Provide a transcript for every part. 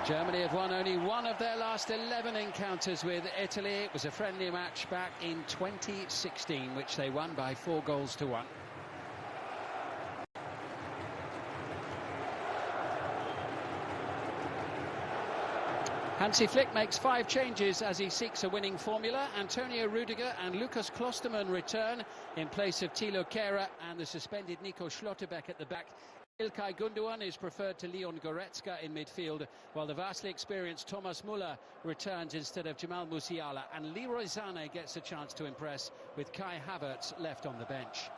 Germany have won only one of their last 11 encounters with Italy. It was a friendly match back in 2016, which they won by 4-1. Hansi Flick makes 5 changes as he seeks a winning formula. Antonio Rudiger and Lucas Klostermann return in place of Thilo Kehrer and the suspended Nico Schlotterbeck at the back. Ilkay Gundogan is preferred to Leon Goretzka in midfield, while the vastly experienced Thomas Müller returns instead of Jamal Musiala, and Leroy Sané gets a chance to impress with Kai Havertz left on the bench.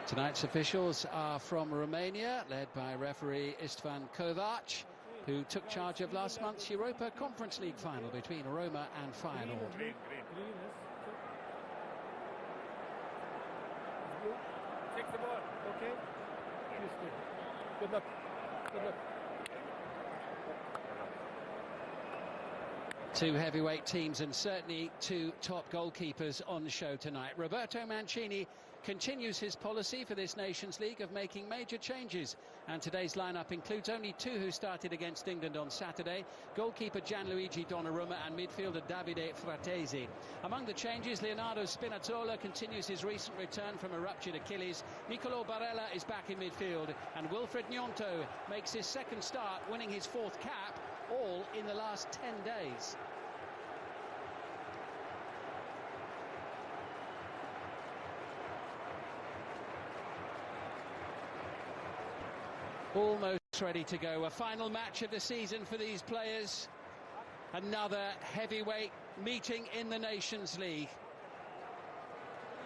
Tonight's officials are from Romania, led by referee Istvan Kovac, who took charge of last month's Europa Conference League final between Roma and Feyenoord. Green. Take the ball, okay? Good luck. Good luck. Two heavyweight teams and certainly two top goalkeepers on the show tonight. Roberto Mancini continues his policy for this Nations League of making major changes, and today's lineup includes only 2 who started against England on Saturday: goalkeeper Gianluigi Donnarumma and midfielder Davide Fratesi. Among the changes, Leonardo Spinazzola continues his recent return from a ruptured Achilles. Nicolo Barella is back in midfield, and Wilfried Gnonto makes his second start, winning his 4th cap, all in the last 10 days. Almost ready to go. A final match of the season for these players. Another heavyweight meeting in the Nations League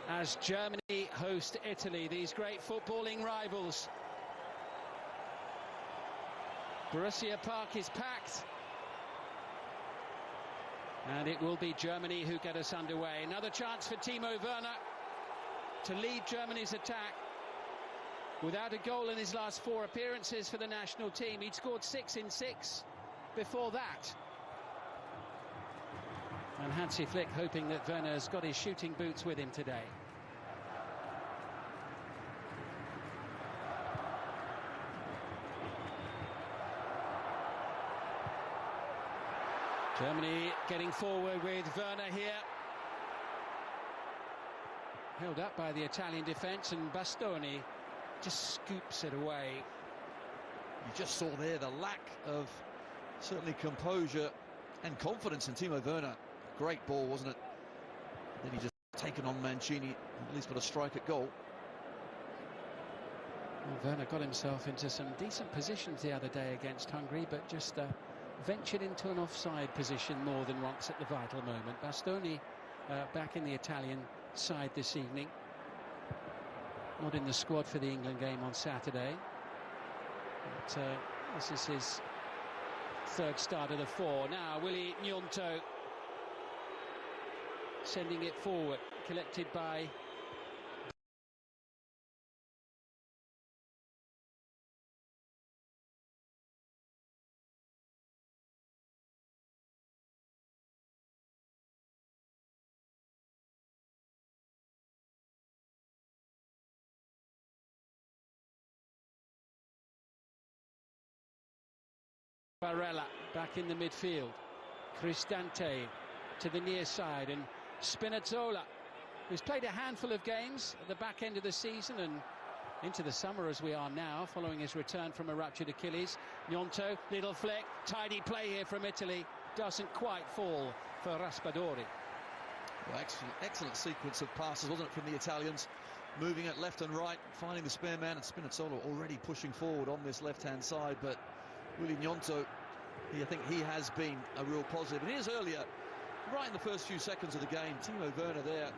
as Germany host Italy, these great footballing rivals. Borussia Park is packed, and it will be Germany who get us underway. Another chance for Timo Werner to lead Germany's attack. Without a goal in his last 4 appearances for the national team, he'd scored 6 in 6 before that. And Hansi Flick hoping that Werner's got his shooting boots with him today. Germany getting forward with Werner here. Held up by the Italian defence, and Bastoni just scoops it away. You just saw there the lack of certainly composure and confidence in Timo Werner. Great ball, wasn't it? Then he just taken on Mancini, at least got a strike at goal. Well, Werner got himself into some decent positions the other day against Hungary, but just ventured into an offside position more than once at the vital moment. Bastoni back in the Italian side this evening. Not in the squad for the England game on Saturday. But this is his 3rd start of the 4. Now Willy Gnonto sending it forward, collected by Barella back in the midfield. Cristante to the near side, and Spinazzola, who's played a handful of games at the back end of the season and into the summer as we are now, following his return from a ruptured Achilles. Gnonto, little flick, tidy play here from Italy, doesn't quite fall for Raspadori. Well, excellent sequence of passes, wasn't it, from the Italians, moving it left and right, finding the spare man, and Spinazzola already pushing forward on this left-hand side. But Willy Gnonto, I think he has been a real positive. And here's earlier, right in the first few seconds of the game, Timo Werner there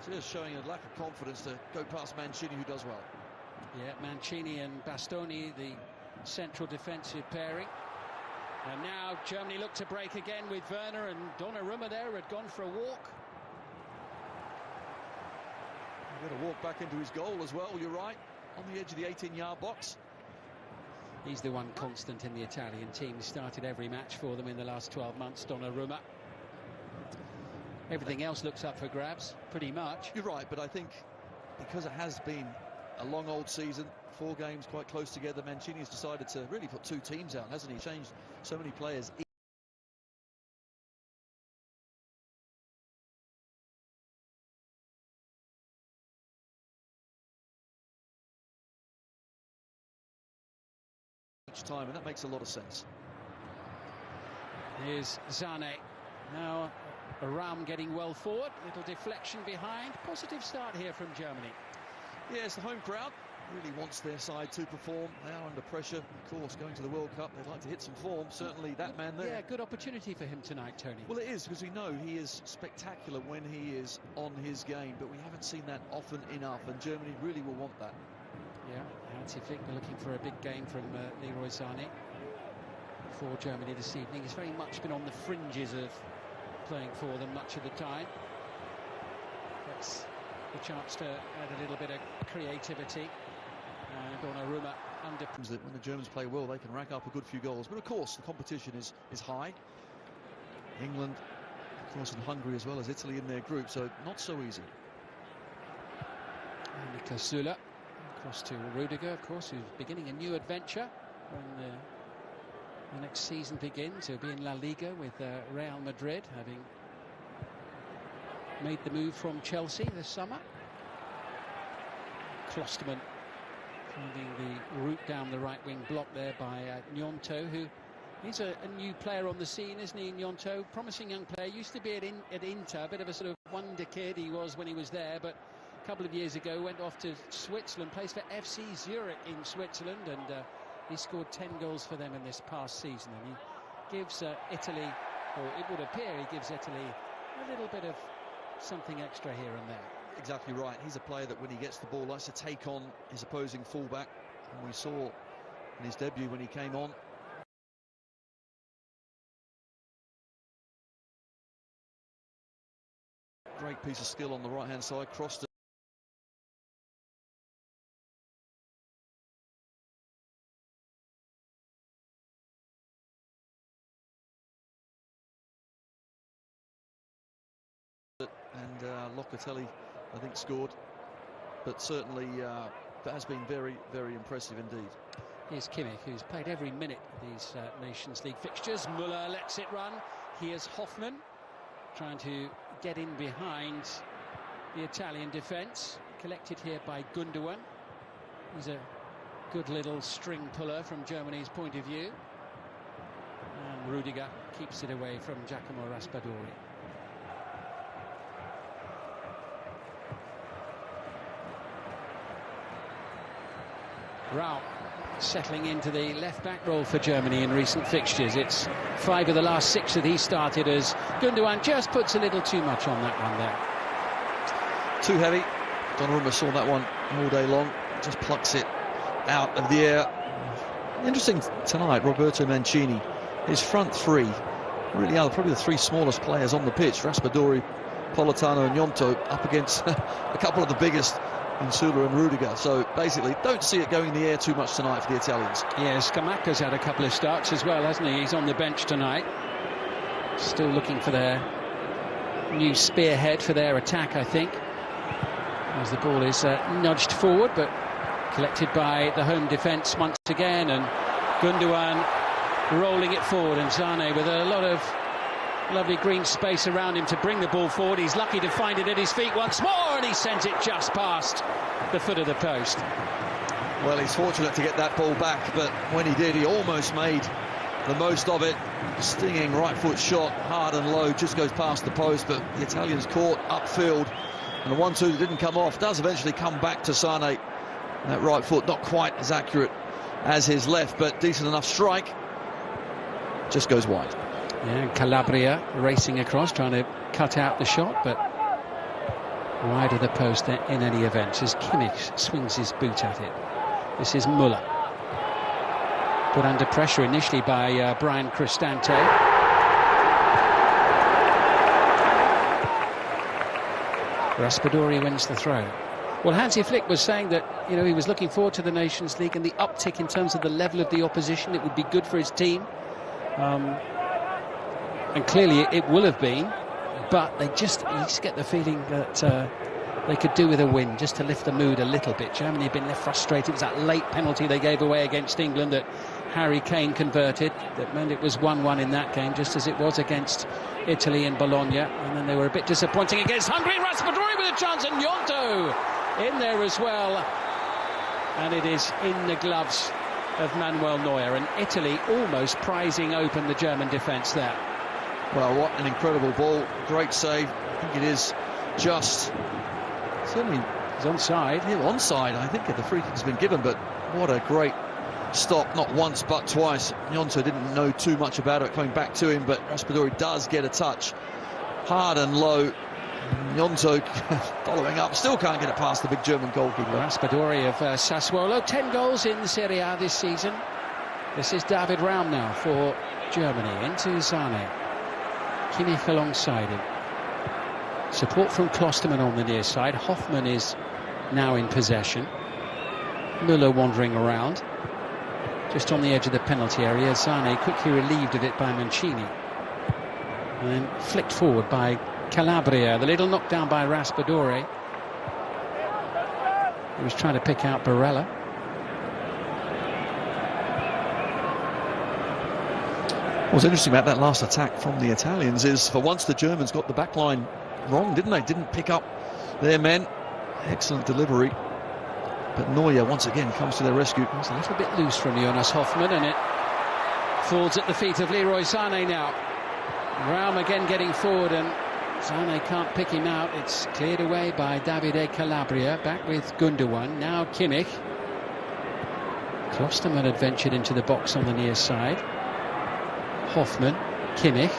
just showing a lack of confidence to go past Mancini, who does well. Yeah, Mancini and Bastoni, the central defensive pairing. And now Germany look to break again with Werner, and Donnarumma there had gone for a walk. He's going to walk back into his goal as well, you're right. on the edge of the 18-yard box. He's the one constant in the Italian team. He started every match for them in the last 12 months, Donnarumma. Everything else looks up for grabs, pretty much. You're right, but I think because it has been a long old season, 4 games quite close together, Mancini's decided to really put 2 teams out, hasn't he? Changed so many players. Each time, and that makes a lot of sense. Here's Zane. Now Aram getting well forward, little deflection behind. Positive start here from Germany. Yes, the home crowd really wants their side to perform. They are under pressure, of course, going to the World Cup. They'd like to hit some form, certainly that man there. Yeah, good opportunity for him tonight, Tony. Well, it is, because we know he is spectacular when he is on his game, but we haven't seen that often enough, and Germany really will want that. Yeah, Hansi Flick, they're looking for a big game from Leroy Sané for Germany this evening. He's very much been on the fringes of playing for them much of the time. That's the chance to add a little bit of creativity. And Donnarumma under... That when the Germans play well, they can rack up a good few goals. But of course, the competition is high. England, of course, and Hungary as well as Italy in their group, so not so easy. Niklas Süle across to Rudiger, of course, who's beginning a new adventure when the next season begins. He'll be in La Liga with Real Madrid, having made the move from Chelsea this summer. Klosterman finding the route down the right wing block there by Gnonto, who is a new player on the scene, isn't he, Gnonto? Promising young player, used to be at Inter, a bit of a sort of wonder kid he was when he was there, but a couple of years ago went off to Switzerland, plays for FC Zurich in Switzerland, and he scored 10 goals for them in this past season, and he gives Italy, or it would appear he gives Italy a little bit of something extra here and there. Exactly right. He's a player that when he gets the ball likes to take on his opposing fullback, and we saw in his debut when he came on. Great piece of skill on the right hand side, crossed it. And Locatelli, I think, scored, but certainly that has been very, very impressive indeed. Here's Kimmich, who's played every minute of these Nations League fixtures. Müller lets it run. Here's Hoffmann trying to get in behind the Italian defence, collected here by Gundogan. He's a good little string puller from Germany's point of view, and Rudiger keeps it away from Giacomo Raspadori. Rao settling into the left-back role for Germany in recent fixtures. It's 5 of the last 6 that he started, as Gundogan just puts a little too much on that one there. Too heavy. Donnarumma saw that one all day long. Just plucks it out of the air. Interesting tonight, Roberto Mancini. His front 3 really are probably the 3 smallest players on the pitch. Raspadori, Politano and Gnonto up against a couple of the biggest, Süle and Rudiger. So basically don't see it going in the air too much tonight for the Italians. Yeah, Scamacca's had a couple of starts as well, hasn't he? He's on the bench tonight, still looking for their new spearhead for their attack, I think, as the ball is nudged forward but collected by the home defence once again, and Gundogan rolling it forward, and Zane with a lot of lovely green space around him to bring the ball forward. He's lucky to find it at his feet once more, and he sends it just past the foot of the post. Well, he's fortunate to get that ball back, but when he did, he almost made the most of it. Stinging right foot shot, hard and low, just goes past the post, but the Italians caught upfield, and the 1-2 that didn't come off does eventually come back to Sané. That right foot not quite as accurate as his left, but decent enough strike, just goes wide. Yeah, Calabria racing across, trying to cut out the shot, but wide of the post in any event, as Kimmich swings his boot at it. This is Müller, put under pressure initially by Brian Cristante. Raspadori wins the throw. Well, Hansi Flick was saying that, you know, he was looking forward to the Nations League and the uptick in terms of the level of the opposition. It would be good for his team. And clearly it will have been. But you just get the feeling that they could do with a win just to lift the mood a little bit. Germany have been left frustrated. It was that late penalty they gave away against England that Harry Kane converted. That meant it was 1-1 in that game, just as it was against Italy in Bologna. And then they were a bit disappointing against Hungary. Raspadori with a chance, and Gnonto in there as well. And it is in the gloves of Manuel Neuer. And Italy almost prizing open the German defence there. Well, what an incredible ball. Great save. I think it is just... Certainly, he's onside. Yeah, onside. I think the free kick has been given, but what a great stop. Not once, but twice. Gnonto didn't know too much about it coming back to him, but Raspadori does get a touch. Hard and low. Gnonto following up. Still can't get it past the big German goalkeeper. Raspadori of Sassuolo. 10 goals in Serie A this season. This is David Raum now for Germany. Into Sané. Kimmich alongside him. Support from Klostermann on the near side. Hoffmann is now in possession. Müller wandering around. Just on the edge of the penalty area. Sané quickly relieved of it by Mancini. And then flicked forward by Calabria. The little knockdown by Raspadori. He was trying to pick out Barella. What's interesting about that last attack from the Italians is, for once, the Germans got the back line wrong, didn't they? Didn't pick up their men. Excellent delivery. But Neuer once again comes to their rescue. It's a little bit loose from Jonas Hoffmann, and it falls at the feet of Leroy Sané now. Raum again getting forward, and Sané can't pick him out. It's cleared away by Davide Calabria. Back with Gundogan. Now Kimmich. Klostermann had ventured into the box on the near side. Hoffmann, Kimmich.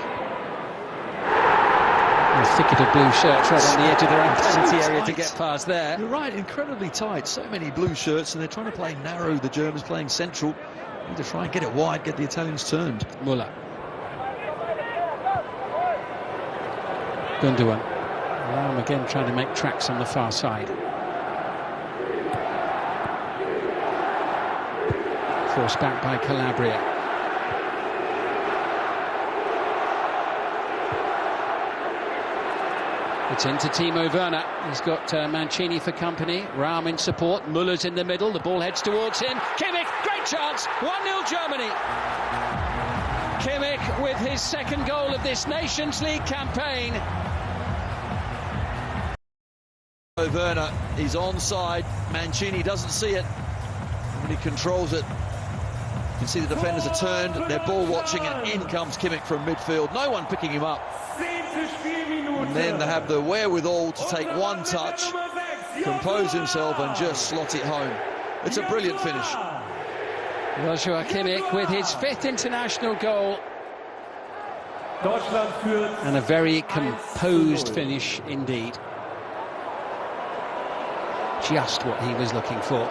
A thicket of blue shirts right on the edge of their own penalty area to get past there. You're right, incredibly tight. So many blue shirts, and they're trying to play narrow. The Germans playing central. Need to try and get it wide, get the Italians turned. Müller. Gundogan. Raum again trying to make tracks on the far side. Forced back by Calabria. It's into Timo Werner. He's got Mancini for company. Raum in support. Müller's in the middle. The ball heads towards him. Kimmich, great chance. 1-0 Germany. Kimmich with his second goal of this Nations League campaign. Werner, he's onside. Mancini doesn't see it, and he controls it. You can see the defenders are turned. They're ball watching, and in comes Kimmich from midfield. No one picking him up. And then they have the wherewithal to take one touch, compose himself, and just slot it home. It's a brilliant finish. Joshua Kimmich with his 5th international goal. And a very composed finish indeed. Just what he was looking for.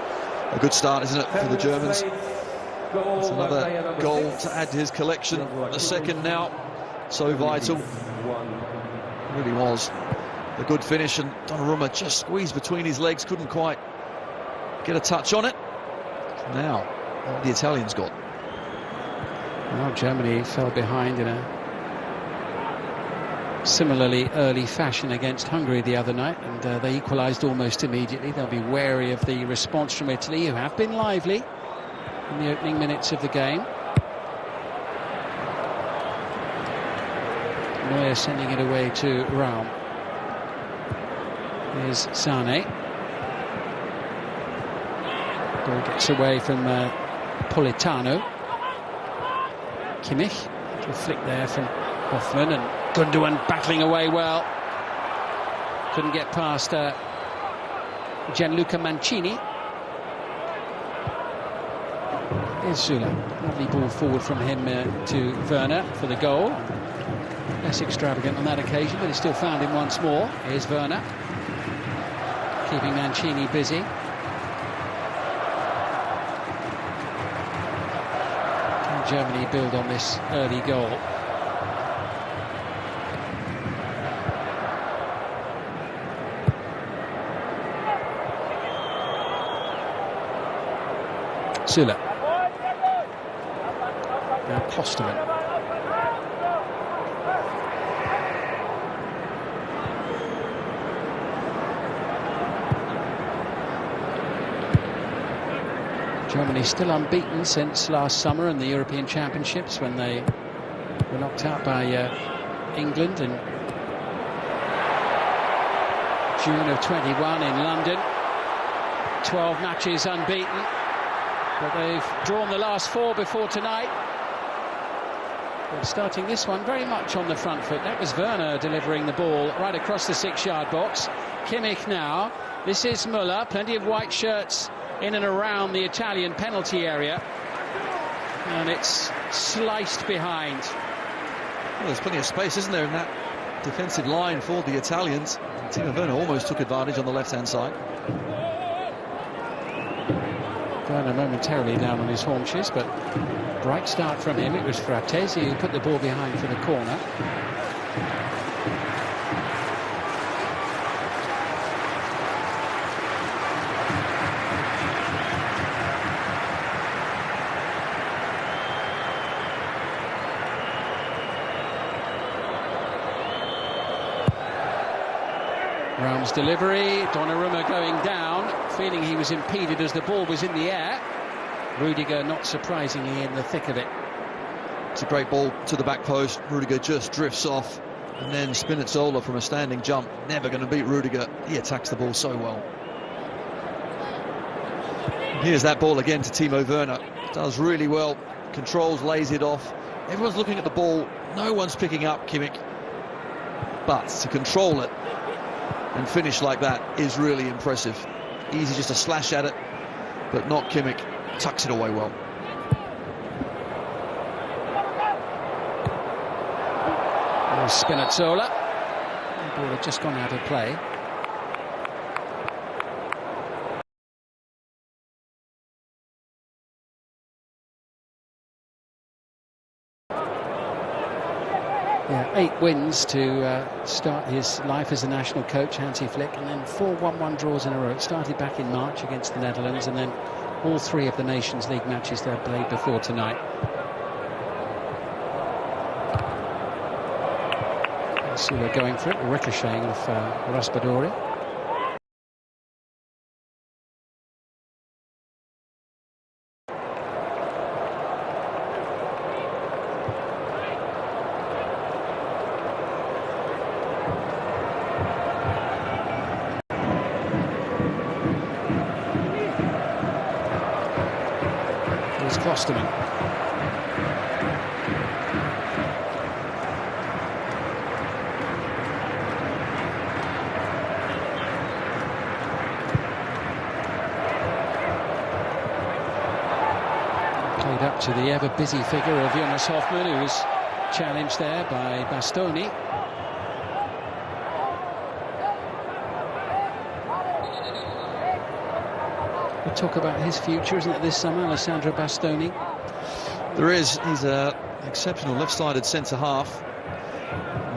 A good start, isn't it, for the Germans? It's another goal to add to his collection. The second now, so vital. It really was a good finish, and Donnarumma just squeezed between his legs, couldn't quite get a touch on it. Now, the Italians got. Well, Germany fell behind in a similarly early fashion against Hungary the other night, and they equalised almost immediately. They'll be wary of the response from Italy, who have been lively in the opening minutes of the game. Neuer sending it away to Raum. Here's Sané. Ball gets away from Politano. Kimmich. Little flick there from Hoffmann, and Gundogan battling away well. Couldn't get past Gianluca Mancini. Here's Süle. Lovely ball forward from him to Werner for the goal. Less extravagant on that occasion, but he still found him once more. Here's Werner, keeping Mancini busy. Can Germany build on this early goal? Sula. Now Klosterman. Germany still unbeaten since last summer in the European Championships when they were knocked out by England in June of 21 in London. 12 matches unbeaten, but they've drawn the last 4 before tonight. But starting this one very much on the front foot. That was Werner delivering the ball right across the 6-yard box. Kimmich now. This is Müller. Plenty of white shirts in and around the Italian penalty area, and it's sliced behind. Well, there's plenty of space, isn't there, in that defensive line for the Italians. Timo Werner almost took advantage on the left-hand side. Werner momentarily down on his haunches, but bright start from him. It was Fratesi who put the ball behind for the corner. Raum's delivery, Donnarumma going down, feeling he was impeded as the ball was in the air. Rudiger, not surprisingly, in the thick of it. It's a great ball to the back post. Rudiger just drifts off, and then Spinazzola from a standing jump. Never going to beat Rudiger. He attacks the ball so well. And here's that ball again to Timo Werner. Does really well. Controls, lays it off. Everyone's looking at the ball. No one's picking up Kimmich. But to control it and finish like that is really impressive. Easy just to slash at it, but not Kimmich. Tucks it away well. Spinazzola. The ball had just gone out of play. Yeah, 8 wins to start his life as the national coach, Hansi Flick, and then 4 1-1 draws in a row. It started back in March against the Netherlands, and then all 3 of the Nations League matches they played before tonight. Sula going for it, ricocheting off Raspadori. Here's Klosterman. Played up to the ever-busy figure of Jonas Hoffmann, who was challenged there by Bastoni. We'll talk about his future, isn't it, this summer, Alessandro Bastoni? There is. He's an exceptional left-sided centre-half.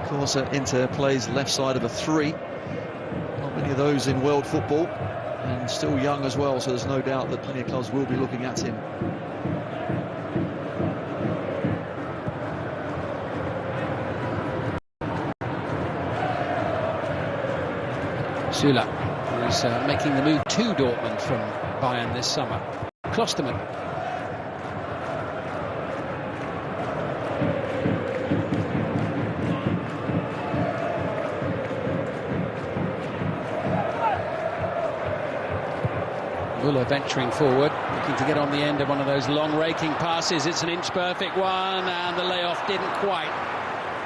Of course, Inter plays left side of a 3. Not many of those in world football, and still young as well, so there's no doubt that plenty of clubs will be looking at him. Sula, who's making the move to Dortmund from Bayern this summer. Klosterman. Müller venturing forward, looking to get on the end of one of those long raking passes. It's an inch-perfect one, and the layoff didn't quite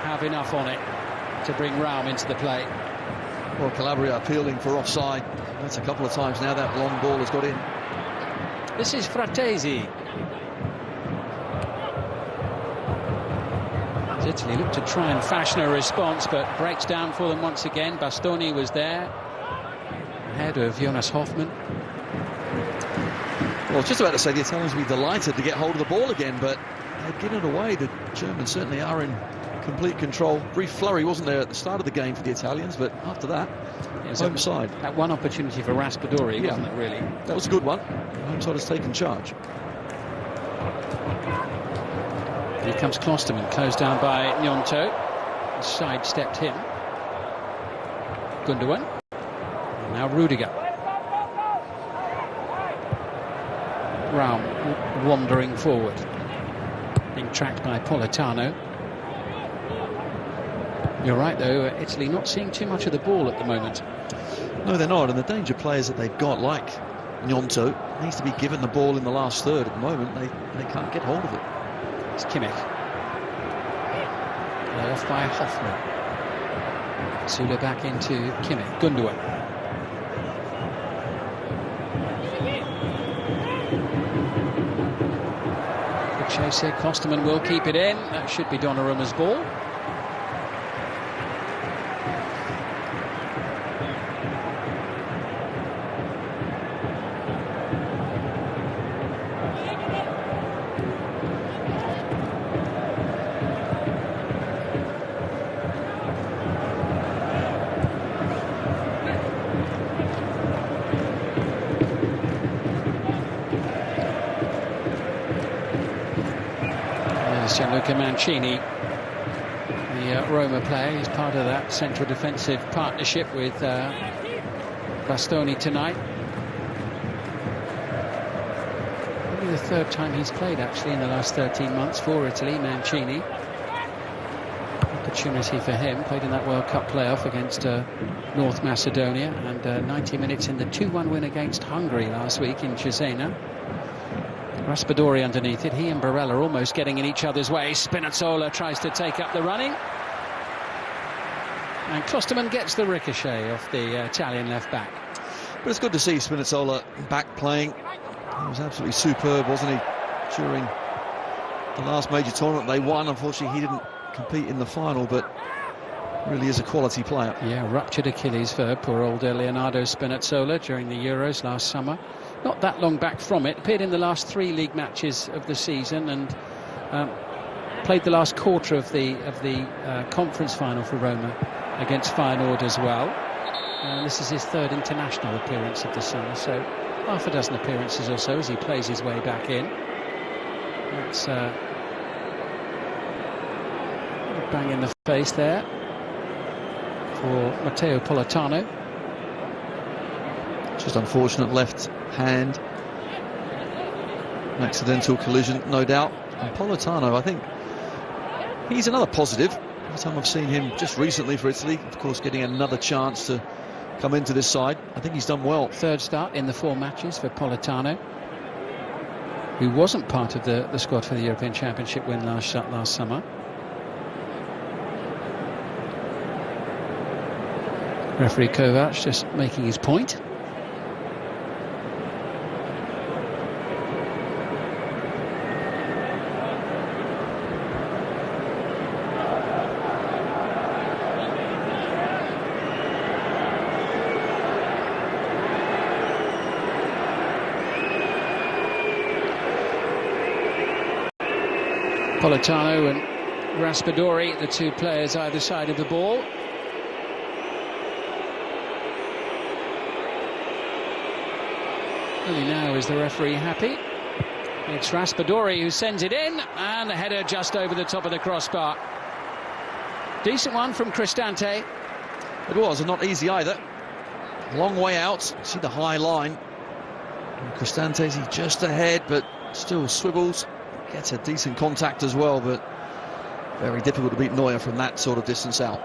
have enough on it to bring Raum into the play. Well, Calabria appealing for offside. That's a couple of times now that long ball has got in. This is Fratesi. Italy looked to try and fashion a response, but breaks down for them once again. Bastoni was there, ahead of Jonas Hoffmann. Well, I was just about to say the Italians will be delighted to get hold of the ball again, but they've given it away. The Germans certainly are in complete control. Brief flurry, wasn't there, at the start of the game for the Italians, but after that, home side. That one opportunity for Raspadori, wasn't it, really? That was a good one. Home side has taken charge. Here comes Klosterman, closed down by Gnonto. Sidestepped him. Gundogan. And now Rudiger. Raum wandering forward. Being tracked by Politano. You're right, though, Italy not seeing too much of the ball at the moment. No, they're not, and the danger players that they've got, like Gnonto, needs to be given the ball in the last third. At the moment, they can't get hold of it. It's Kimmich. Play off by Hoffman. Sula back into Kimmich. Gundogan. Good chase here. Klosterman will keep it in. That should be Donnarumma's ball. Gianluca Mancini, the Roma player, is part of that central defensive partnership with Bastoni tonight. Only the third time he's played actually in the last 13 months for Italy, Mancini. Opportunity for him, played in that World Cup playoff against North Macedonia, and 90 minutes in the 2-1 win against Hungary last week in Cesena. Raspadori underneath it. He and Barella almost getting in each other's way. Spinazzola tries to take up the running. And Klosterman gets the ricochet off the Italian left-back. But it's good to see Spinazzola back playing. He was absolutely superb, wasn't he, during the last major tournament they won. Unfortunately, he didn't compete in the final, but really is a quality player. Yeah, ruptured Achilles for poor old Leonardo Spinazzola during the Euros last summer. Not that long back from it. Appeared in the last 3 league matches of the season and played the last quarter of the conference final for Roma against Feyenoord as well. This is his 3rd international appearance of the summer, so half a dozen appearances or so as he plays his way back in. That's a bang in the face there for Matteo Politano. Just unfortunate left hand. An accidental collision, no doubt. And Politano, I think he's another positive. Every time I've seen him just recently for Italy, of course, getting another chance to come into this side. I think he's done well. 3rd start in the 4 matches for Politano, who wasn't part of the squad for the European Championship win last summer. Referee Kovac just making his point. Politano and Raspadori, the 2 players either side of the ball. Only now is the referee happy. It's Raspadori who sends it in, and the header just over the top of the crossbar. Decent one from Cristante. It was, and not easy either. Long way out. See the high line. And Cristante's just ahead, but still swivels. Gets a decent contact as well, but very difficult to beat Neuer from that sort of distance out.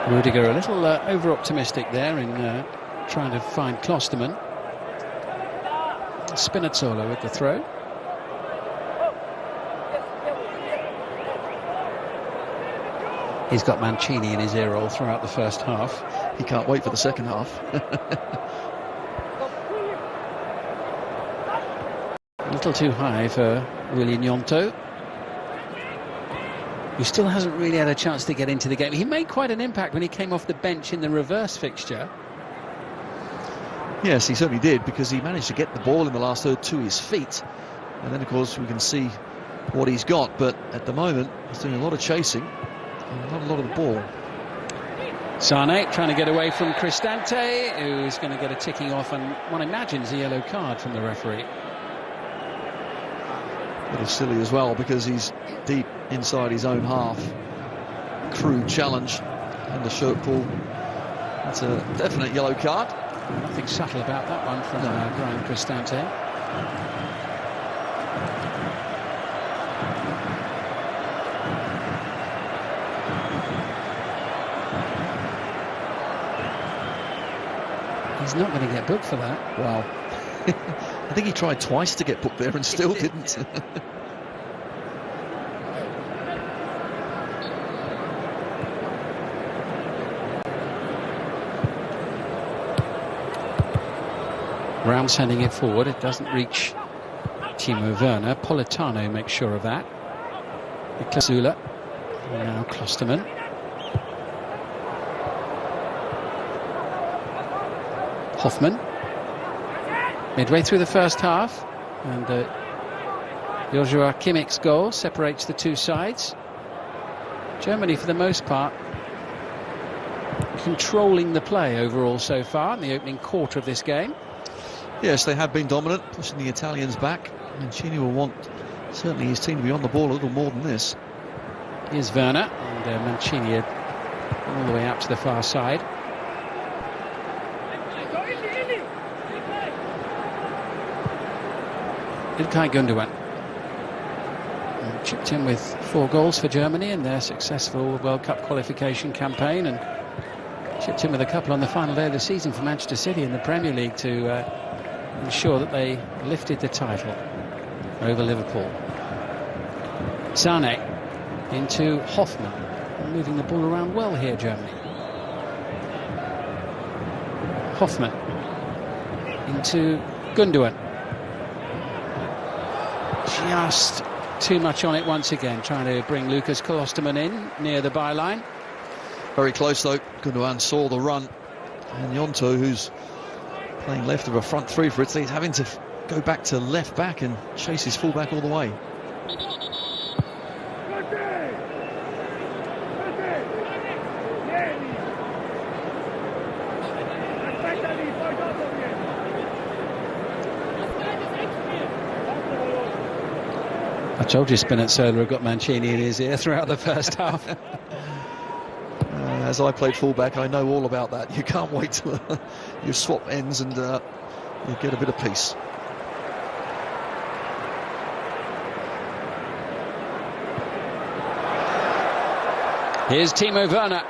Rudiger a little over-optimistic there in trying to find Klosterman. Spinazzola with the throw. He's got Mancini in his ear all throughout the first half. He can't wait for the second half. A little too high for Willy Gnonto, who still hasn't really had a chance to get into the game. He made quite an impact when he came off the bench in the reverse fixture. Yes, he certainly did, because he managed to get the ball in the last third to his feet. And then, of course, we can see what he's got, but at the moment he's doing a lot of chasing and not a lot of the ball. Sane trying to get away from Cristante, who's going to get a ticking off, and one imagines a yellow card from the referee. A little silly as well, because he's deep inside his own half. Crude challenge and the shirt pull. That's a definite yellow card. Nothing subtle about that one from Brian Cristante. He's not going to get booked for that. Wow. I think he tried twice to get booked there and still didn't. Brown sending it forward. It doesn't reach Timo Werner. Politano makes sure of that. Zula. Now Klosterman. Hoffman. Midway through the first half, and Joshua Kimmich's goal separates the two sides. Germany, for the most part, controlling the play overall so far in the opening quarter of this game. Yes, they have been dominant, pushing the Italians back. Mancini will want certainly his team to be on the ball a little more than this. Here's Werner, and Mancini all the way out to the far side. Ilkay Gundogan. Chipped in with 4 goals for Germany in their successful World Cup qualification campaign, and chipped in with a couple on the final day of the season for Manchester City in the Premier League to ensure that they lifted the title over Liverpool. Sane into Hoffman, moving the ball around well here, Germany. Hoffman into Gundogan. Just too much on it once again, trying to bring Lucas Klosterman in near the byline. Very close though. Gundogan saw the run, and Gnonto, who's playing left of a front three for Italy, is having to go back to left back and chase his fullback all the way. I told you Spinazzola got Mancini in his ear throughout the first half. As I played fullback, I know all about that. You can't wait till you swap ends and you get a bit of peace. Here's Timo Werner.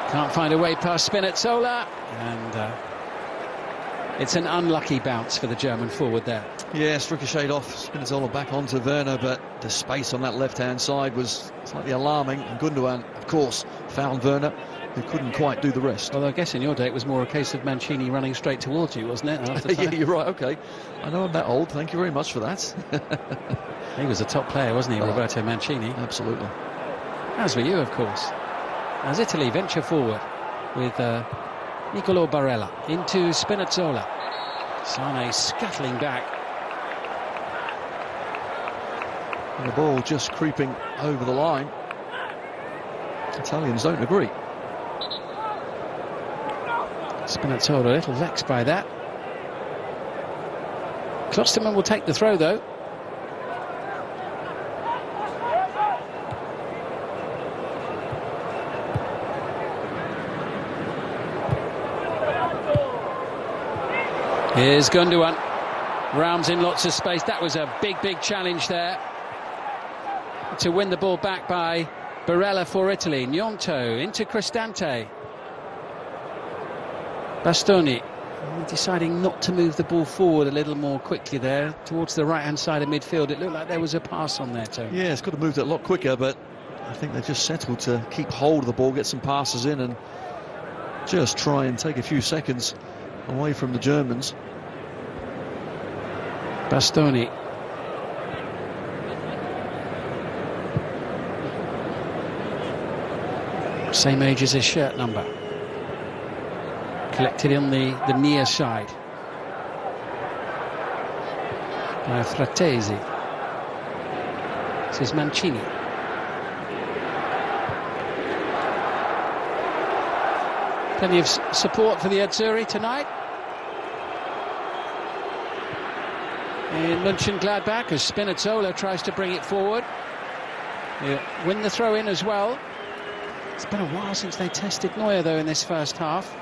Can't find a way past Spinazzola, and it's an unlucky bounce for the German forward there. Yes, ricocheted off Spinazzola back onto Werner, but the space on that left-hand side was slightly alarming. And Gundogan, of course, found Werner, who couldn't quite do the rest. Well, I guess in your day it was more a case of Mancini running straight towards you, wasn't it? After yeah, you're right, okay. I know I'm that old, thank you very much for that. He was a top player, wasn't he, Roberto Mancini? Absolutely. As were you, of course. As Italy venture forward with Nicolo Barella into Spinazzola. Sane scuttling back. And the ball just creeping over the line. Italians don't agree. Spinazzola a little vexed by that. Klosterman will take the throw, though. Here's Gundogan. Rounds in lots of space. That was a big challenge there. To win the ball back by Barella for Italy. Gnonto into Cristante. Bastoni deciding not to move the ball forward a little more quickly there towards the right-hand side of midfield. It looked like there was a pass on there, Tony. Yeah, it's got to move it a lot quicker, but I think they just settled to keep hold of the ball, get some passes in, and just try and take a few seconds away from the Germans. Bastoni. Same age as his shirt number. Collected on the near side. by Fratesi. This is Mancini. Plenty of support for the Azzurri tonight. In Mönchengladbach, as Spinazzola tries to bring it forward. He'll win the throw-in as well. It's been a while since they tested Neuer, though, in this first half.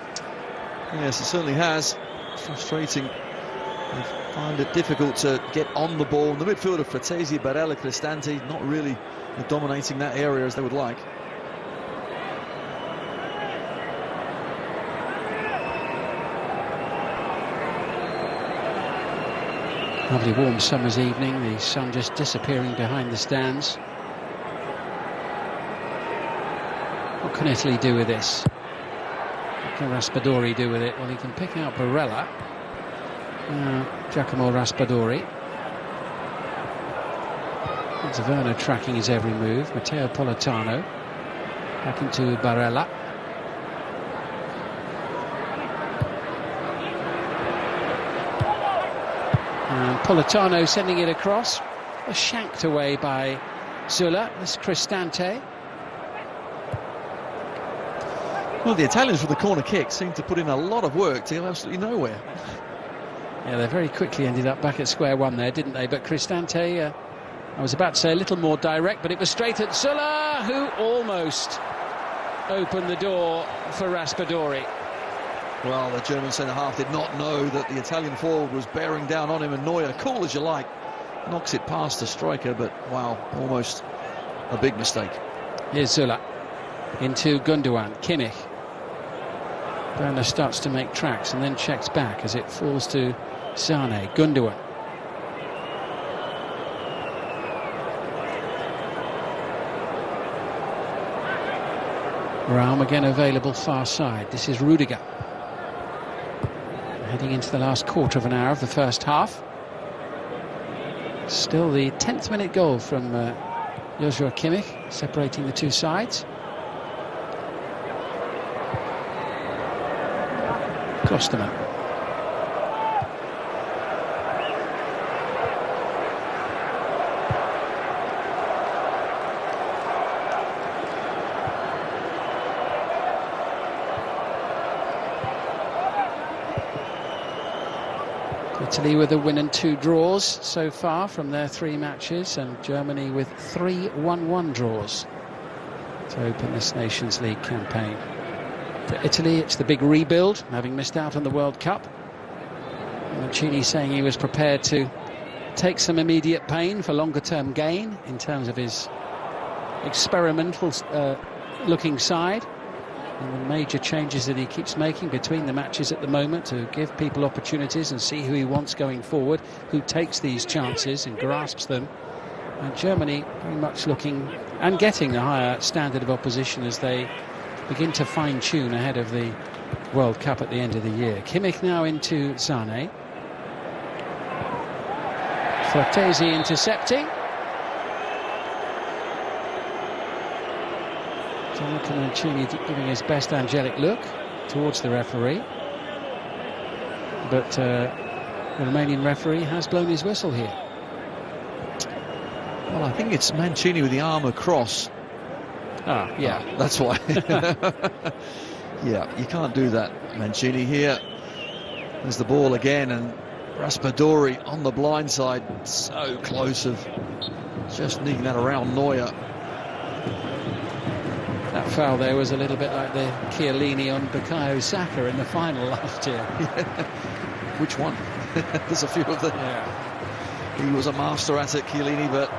Yes, it certainly has. Frustrating. They find it difficult to get on the ball. The midfielder, Fratesi, Barella, Cristante, not really dominating that area as they would like. Lovely warm summer's evening, the sun just disappearing behind the stands. What can Italy do with this? What can Raspadori do with it? Well, he can pick out Barella. Giacomo Raspadori. It's Werner tracking his every move. Matteo Politano. Back into Barella. And Politano sending it across. Shanked away by Zulla. This Cristante. Well, the Italians with the corner kick seem to put in a lot of work to go absolutely nowhere. Yeah, they very quickly ended up back at square one there, didn't they? But Cristante, I was about to say a little more direct, but it was straight at Zulla, who almost opened the door for Raspadori. Well, the German centre-half did not know that the Italian forward was bearing down on him, and Neuer, cool as you like, knocks it past the striker, but wow, almost a big mistake. Here's Zulla into Gundogan, Kimmich. Werner starts to make tracks and then checks back as it falls to Sane, Gundogan. Raum again available far side. This is Rudiger. Heading into the last quarter of an hour of the first half. Still the 10th minute goal from Joshua Kimmich, separating the two sides. Klosterman. Italy with a win and 2 draws so far from their 3 matches, and Germany with 3 1-1 draws to open this Nations League campaign. For Italy, it's the big rebuild, having missed out on the World Cup. Mancini saying he was prepared to take some immediate pain for longer-term gain in terms of his experimental looking side, and the major changes that he keeps making between the matches at the moment to give people opportunities and see who he wants going forward, who takes these chances and grasps them. And Germany very much looking and getting the higher standard of opposition as they begin to fine-tune ahead of the World Cup at the end of the year. Kimmich now into Sane. Fratesi intercepting. Gianluca Mancini giving his best angelic look towards the referee. But the Romanian referee has blown his whistle here. Well, I think it's Mancini with the arm across. Ah, yeah. That's why. Yeah, you can't do that, Mancini here. There's the ball again, and Raspadori on the blind side, so close of just needing that around Neuer. That foul there was a little bit like the Chiellini on Bukayo Saka in the final last year. Which one? There's a few of them. Yeah. He was a master at it, Chiellini, but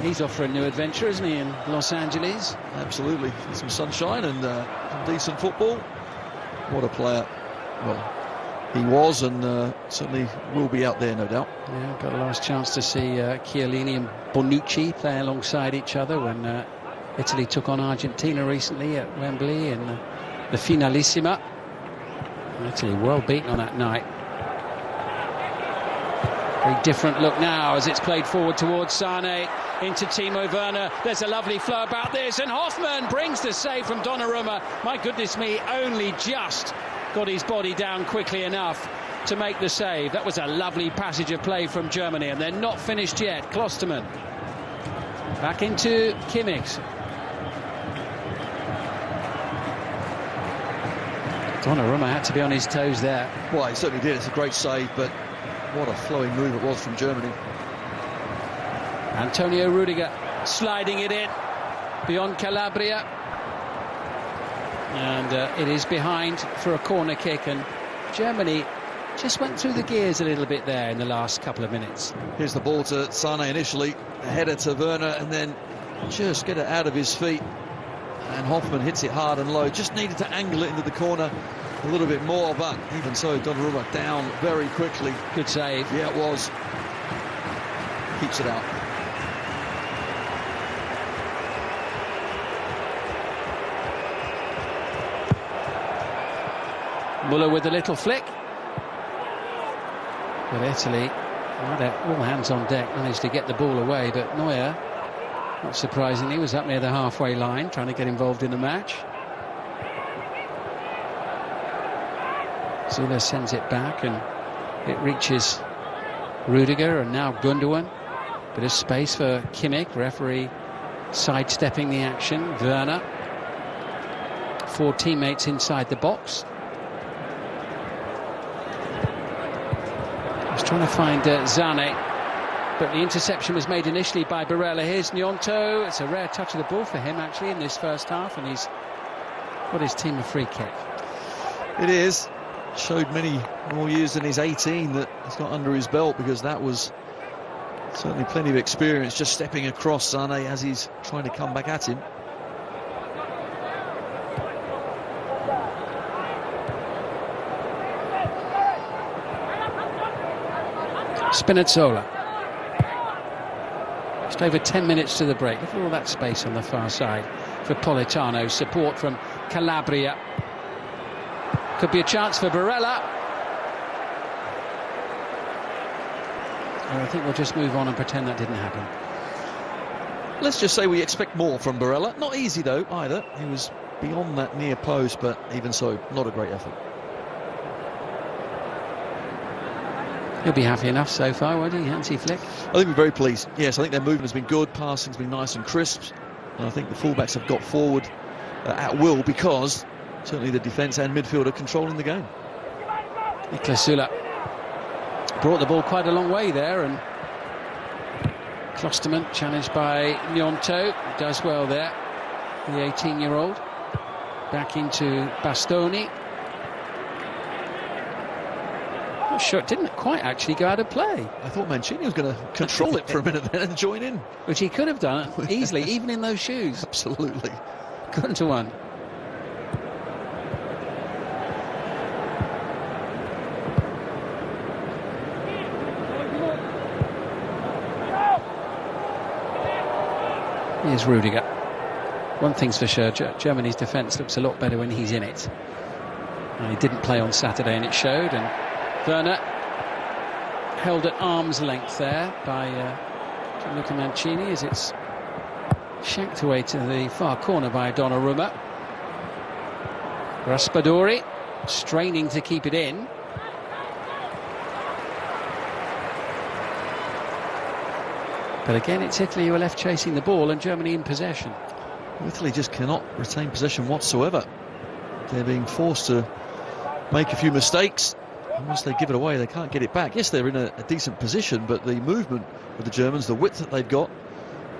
he's off for a new adventure, isn't he, in Los Angeles? Absolutely. Some sunshine and decent football. What a player. Well, he was and certainly will be out there, no doubt. Yeah, got a last chance to see Chiellini and Bonucci play alongside each other when Italy took on Argentina recently at Wembley in the Finalissima. Italy well beaten on that night. Very different look now as it's played forward towards Sane, into Timo Werner. There's a lovely flow about this, and Hoffman brings the save from Donnarumma. My goodness me, only just got his body down quickly enough to make the save. That was a lovely passage of play from Germany, and they're not finished yet. Klostermann back into Kimmich. Donnarumma had to be on his toes there. Well, he certainly did. It's a great save, but what a flowing move it was from Germany. Antonio Rudiger sliding it in beyond Calabria. And it is behind for a corner kick, and Germany just went through the gears a little bit there in the last couple of minutes. Here's the ball to Sane initially, a header to Werner, and then just get it out of his feet. And Hoffman hits it hard and low. Just needed to angle it into the corner a little bit more, but even so, Donnarumma down very quickly. Good save. Yeah, it was. Keeps it out. Muller with a little flick. But Italy, all hands on deck, managed to get the ball away, but Neuer, not surprisingly, was up near the halfway line trying to get involved in the match. Zula sends it back and it reaches Rudiger, and now Gundogan. Bit of space for Kimmich, referee sidestepping the action. Werner, 4 teammates inside the box. He's trying to find Zane, but the interception was made initially by Barella. Here's Gnonto. It's a rare touch of the ball for him, actually, in this first half, and he's got his team a free kick. It is. Showed many more years than his 18 that he's got under his belt, because that was certainly plenty of experience just stepping across Sane as he's trying to come back at him. Spinazzola. Just over 10 minutes to the break. Look at all that space on the far side for Politano. Support from Calabria. Could be a chance for Barella. I think we'll just move on and pretend that didn't happen. Let's just say we expect more from Barella. Not easy, though, either. He was beyond that near post, but even so, not a great effort. He'll be happy enough so far, won't he, Hansi Flick? I think we're very pleased. Yes, I think their movement has been good. Passing's been nice and crisp. And I think the fullbacks have got forward at will, because certainly the defence and midfield are controlling the game. Niklas Süle brought the ball quite a long way there, and Klostermann challenged by Gnonto. Does well there, the 18-year-old. Back into Bastoni. Not sure, it didn't quite actually go out of play. I thought Mancini was going to control it for a minute then and join in. Which he could have done easily, even in those shoes. Absolutely. Gundogan. Here's Rudiger. One thing's for sure, Germany's defence looks a lot better when he's in it. And he didn't play on Saturday, and it showed. And Werner held at arm's length there by Gianluca Mancini, as it's shanked away to the far corner by Donnarumma. Raspadori straining to keep it in. But again, it's Italy who are left chasing the ball and Germany in possession. Italy just cannot retain possession whatsoever. They're being forced to make a few mistakes. And once they give it away, they can't get it back. Yes, they're in a decent position, but the movement of the Germans, the width that they've got,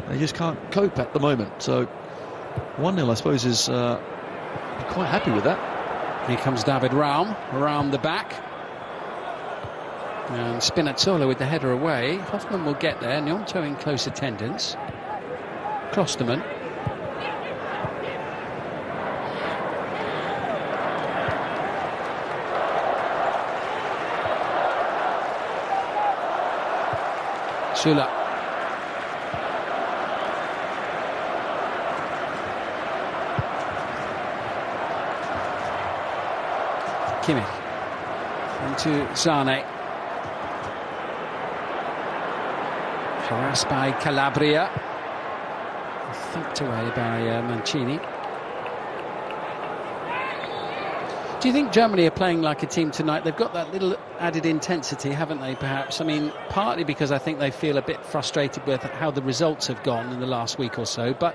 they just can't cope at the moment. So 1-0, I suppose, is quite happy with that. Here comes David Raum around the back. And Spinazzola with the header away. Hoffman will get there. Gnonto in close attendance. Klostermann. Süle. Kimmich. Into Zane. Harassed by Calabria. Thumped away by Mancini. Do you think Germany are playing like a team tonight? They've got that little added intensity, haven't they, perhaps? I mean, partly because I think they feel a bit frustrated with how the results have gone in the last week or so, but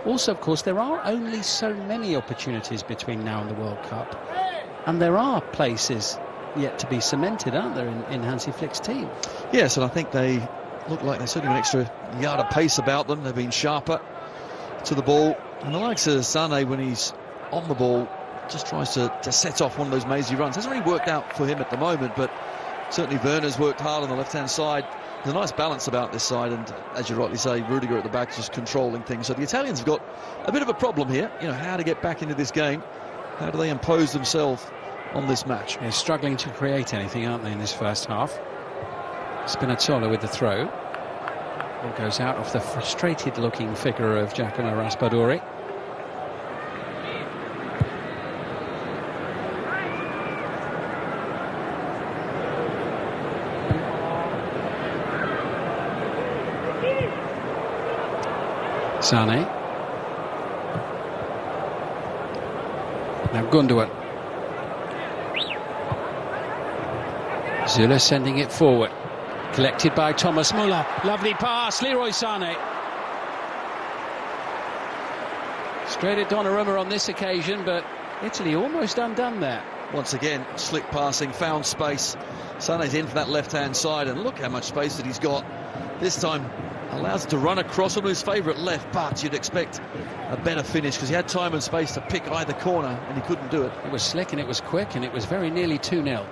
also, of course, there are only so many opportunities between now and the World Cup, and there are places yet to be cemented, aren't there, in Hansi Flick's team? Yes, and I think they look like they're certainly an extra yard of pace about them. They've been sharper to the ball, and the likes of Sané, when he's on the ball, just tries to set off one of those mazy runs. Hasn't really worked out for him at the moment, but certainly Werner's worked hard on the left-hand side. There's a nice balance about this side, and as you rightly say, Rudiger at the back just controlling things. So the Italians have got a bit of a problem here, you know, how to get back into this game. How do they impose themselves on this match? They're struggling to create anything, aren't they, in this first half? Spinazzola with the throw. Ball goes out off the frustrated-looking figure of Giacomo Raspadori. Sané. Now Gundogan. Zula sending it forward. Collected by Thomas Muller. Lovely pass. Leroy Sané. Straight at Donnarumma on this occasion, but Italy almost undone there. Once again, slick passing, found space. Sané's in for that left-hand side, and look how much space that he's got. This time allows it to run across on his favourite left, but you'd expect a better finish because he had time and space to pick either corner, and he couldn't do it. It was slick and it was quick, and it was very nearly 2-0.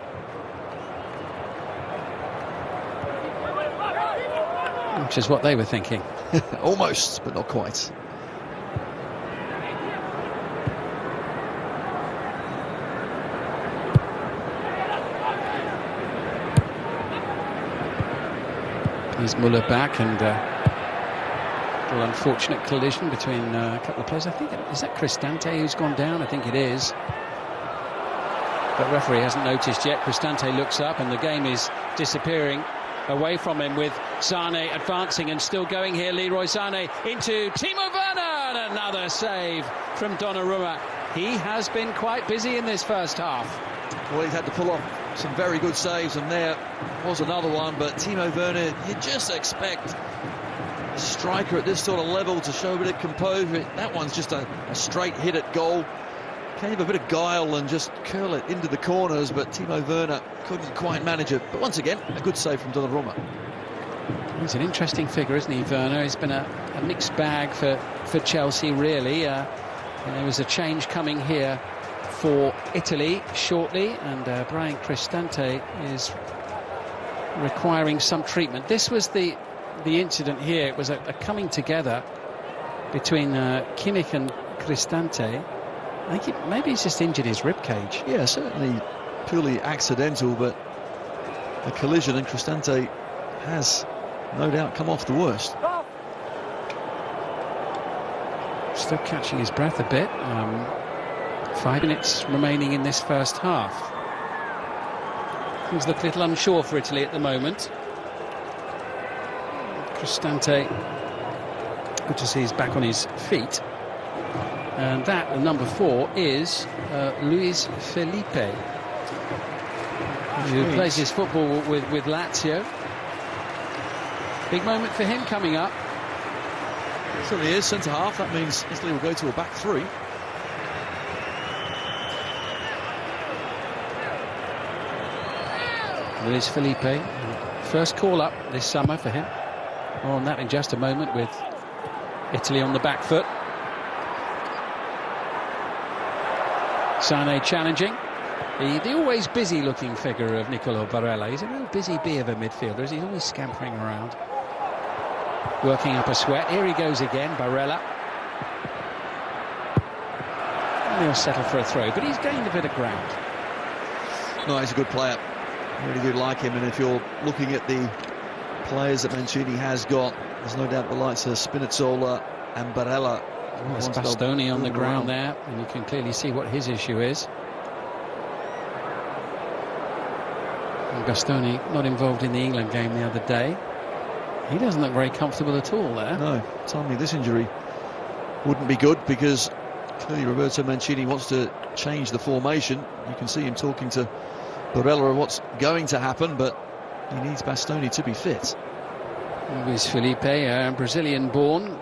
Which is what they were thinking. Almost, but not quite. Here's Muller back, and a little unfortunate collision between a couple of players. I think, is that Cristante who's gone down? I think it is. But referee hasn't noticed yet. Cristante looks up, and the game is disappearing away from him, with Sané advancing and still going here. Leroy Sané into Timo Werner, and another save from Donnarumma. He has been quite busy in this first half. Well, he's had to pull off some very good saves, and there was another one, but Timo Werner, you just expect a striker at this sort of level to show a bit of composure. That one's just a straight hit at goal. Can have a bit of guile and just curl it into the corners, but Timo Werner couldn't quite manage it. But once again, a good save from Donnarumma. He's an interesting figure, isn't he, Werner? He's been a mixed bag for Chelsea, really. And there was a change coming here for Italy shortly, and Brian Cristante is requiring some treatment. This was the incident here. It was a coming together between Kimmich and Cristante. I think maybe he's just injured his ribcage. Yeah, certainly purely accidental, but a collision, and Cristante has no doubt come off the worst. Still catching his breath a bit. 5 minutes remaining in this first half. Things look a little unsure for Italy at the moment. Cristante, good to see he's back on his feet. And that, the number 4, is Luis Felipe, who plays his football with Lazio. Big moment for him coming up. Certainly is, centre half. That means Italy will go to a back 3. Luis Felipe, first call up this summer for him. More on that in just a moment, with Italy on the back foot. Sané challenging. The always busy looking figure of Nicolo Barella. He's a real busy bee of a midfielder. He's always scampering around, working up a sweat. Here he goes again, Barella. And he'll settle for a throw, but he's gained a bit of ground. No, he's a good player. Really do like him, and if you're looking at the players that Mancini has got, there's no doubt the likes of Spinazzola and Barella. There's Bastoni on the ground there, and you can clearly see what his issue is. And Bastoni not involved in the England game the other day. He doesn't look very comfortable at all there. No, telling me this injury wouldn't be good, because clearly Roberto Mancini wants to change the formation. You can see him talking to Barella of what's going to happen, but he needs Bastoni to be fit. Luis Felipe, Brazilian-born,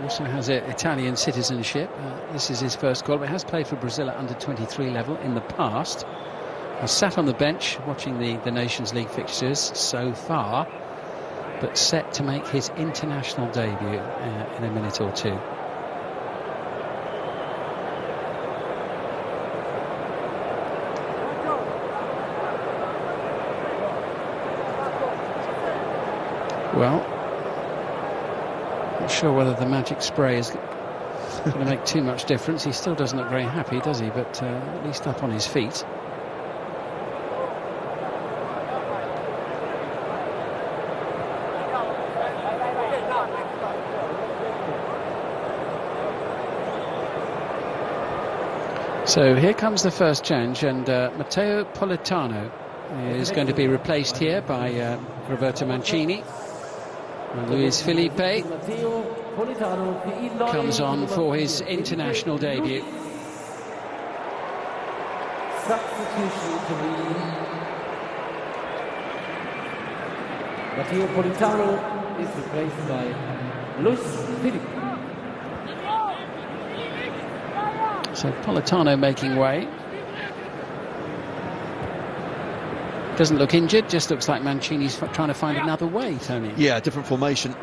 also has Italian citizenship. This is his first goal, but has played for Brazil at under-23 level in the past. Has sat on the bench watching the Nations League fixtures so far, but set to make his international debut in a minute or two. Well, not sure whether the magic spray is going to make too much difference. He still doesn't look very happy, does he? But at least up on his feet. So here comes the first change, and Matteo Politano is going to be replaced here by Roberto Mancini. And Luis Felipe comes on for his international debut. Substitution to be Matteo Politano is replaced by Luis Felipe. So Politano making way. Doesn't look injured, just looks like Mancini's trying to find another way, Tony. Yeah, different formation.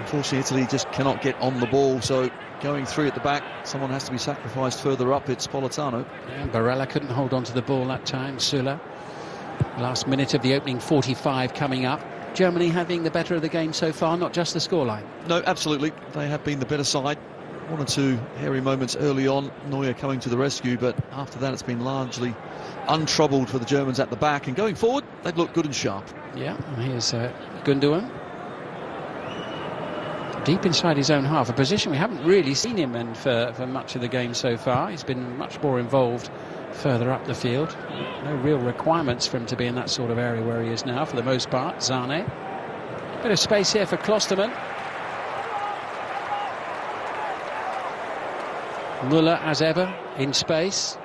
Unfortunately, Italy just cannot get on the ball, so going through at the back, someone has to be sacrificed further up. It's Politano. Yeah, Barella couldn't hold on to the ball that time. Sula. Last minute of the opening 45 coming up. Germany having the better of the game so far, not just the scoreline. No, absolutely. They have been the better side. One or two hairy moments early on, Neuer coming to the rescue, but after that it's been largely untroubled for the Germans at the back, and going forward they've looked good and sharp. Yeah, and here's Gundogan. Deep inside his own half, a position we haven't really seen him in for much of the game so far. He's been much more involved further up the field. No real requirements for him to be in that sort of area where he is now for the most part. Zane. Bit of space here for Klosterman. Müller, as ever, in space.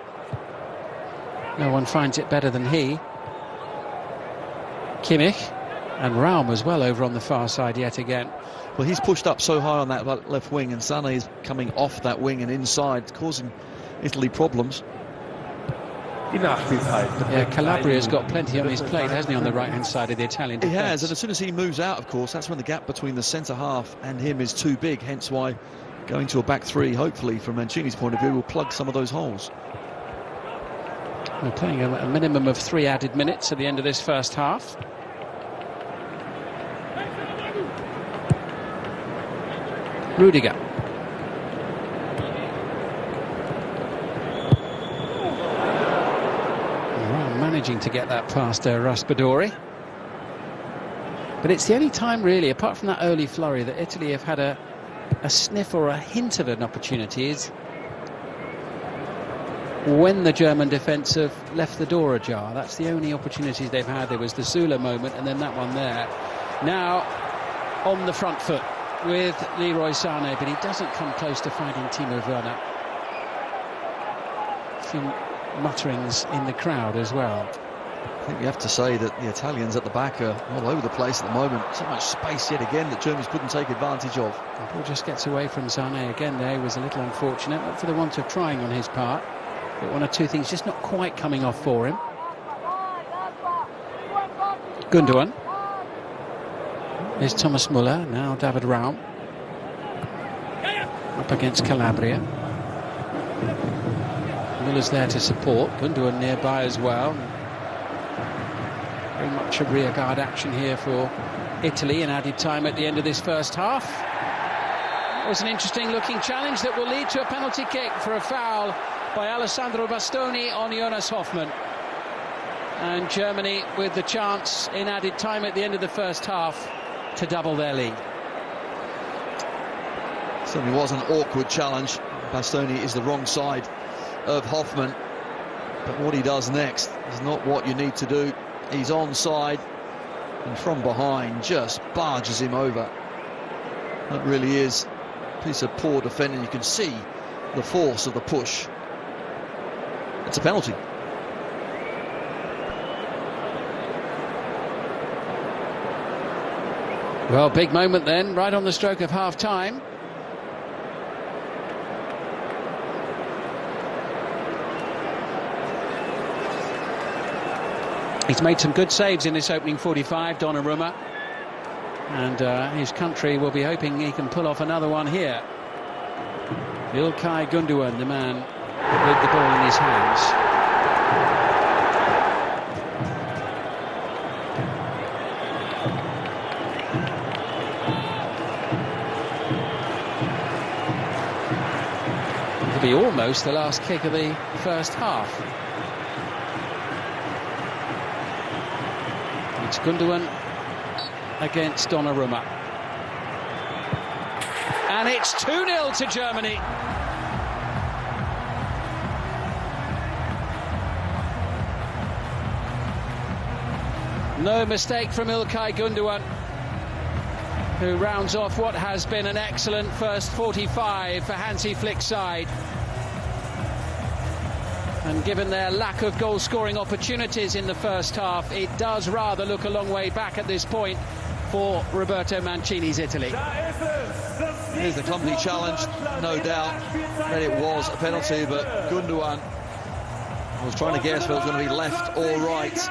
No one finds it better than he. Kimmich and Raum as well over on the far side yet again. Well, he's pushed up so high on that left wing, and Sané is coming off that wing and inside, causing Italy problems. Yeah, Calabria's got plenty on his plate, hasn't he, on the right-hand side of the Italian defence? He has, and as soon as he moves out, of course, that's when the gap between the centre-half and him is too big, hence why going to a back three, hopefully, from Mancini's point of view, will plug some of those holes. We're playing a minimum of 3 added minutes at the end of this first half. Rudiger. Well, managing to get that past Raspadori. But it's the only time, really, apart from that early flurry, that Italy have had a sniff or a hint of an opportunity is when the German defence have left the door ajar. That's the only opportunities they've had. There was the Sula moment and then that one there. Now on the front foot with Leroy Sané, but he doesn't come close to finding Timo Werner. Some mutterings in the crowd as well. I think we have to say that the Italians at the back are all over the place at the moment. So much space yet again that Germans couldn't take advantage of. The ball just gets away from Sané again there. Was a little unfortunate, not for the want of trying on his part, but one or two things just not quite coming off for him. Gundogan. Here's Thomas Müller, now David Raum. Up against Calabria. Müller's there to support. Gundogan nearby as well. Very much a rearguard action here for Italy in added time at the end of this first half. It was an interesting looking challenge that will lead to a penalty kick for a foul by Alessandro Bastoni on Jonas Hoffmann. And Germany with the chance in added time at the end of the first half to double their lead. Certainly was an awkward challenge. Bastoni is the wrong side of Hoffmann, but what he does next is not what you need to do. He's onside and from behind just barges him over. That really is a piece of poor defending. You can see the force of the push. It's a penalty. Well, big moment then, right on the stroke of half-time. He's made some good saves in this opening 45, Donnarumma. And his country will be hoping he can pull off another one here. İlkay Gündoğan, the man with the ball in his hands. It'll be almost the last kick of the first half. It's Gündoğan against Donnarumma. And it's 2-0 to Germany. No mistake from İlkay Gündoğan, who rounds off what has been an excellent first 45 for Hansi Flick's side. And given their lack of goal-scoring opportunities in the first half, it does rather look a long way back at this point for Roberto Mancini's Italy. Here's the company challenge, no doubt that it was a penalty, but Gündoğan was trying to guess whether it was going to be left or right.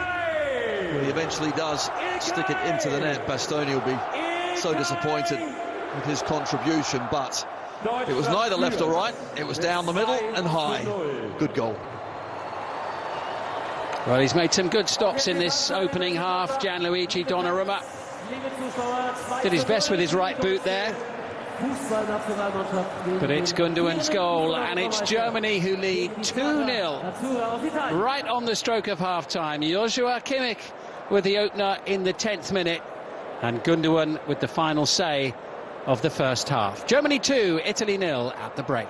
When he eventually does stick it into the net, Bastoni will be so disappointed with his contribution, but it was neither left or right, it was down the middle and high. Good goal. Well, he's made some good stops in this opening half, Gianluigi Donnarumma. Did his best with his right boot there. But it's Gündoğan's goal, and it's Germany who lead 2-0 right on the stroke of half-time. Joshua Kimmich with the opener in the 10th minute, and Gündoğan with the final say of the first half. Germany 2, Italy 0 at the break.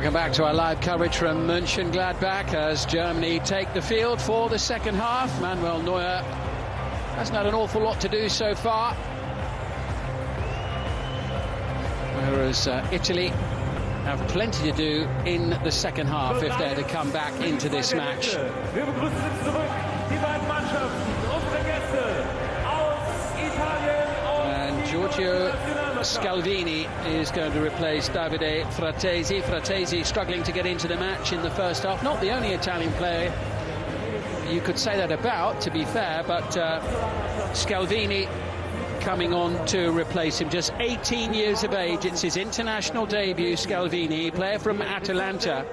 Welcome back to our live coverage from Mönchengladbach as Germany take the field for the second half. Manuel Neuer hasn't had an awful lot to do so far, whereas Italy have plenty to do in the second half if they're to come back into this match. And Giorgio Scalvini is going to replace Davide Fratesi. Fratesi struggling to get into the match in the first half. Not the only Italian player you could say that about, to be fair, but Scalvini coming on to replace him. Just 18 years of age. It's his international debut, Scalvini, player from Atalanta.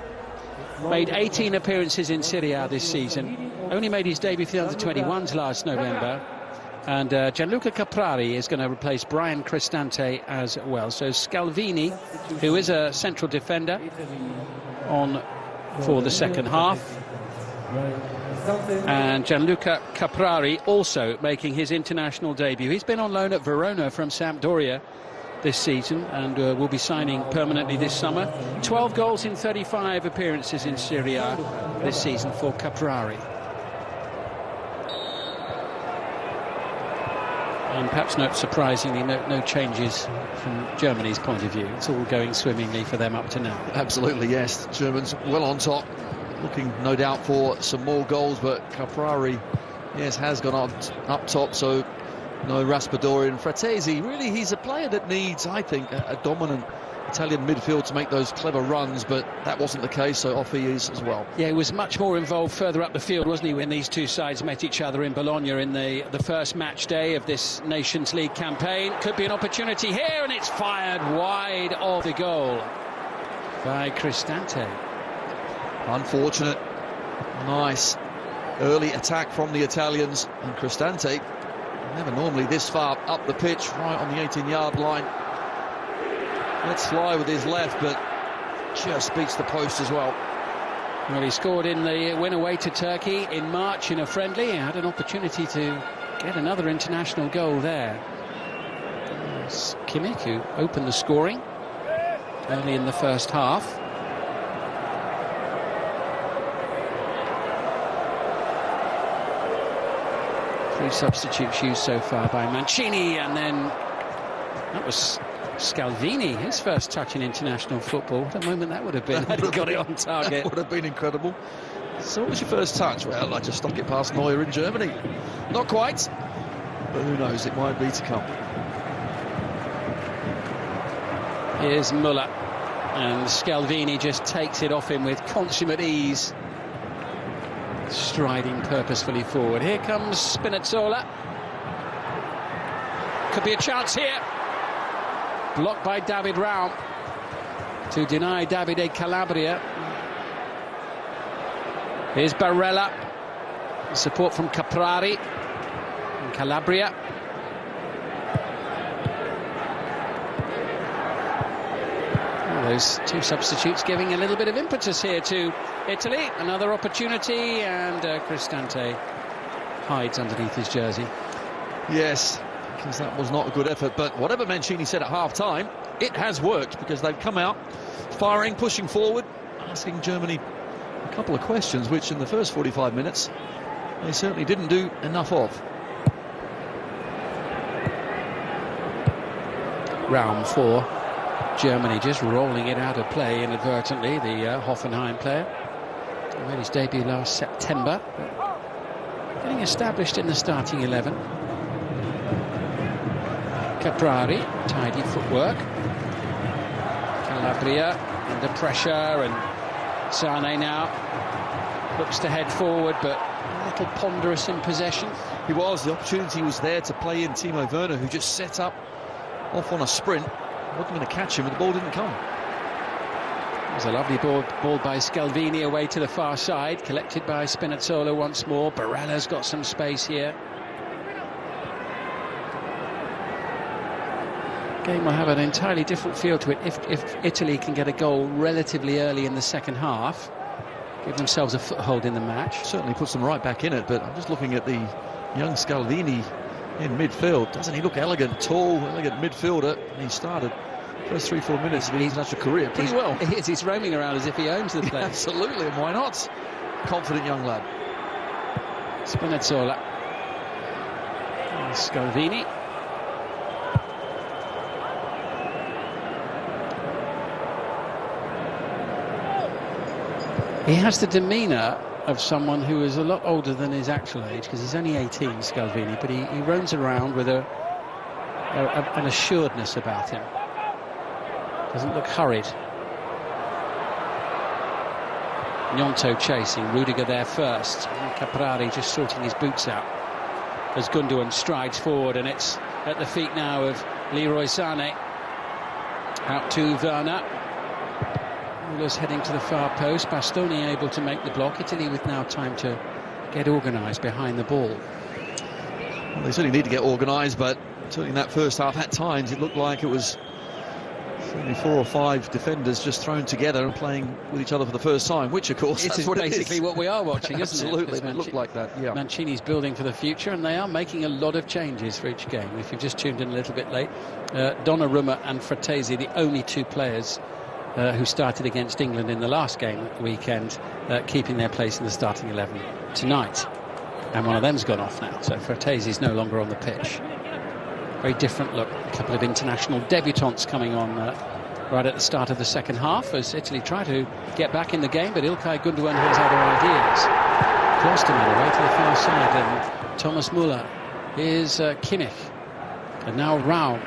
Made 18 appearances in Serie A this season. Only made his debut for the under-21s last November. And Gianluca Caprari is going to replace Brian Cristante as well. So Scalvini, who is a central defender, on for the second half. And Gianluca Caprari also making his international debut. He's been on loan at Verona from Sampdoria this season and will be signing permanently this summer. 12 goals in 35 appearances in Serie A this season for Caprari. And perhaps not surprisingly, no changes from Germany's point of view. It's all going swimmingly for them up to now. Absolutely, yes. Germans well on top, looking no doubt for some more goals, but Caprari, yes, has gone up top, so no Raspadori. And Fratesi, really, he's a player that needs, I think, a dominant Italian midfield to make those clever runs, but that wasn't the case, so off he is as well. Yeah, he was much more involved further up the field, wasn't he, when these two sides met each other in Bologna in the first match day of this Nations League campaign. Could be an opportunity here, and it's fired wide of the goal by Cristante. Unfortunate. Nice early attack from the Italians, and Cristante, never normally this far up the pitch, right on the 18-yard line. Let's fly with his left, but just beats the post as well. Well, he scored in the win away to Turkey in March in a friendly. He had an opportunity to get another international goal there. Kimmich, who opened the scoring early in the first half. Three substitutes used so far by Mancini, and then that was Scalvini, his first touch in international football. What a moment that would have been had he got it on target. That would have been incredible. So what was your first touch? Well, I just stuck it past Neuer in Germany. Not quite, but who knows, it might be to come. Here's Müller, and Scalvini just takes it off him with consummate ease, striding purposefully forward. Here comes Spinazzola. Could be a chance here. Blocked by David Raum to deny Davide Calabria. Here's Barella. Support from Caprari and Calabria. Well, those two substitutes giving a little bit of impetus here to Italy. Another opportunity, and Cristante hides underneath his jersey. Yes, because that was not a good effort, but whatever Mancini said at half-time, it has worked, because they've come out firing, pushing forward, asking Germany a couple of questions, which in the first 45 minutes they certainly didn't do enough of. Raum for Germany, just rolling it out of play inadvertently, the Hoffenheim player. He made his debut last September, getting established in the starting 11. Caprari, tidy footwork. Calabria under pressure, and Sane now looks to head forward, but a little ponderous in possession. He was. The opportunity was there to play in Timo Werner, who just set up off on a sprint. Wasn't going to catch him, and the ball didn't come. It was a lovely ball by Scalvini away to the far side, collected by Spinazzola once more. Barella's got some space here. Game will have an entirely different feel to it if Italy can get a goal relatively early in the second half, give themselves a foothold in the match. Certainly puts them right back in it, but I'm just looking at the young Scalvini in midfield. Doesn't he look elegant? Tall, elegant midfielder. And he started First 3-4 minutes of his international career pretty well. He's roaming around as if he owns the place. Yeah, absolutely, and why not? Confident young lad. Spinazzola. Scalvini. He has the demeanour of someone who is a lot older than his actual age, because he's only 18, Scalvini, but he roams around with an assuredness about him. Doesn't look hurried. Gnonto chasing, Rudiger there first, and Caprari just sorting his boots out as Gundogan strides forward, and it's at the feet now of Leroy Sané. Out to Werner. Muller's heading to the far post. Bastoni able to make the block. Italy with now time to get organised behind the ball. Well, they certainly need to get organised, but certainly in that first half, at times it looked like it was certainly 4 or 5 defenders just thrown together and playing with each other for the first time, which of course this is basically what we are watching, isn't it? Absolutely, it looked like that, yeah. Mancini's building for the future, and they are making a lot of changes for each game. If you've just tuned in a little bit late, Donnarumma and Fratesi, the only 2 players who started against England in the last game at the weekend, keeping their place in the starting 11 tonight. And one of them's gone off now, so Fratesi's no longer on the pitch. Very different look. A couple of international debutants coming on right at the start of the second half as Italy try to get back in the game, but Ilkay Gundogan has other ideas. Klosterman away to the far side, and Thomas Müller. Here's Kimmich, and now Raum.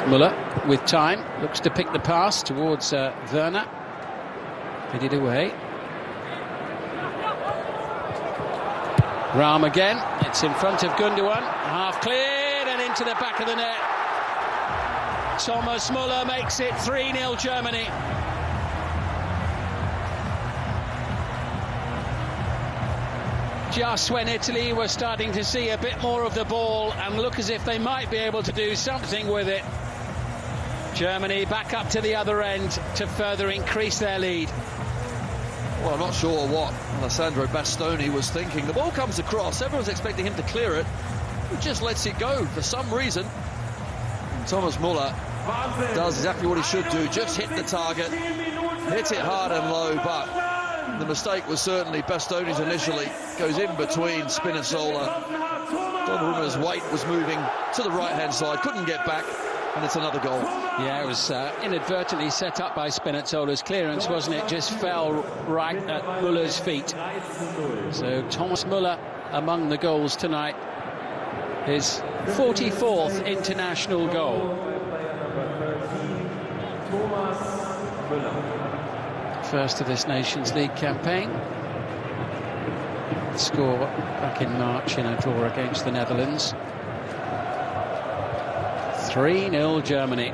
Müller with time, looks to pick the pass towards Werner. Hit it away. Raum again, it's in front of Gundogan, half cleared and into the back of the net. Thomas Müller makes it 3-0 Germany. Just when Italy were starting to see a bit more of the ball and look as if they might be able to do something with it, Germany back up to the other end to further increase their lead. Well, I'm not sure what Alessandro Bastoni was thinking. The ball comes across, everyone's expecting him to clear it. He just lets it go for some reason. And Thomas Müller does exactly what he should do, just hit the target, hits it hard and low, but the mistake was certainly Bastoni's initially. Goes in between Spinazzola. Donnarumma's weight was moving to the right-hand side, couldn't get back, and it's another goal. Yeah, it was inadvertently set up by Spinazzola's clearance, wasn't it? Just fell right at Müller's feet. So Thomas Müller among the goals tonight. His 44th international goal. First of this Nations League campaign. Score back in March in a draw against the Netherlands. 3-0 Germany.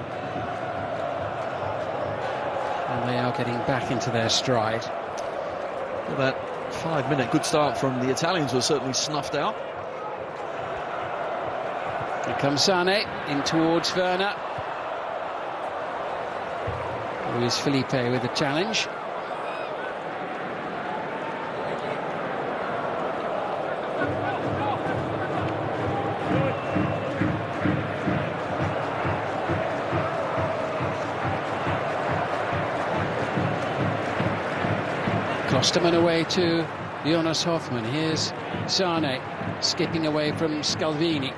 And they are getting back into their stride. Well, that 5-minute good start from the Italians was certainly snuffed out. Here comes Sané in towards Werner. Luis Felipe with the challenge. Klosterman away to Jonas Hoffmann. Here's Sané skipping away from Scalvini.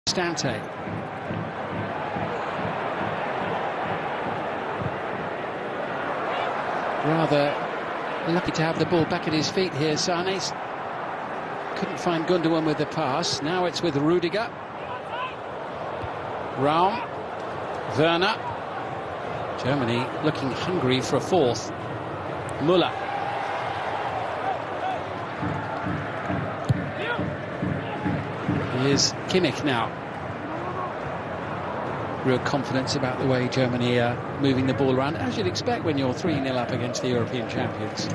Stante. Rather lucky to have the ball back at his feet here, Sané. Couldn't find Gundogan with the pass. Now it's with Rudiger. Raum. Werner. Germany looking hungry for a fourth. Müller. Here's Kimmich now. Real confidence about the way Germany are moving the ball around, as you'd expect when you're 3-0 up against the European champions.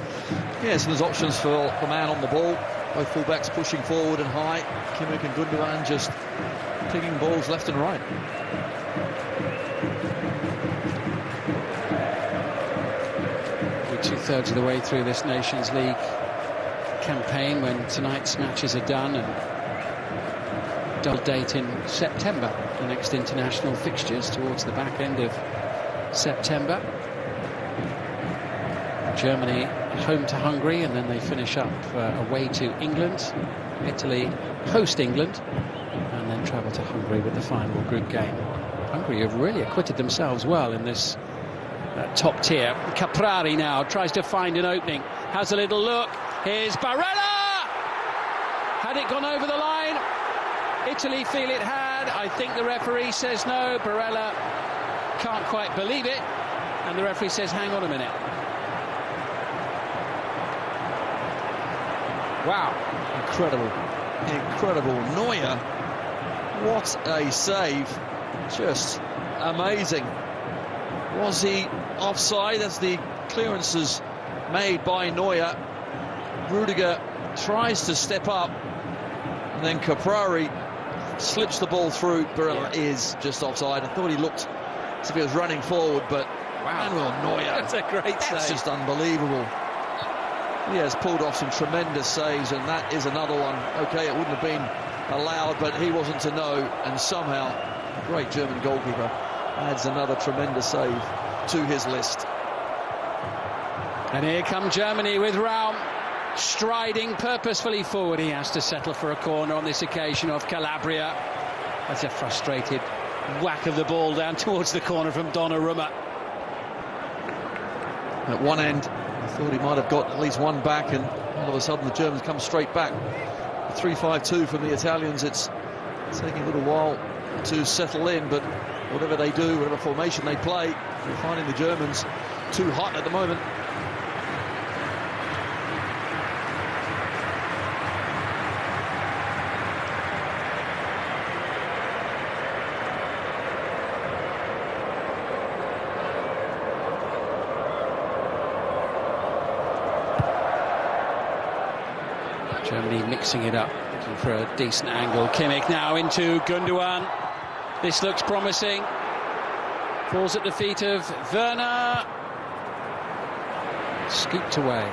Yes, and there's options for the man on the ball. Both fullbacks pushing forward and high. Kimmich and Gundogan just picking balls left and right. We're 2/3 of the way through this Nations League campaign when tonight's matches are done, and double date in September, the next international fixtures towards the back end of September. Germany home to Hungary, and then they finish up away to England. Italy host England, and then travel to Hungary with the final group game. Hungary have really acquitted themselves well in this top tier. Caprari now tries to find an opening, has a little look. Here's Barella! Had it gone over the line? Italy feel it had. I think the referee says no. Barella can't quite believe it, and the referee says hang on a minute. Wow. Incredible. Neuer, what a save. Just amazing. Was he offside as the clearances made by Neuer? Rudiger tries to step up, and then Caprari slips the ball through. Barella is just offside. I thought he looked as if he was running forward, but wow. Manuel Neuer, that's a great save. That's just unbelievable. He has pulled off some tremendous saves, and that is another one. Okay, it wouldn't have been allowed, but he wasn't to know, and somehow a great German goalkeeper adds another tremendous save to his list. And here come Germany with Raum striding purposefully forward. He has to settle for a corner on this occasion of Calabria. That's a frustrated whack of the ball down towards the corner from Donnarumma. At one end, I thought he might have got at least one back, and all of a sudden the Germans come straight back. 3-5-2 from the Italians. It's taking a little while to settle in, but whatever they do, whatever formation they play, they're finding the Germans too hot at the moment. Germany mixing it up, looking for a decent angle. Kimmich now into Gundogan. This looks promising. Falls at the feet of Werner. Scooped away.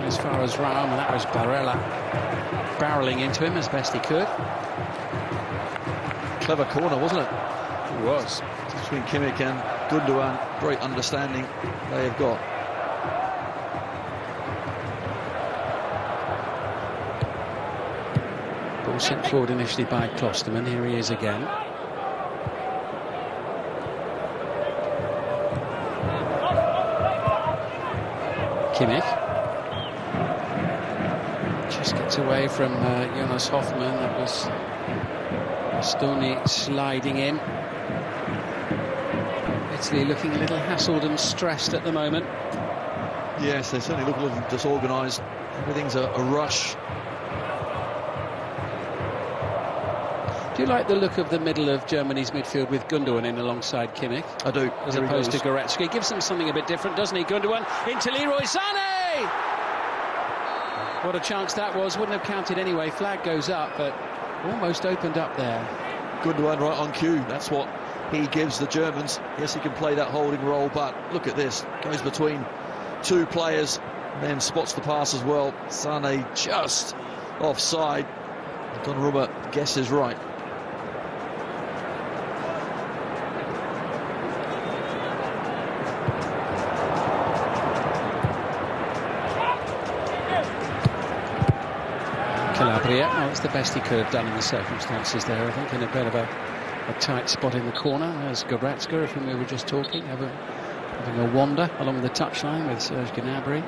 As far as Raum, and that was Barella barreling into him as best he could. Clever corner, wasn't it? It was. Between Kimmich and Gundogan, great understanding they have got. Ball sent forward initially by Klosterman. Here he is again. Kimmich just gets away from Jonas Hoffmann. That was Stoney sliding in. Italy looking a little hassled and stressed at the moment. Yes, they certainly look a little disorganised. Everything's a rush. Do you like the look of the middle of Germany's midfield with Gundogan in alongside Kimmich? I do. As opposed to Goretzka. Gives them something a bit different, doesn't he? Gundogan into Leroy Sané! What a chance that was. Wouldn't have counted anyway. Flag goes up, but almost opened up there. Gundogan right on cue. That's what he gives the Germans. Yes, he can play that holding role, but look at this. Goes between two players, then spots the pass as well. Sané just offside. Donnarumma guesses right. Calabria, well, it's the best he could have done in the circumstances there, I think, in a bit of a tight spot in the corner. There's Goretzka, of whom we were just talking, having a wander along the touchline with Serge Gnabry,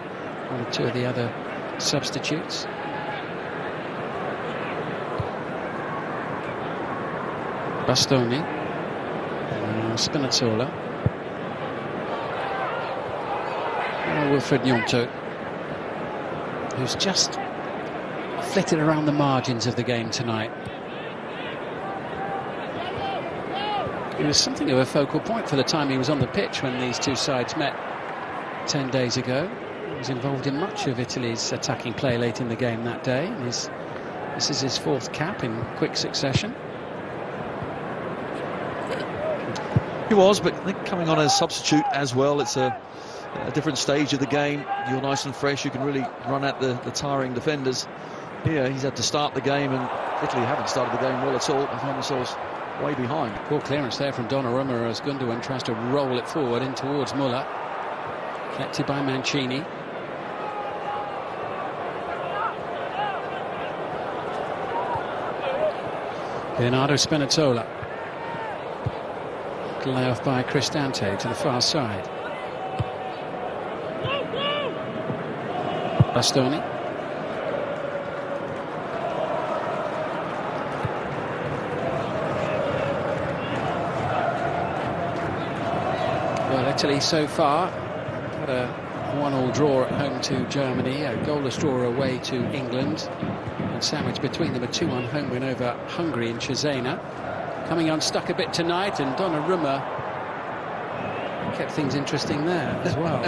one or two of the other substitutes. Bastoni, Spinazzola, Wilfried Gnonto, who's just flitted around the margins of the game tonight. He was something of a focal point for the time he was on the pitch when these two sides met 10 days ago. He was involved in much of Italy's attacking play late in the game that day. And this is his fourth cap in quick succession. He was, but I think coming on as substitute as well, it's a a different stage of the game. You're nice and fresh. You can really run at the tiring defenders. Here, he's had to start the game, and Italy haven't started the game well at all. They find themselves way behind. Poor clearance there from Donnarumma as Gundogan tries to roll it forward in towards Muller. Collected by Mancini. Bernardo Spinazzola. Layoff by Cristante to the far side. Bastoni. Well, Italy so far had a 1-1 draw at home to Germany, a goalless draw away to England, and sandwiched between them a 2-1 home win over Hungary in Cesena. Coming unstuck a bit tonight, and Donnarumma kept things interesting there as well.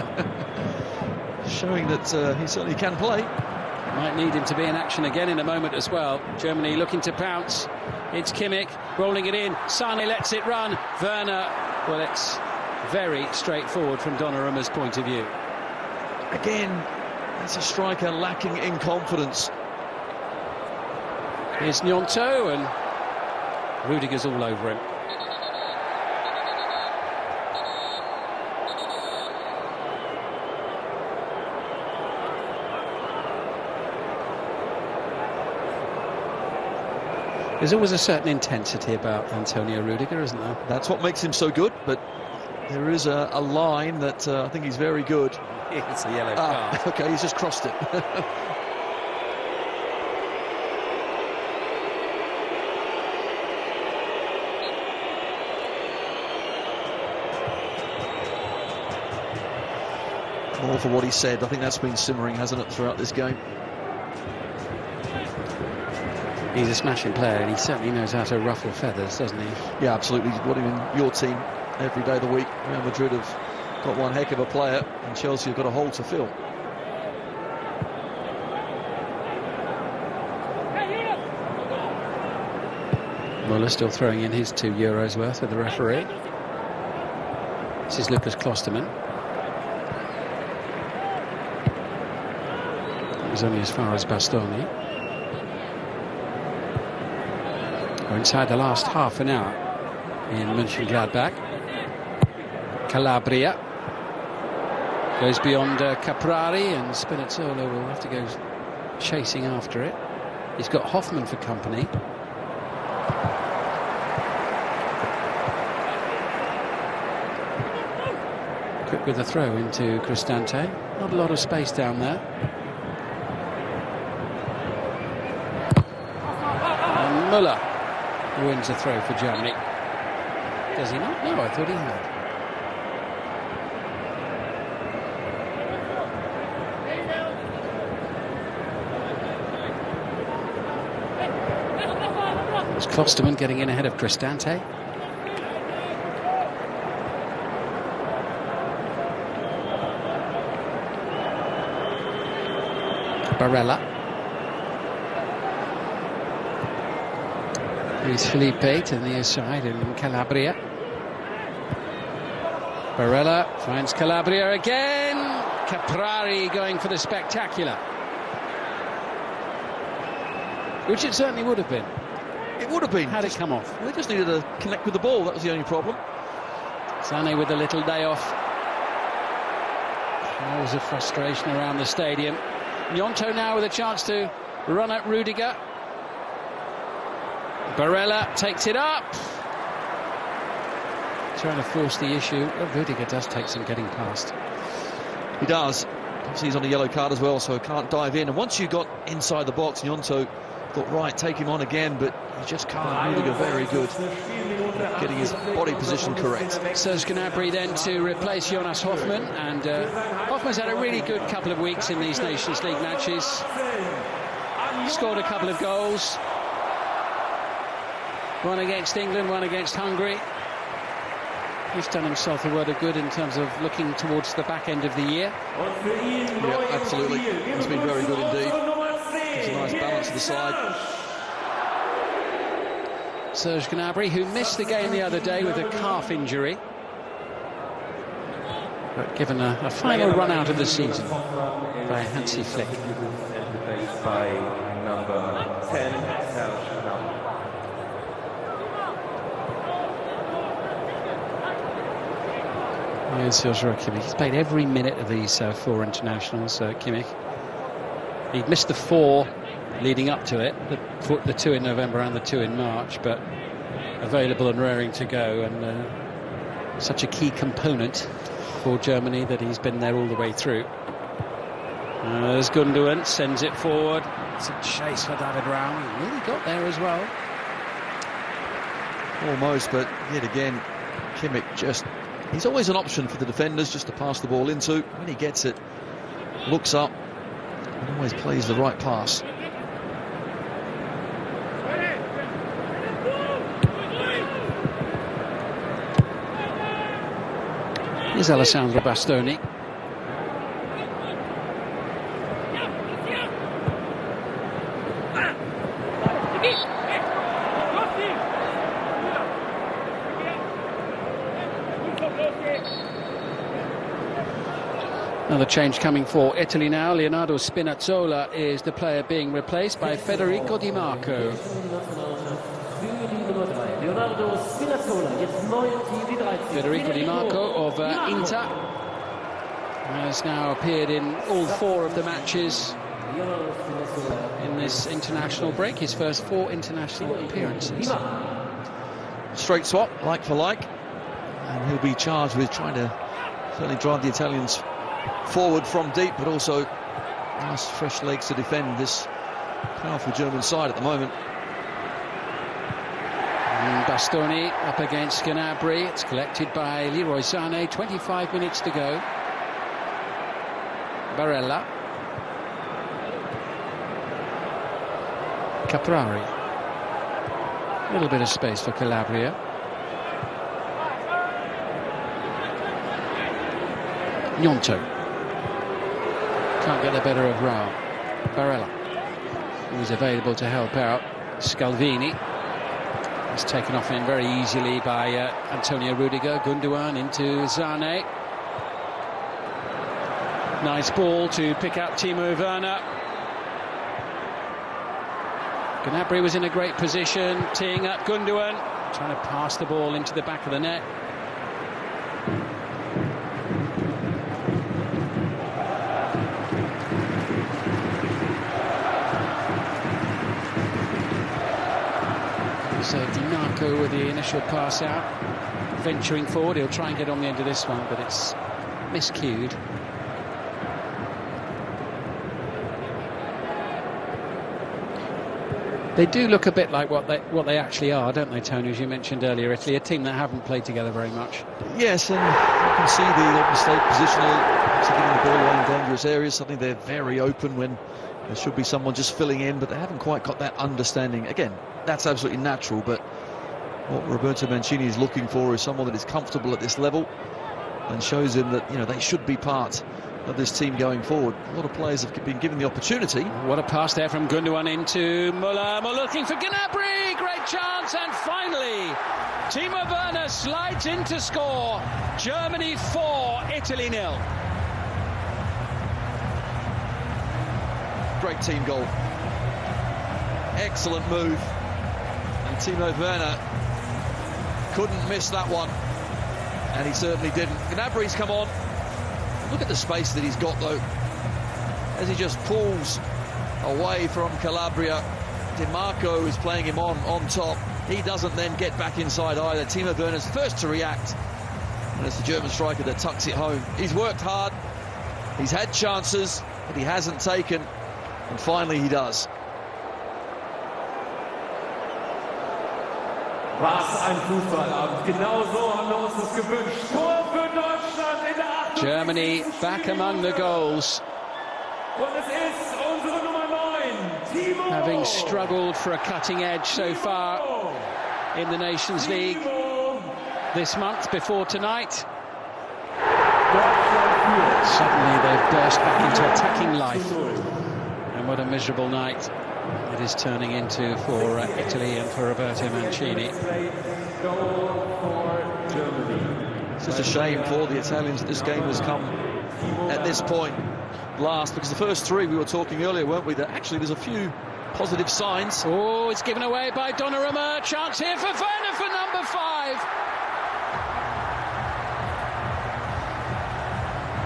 Showing that he certainly can play. Might need him to be in action again in a moment as well. Germany looking to pounce. It's Kimmich rolling it in. Sane lets it run. Werner. Well, it's very straightforward from Donnarumma's point of view. Again, it's a striker lacking in confidence. Here's Gnonto, and Rudiger's all over him. There's always a certain intensity about Antonio Rudiger, isn't there? That's what makes him so good, but there is a line that I think he's very good. It's a yellow card. Okay, he's just crossed it. More for what he said. I think that's been simmering, hasn't it, throughout this game? He's a smashing player, and he certainly knows how to ruffle feathers, doesn't he? Yeah, absolutely. You've got him in your team every day of the week. Real Madrid have got one heck of a player, and Chelsea have got a hole to fill. Muller still throwing in his €2 worth with the referee. This is Lucas Klosterman. It was only as far as Bastoni. We're inside the last half an hour in Mönchengladbach. Calabria goes beyond Caprari, and Spinazzola will have to go chasing after it. He's got Hoffman for company. Quick with the throw into Cristante. Not a lot of space down there. And Muller wins the throw for Germany. Does he not? No, I thought he had. It's Klosterman getting in ahead of Cristante. Barella. Here's Felipe to the near side, and Calabria. Barella finds Calabria again. Caprari going for the spectacular. Which it certainly would have been. It would have been. Had it come off. They just needed to connect with the ball. That was the only problem. Sane with a little day off. Hours of frustration around the stadium. Gnonto now with a chance to run at Rudiger. Barella takes it up. Trying to force the issue. Well, Rudiger does take some getting past. He does. He's on a yellow card as well, so can't dive in. And once you got inside the box, Gnonto thought, right, take him on again, but he just can't. Rudiger very good, getting his body position correct. Serge Gnabry then to replace Jonas Hoffman, and Hoffman's had a really good couple of weeks in these Nations League matches. Scored a couple of goals. One against England, one against Hungary. He's done himself a word of good in terms of looking towards the back end of the year. Yeah, absolutely. He's been very good indeed. It's a nice balance to the side. Serge Gnabry, who missed the game the other day with a calf injury. but given a final run out of the season by Hansi Flick. By number 10, Here's Joshua Kimmich. He's played every minute of these 4 internationals, Kimmich. He'd missed the 4 leading up to it, the 2 in November and the 2 in March, but available and raring to go, and such a key component for Germany that he's been there all the way through. As Gundogan sends it forward, it's a chase for David Raum. He really got there as well. Almost, but yet again, Kimmich he's always an option for the defenders just to pass the ball into. When he gets it, looks up, and always plays the right pass. Here's Alessandro Bastoni. Another change coming for Italy now. Leonardo Spinazzola is the player being replaced by Federico Di Marco. Federico Di Marco of Inter has now appeared in all 4 of the matches in this international break, his first 4 international appearances. Straight swap, like for like, and he'll be charged with trying to certainly drive the Italians forward from deep, but also nice fresh legs to defend this powerful German side at the moment. And Bastoni up against Gnabry. It's collected by Leroy Sané. 25 minutes to go. Barella. Caprari. A little bit of space for Calabria. Gnonto. Can't get the better of Raul. Barella, who was available to help out. Scalvini is taken off in very easily by Antonio Rudiger. Gundogan into Sané. Nice ball to pick up Timo Werner. Gnabry was in a great position, teeing up Gundogan, trying to pass the ball into the back of the net. So Di Marco with the initial pass out, venturing forward. He'll try and get on the end of this one, but it's miscued. They do look a bit like what they actually are, don't they, Tony? As you mentioned earlier, Italy, a team that haven't played together very much. Yes, and you can see the mistake positional, getting the ball away in dangerous areas. Something they're very open when there should be someone just filling in, but they haven't quite got that understanding. Again, that's absolutely natural, but what Roberto Mancini is looking for is someone that is comfortable at this level and shows him that, you know, they should be part of this team going forward. A lot of players have been given the opportunity. What a pass there from Gundogan into Muller. Muller looking for Gnabry. Great chance, and finally Timo Werner slides in to score. Germany 4, Italy 0. Great team goal. Excellent move. And Timo Werner couldn't miss that one. And he certainly didn't. Gnabry's come on. Look at the space that he's got, though. As he just pulls away from Calabria. Di Marco is playing him on top. He doesn't then get back inside either. Timo Werner's first to react. And it's the German striker that tucks it home. He's worked hard. He's had chances that he hasn't taken. And finally he does. Was ein Fußballabend. Genau so haben wir uns das gewünscht. Tor für Deutschland in der 8. Germany back among the goals. Und es ist unsere Nummer 9, Timo. Having struggled for a cutting edge so far in the Nations League this month before tonight. Suddenly they've burst back into attacking life. And what a miserable night it is turning into for Italy and for Roberto Mancini. Goal for Germany. It's just a shame for the Italians that this game has come at this point last, because the first three we were talking earlier, weren't we, that actually there's a few positive signs. Oh, it's given away by Donnarumma. Chance here for Werner for number 5.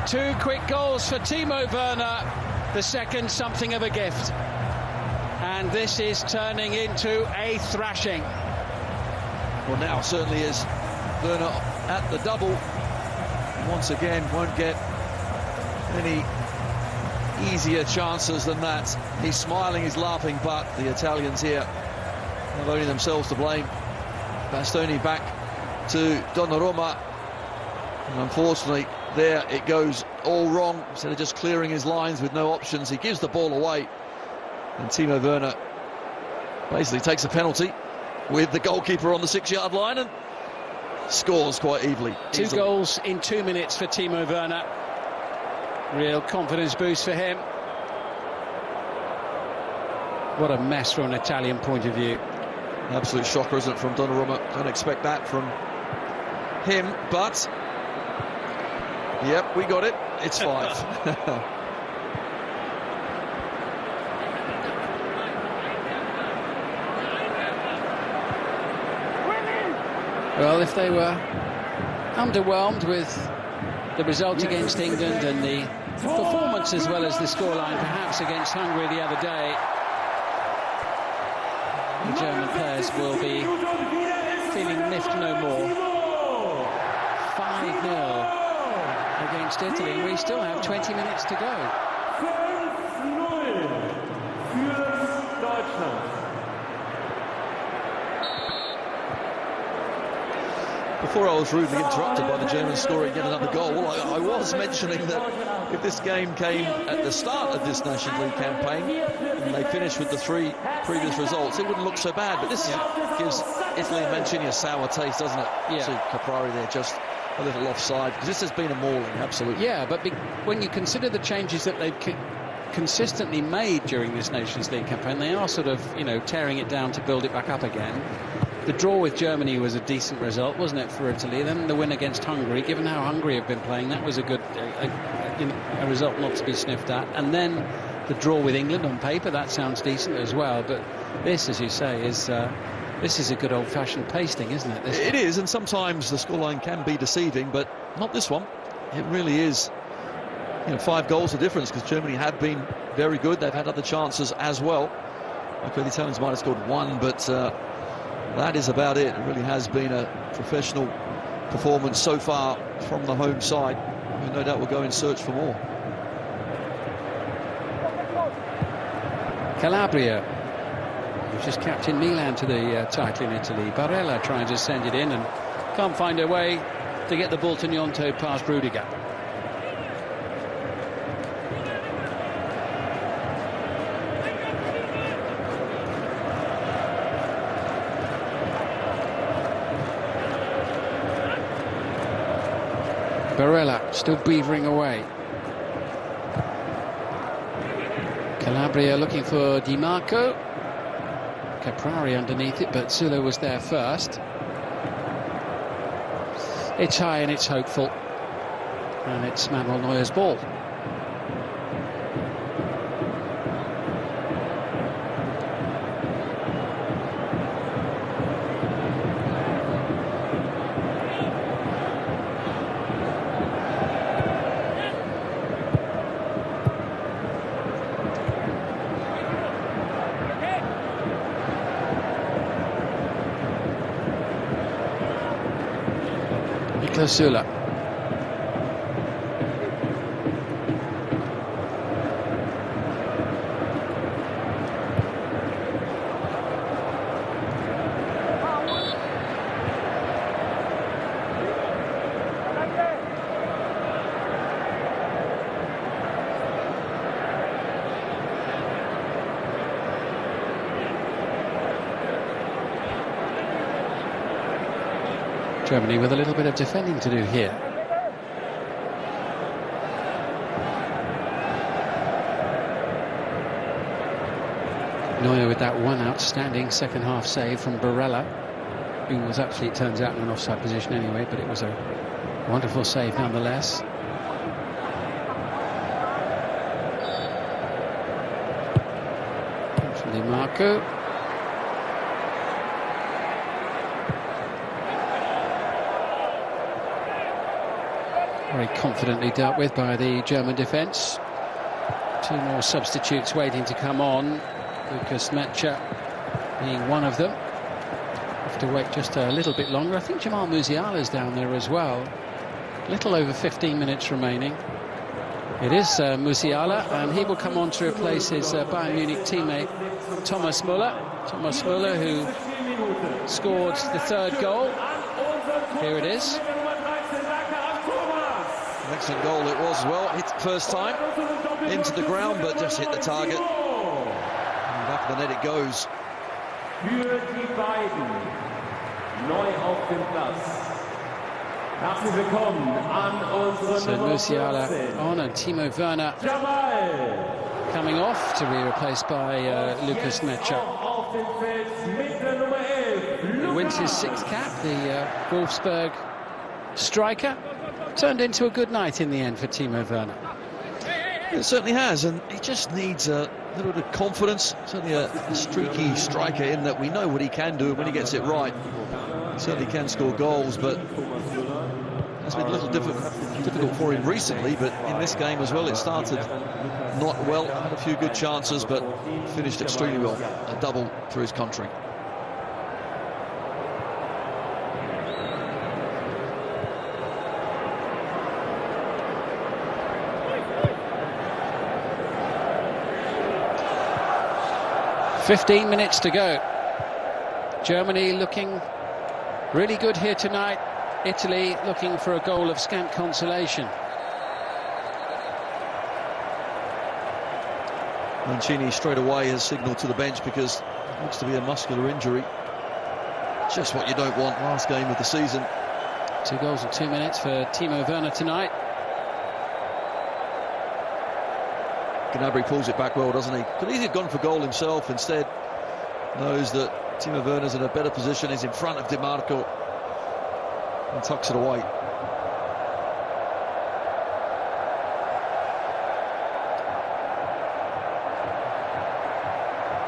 2 quick goals for Timo Werner. The second, something of a gift. And this is turning into a thrashing. Well, now certainly is Werner at the double. And once again, won't get any easier chances than that. He's smiling, he's laughing, but the Italians here have only themselves to blame. Bastoni back to Donnarumma, and unfortunately there it goes all wrong. Instead of just clearing his lines with no options, he gives the ball away, and Timo Werner basically takes a penalty with the goalkeeper on the 6-yard line and scores quite easily. 2 goals in 2 minutes for Timo Werner. Real confidence boost for him. What a mess from an Italian point of view. Absolute shocker, isn't it, from Donnarumma? Don't expect that from him, but yep, we got it. It's 5. Well, if they were underwhelmed with the result against England and the performance as well as the scoreline perhaps against Hungary the other day, the German players will be feeling miffed no more. 5-0 against Italy, and we still have 20 minutes to go. Before I was rudely interrupted by the Germans scoring yet another goal, I was mentioning that if this game came at the start of this Nations League campaign and they finished with the 3 previous results, it wouldn't look so bad. But this gives Italy and Mancini a sour taste, doesn't it? Yeah. See Caprari there just a little offside, because this has been a mauling, absolutely. Yeah, but when you consider the changes that they've consistently made during this Nations League campaign, they are sort of, tearing it down to build it back up again. The draw with Germany was a decent result, wasn't it, for Italy? Then the win against Hungary, given how Hungary have been playing, that was a good a result not to be sniffed at. And then the draw with England on paper, that sounds decent as well. But this, as you say, is this is a good old-fashioned pasting, isn't it? It is, and sometimes the scoreline can be deceiving, but not this one. It really is. 5 goals of difference, because Germany have been very good. They've had other chances as well. Okay, the Italians might have scored 1, but that is about it. It really has been a professional performance so far from the home side. And no doubt we'll go in search for more. Calabria, who's just captained Milan to the title in Italy. Barella trying to send it in and can't find a way to get the ball to Gnonto past Rudiger. Barella still beavering away. Calabria looking for Di Marco. Caprari underneath it, but Sula was there first. It's high and it's hopeful. And it's Manuel Neuer's ball. Sula. Germany with a little bit of defending to do here. Neuer with that one outstanding second half save from Barella, who was actually, it turns out, in an offside position anyway, but it was a Wonderful save nonetheless. From Di Marco. Very confidently dealt with by the German defence. Two more substitutes waiting to come on. Lucas Mecha being one of them. Have to wait just a little bit longer. I think Jamal Musiala's down there as well. Little over 15 minutes remaining. It is Musiala, and he will come on to replace his Bayern Munich teammate Thomas Müller. Thomas Müller, who scored the third goal. Here it is. An excellent goal it was as well. Hit first time into the ground, but just hit the target. And back of the net it goes. Für die beiden neu auf dem Platz. Herzlich willkommen an unsere So Nummer Musiala 14. on, and Timo Werner coming off to be replaced by Lucas Mecha. Auf dem Feld mit der Nummer 11. He wins his sixth cap, the Wolfsburg striker. Turned into a good night in the end for Timo Werner. It certainly has, and he just needs a little bit of confidence. Certainly a streaky striker in that we know what he can do, and when he gets it right, he certainly can score goals, but it's been a little difficult for him recently, but in this game as well, it started not well, had a few good chances, but finished extremely well. A double for his country. "15 minutes to go. Germany looking really good here tonight. Italy looking for a goal of scant consolation." Mancini straight away has signalled to the bench because it looks to be a muscular injury. Just what you don't want last game of the season. 2 goals in 2 minutes for Timo Werner tonight. Gnabry pulls it back well, doesn't he? Could easily have gone for goal himself. Instead, knows that Timo Werner's in a better position. He's in front of Di Marco and tucks it away.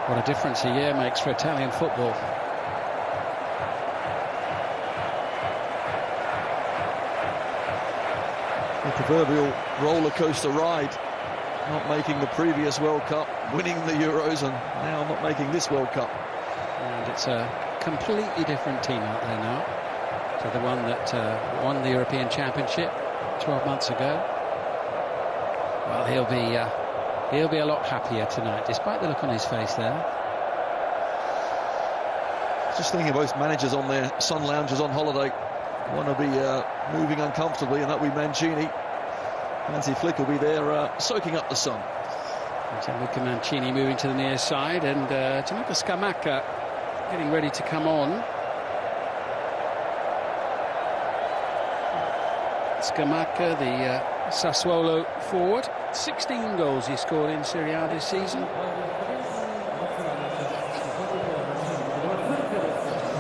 What a difference a year makes for Italian football. The proverbial roller coaster ride. Not making the previous World Cup, winning the Euros, and now not making this World Cup. And it's a completely different team out there now to the one that won the European Championship 12 months ago. Well, he'll be a lot happier tonight, despite the look on his face there. Just thinking of both managers on their sun lounges on holiday. One will be moving uncomfortably, and that'll be Mancini. Hansi Flick will be there soaking up the sun. Luca Mancini moving to the near side, and Gianluca Scamacca getting ready to come on. Scamacca, the Sassuolo forward. 16 goals he scored in Serie A this season.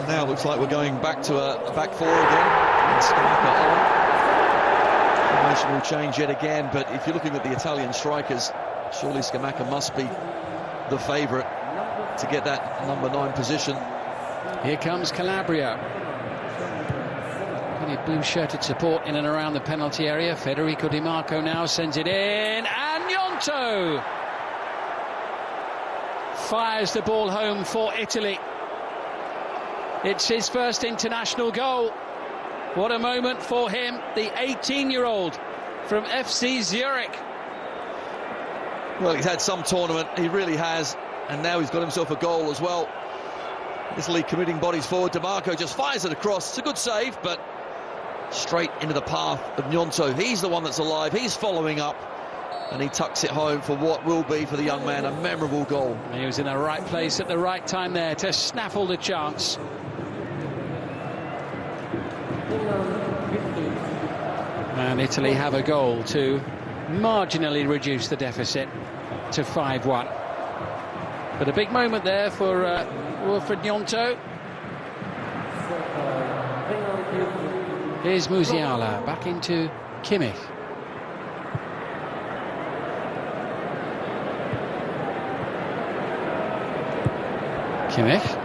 Now looks like we're going back to a back four again. And Scamacca on. Formation will change yet again, but if you're looking at the Italian strikers, surely Scamacca must be the favourite to get that number 9 position. Here comes Calabria. Plenty of blue-shirted support in and around the penalty area. Federico Di Marco now sends it in, and Gnonto fires the ball home for Italy. It's his first international goal. What a moment for him, the 18-year-old from FC Zurich. Well, he's had some tournament, he really has, and now he's got himself a goal as well. Italy committing bodies forward. Di Marco just fires it across. It's a good save, but straight into the path of Gnonto. He's the one that's alive. He's following up, and he tucks it home for what will be, for the young man, a memorable goal. He was in the right place at the right time there to snaffle the chance. And Italy have a goal to marginally reduce the deficit to 5-1. But a big moment there for Wilfried Gnonto. Here's Musiala, back into Kimmich. Kimmich.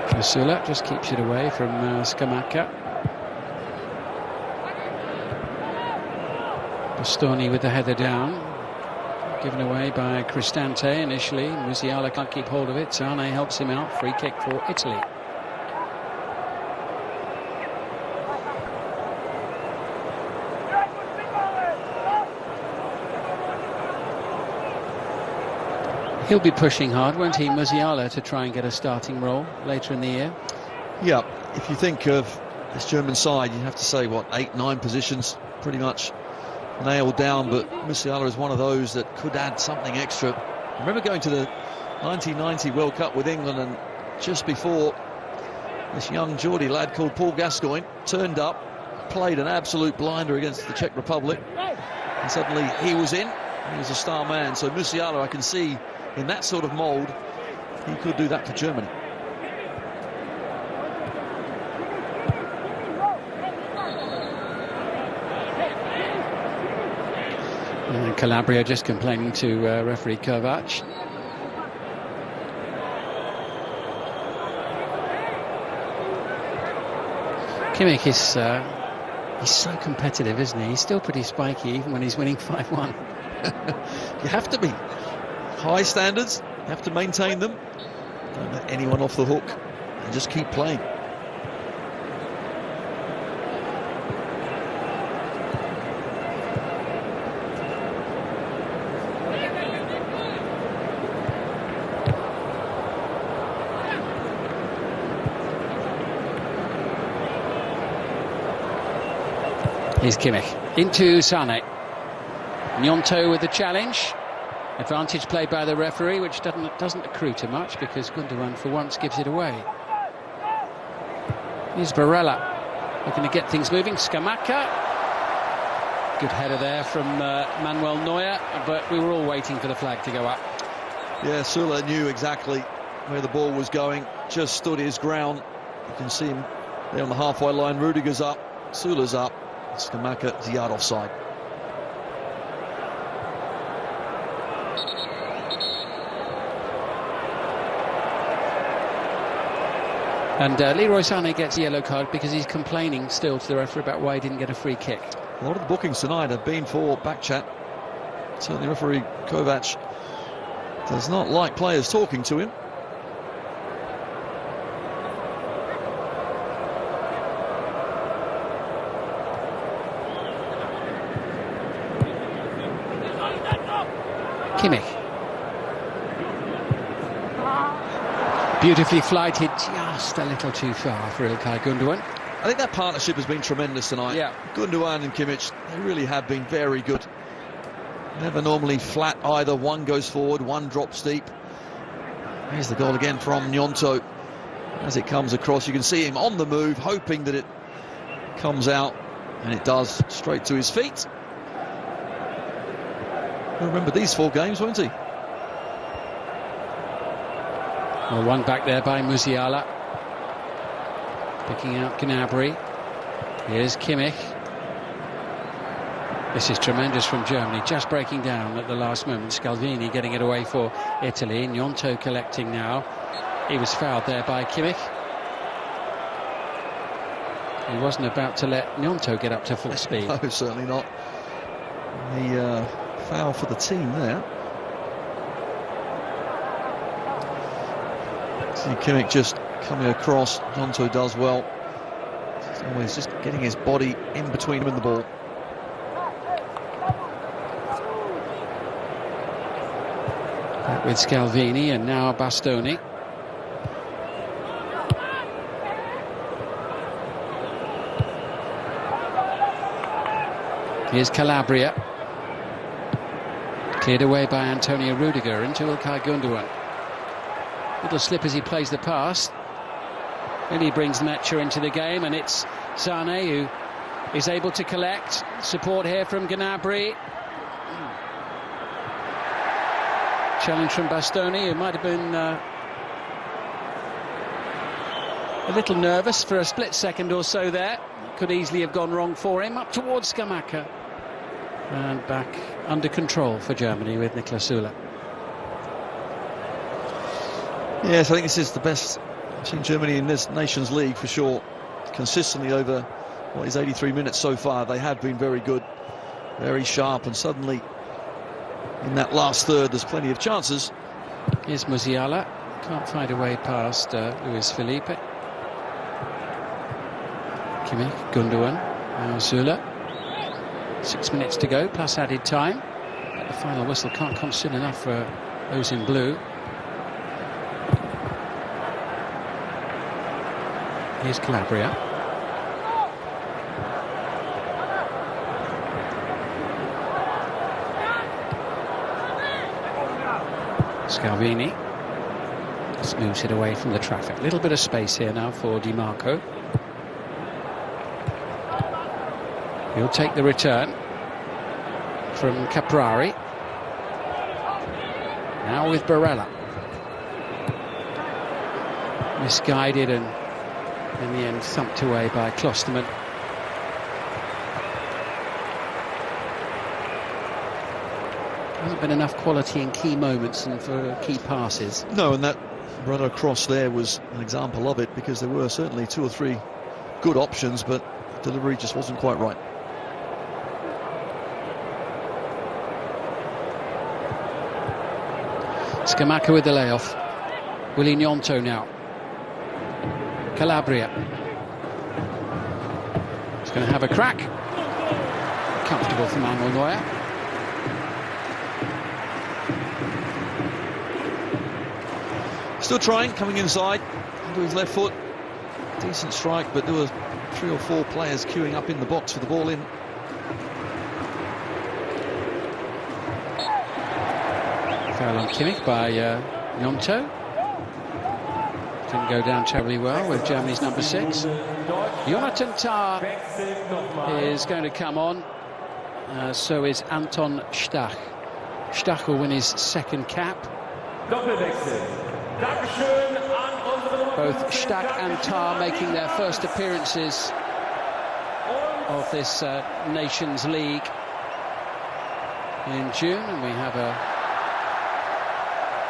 Kasula just keeps it away from Scamacca. Bastoni with the header down. Given away by Cristante initially. Musiala can't keep hold of it. Sane helps him out. Free kick for Italy. He'll be pushing hard, won't he, Musiala, to try and get a starting role later in the year? Yeah, if you think of this German side, you have to say, what, 8-9 positions pretty much nailed down, but Musiala is one of those that could add something extra. I remember going to the 1990 World Cup with England, and just before, this young Geordie lad called Paul Gascoigne turned up, played an absolute blinder against the Czech Republic, and suddenly he was in. He was a star man. So Musiala, I can see in that sort of mould, he could do that for Germany. And Calabria just complaining to referee Kovac. Kimmich is he's so competitive, isn't he? He's still pretty spiky even when he's winning 5-1. You have to be. High standards, you have to maintain them. Don't let anyone off the hook and just keep playing. Here's Kimmich into Sane. Gnonto with the challenge. Advantage played by the referee, which doesn't accrue to much because Gundogan for once gives it away. Here's Barella looking to get things moving. Scamacca. Good header there from Manuel Neuer, but we were all waiting for the flag to go up. Yeah, Sula knew exactly where the ball was going, just stood his ground. You can see him there on the halfway line. Rudiger's up, Sula's up, Scamacca's yard offside. And Leroy Sané gets a yellow card because he's complaining still to the referee about why he didn't get a free kick. A lot of the bookings tonight have been for back chat. Certainly referee Kovac does not like players talking to him. Kimmich. Beautifully flighted, just a little too far for Ilkay Gundogan. I think that partnership has been tremendous tonight. Yeah. Gundogan and Kimmich, they really have been very good. Never normally flat either. One goes forward, one drops deep. Here's the goal again from Gnonto. As it comes across, you can see him on the move, hoping that it comes out, and it does, straight to his feet. He'll remember these 4 games, won't he? Well, one back there by Musiala. Picking out Gnabry. Here's Kimmich. This is tremendous from Germany, just breaking down at the last moment. Scalvini getting it away for Italy. Gnonto collecting now. He was fouled there by Kimmich. He wasn't about to let Gnonto get up to full speed. No, certainly not. The foul for the team there. See Kimmich just coming across. Gnonto does well. He's always just getting his body in between him and the ball. Back with Scalvini and now Bastoni. Here's Calabria. Cleared away by Antonio Rudiger into Ilkay Gundogan. Little slip as he plays the pass. Then he brings Mecha into the game, and it's Sane who is able to collect. Support here from Gnabry. challenge from Bastoni, who might have been a little nervous for a split second or so there. Could easily have gone wrong for him. Up towards Scamacca. And back under control for Germany with Niklas Süle. Yes, I think this is the best I've seen Germany in this Nations League for sure. Consistently over what is 83 minutes so far, they have been very good, very sharp, and suddenly in that last third there's plenty of chances. Here's Musiala, can't find a way past Luis Felipe. Kimmich, Gundogan, now Süle. 6 minutes to go, plus added time. But the final whistle can't come soon enough for those in blue. Here's Calabria. Scalvini just moves it away from the traffic. A little bit of space here now for Di Marco. He'll take the return from Caprari. Now with Barella. Misguided and in the end thumped away by Klosterman. Hasn't been enough quality in key moments and for key passes. No, and that runner cross there was an example of it, because there were certainly 2 or 3 good options, but delivery just wasn't quite right. Scamacca with the layoff. Willy Gnonto now. Calabria. He's going to have a crack. Comfortable for Manuel Neuer. Still trying, coming inside, onto his left foot. Decent strike, but there were 3 or 4 players queuing up in the box for the ball in. Foul on Kimmich by Gnonto. Didn't go down terribly well with Germany's number 6. Jonathan Tah is going to come on. So is Anton Stach. Stach will win his 2nd cap. Both Stach and Tah making their first appearances of this Nations League in June, and we have a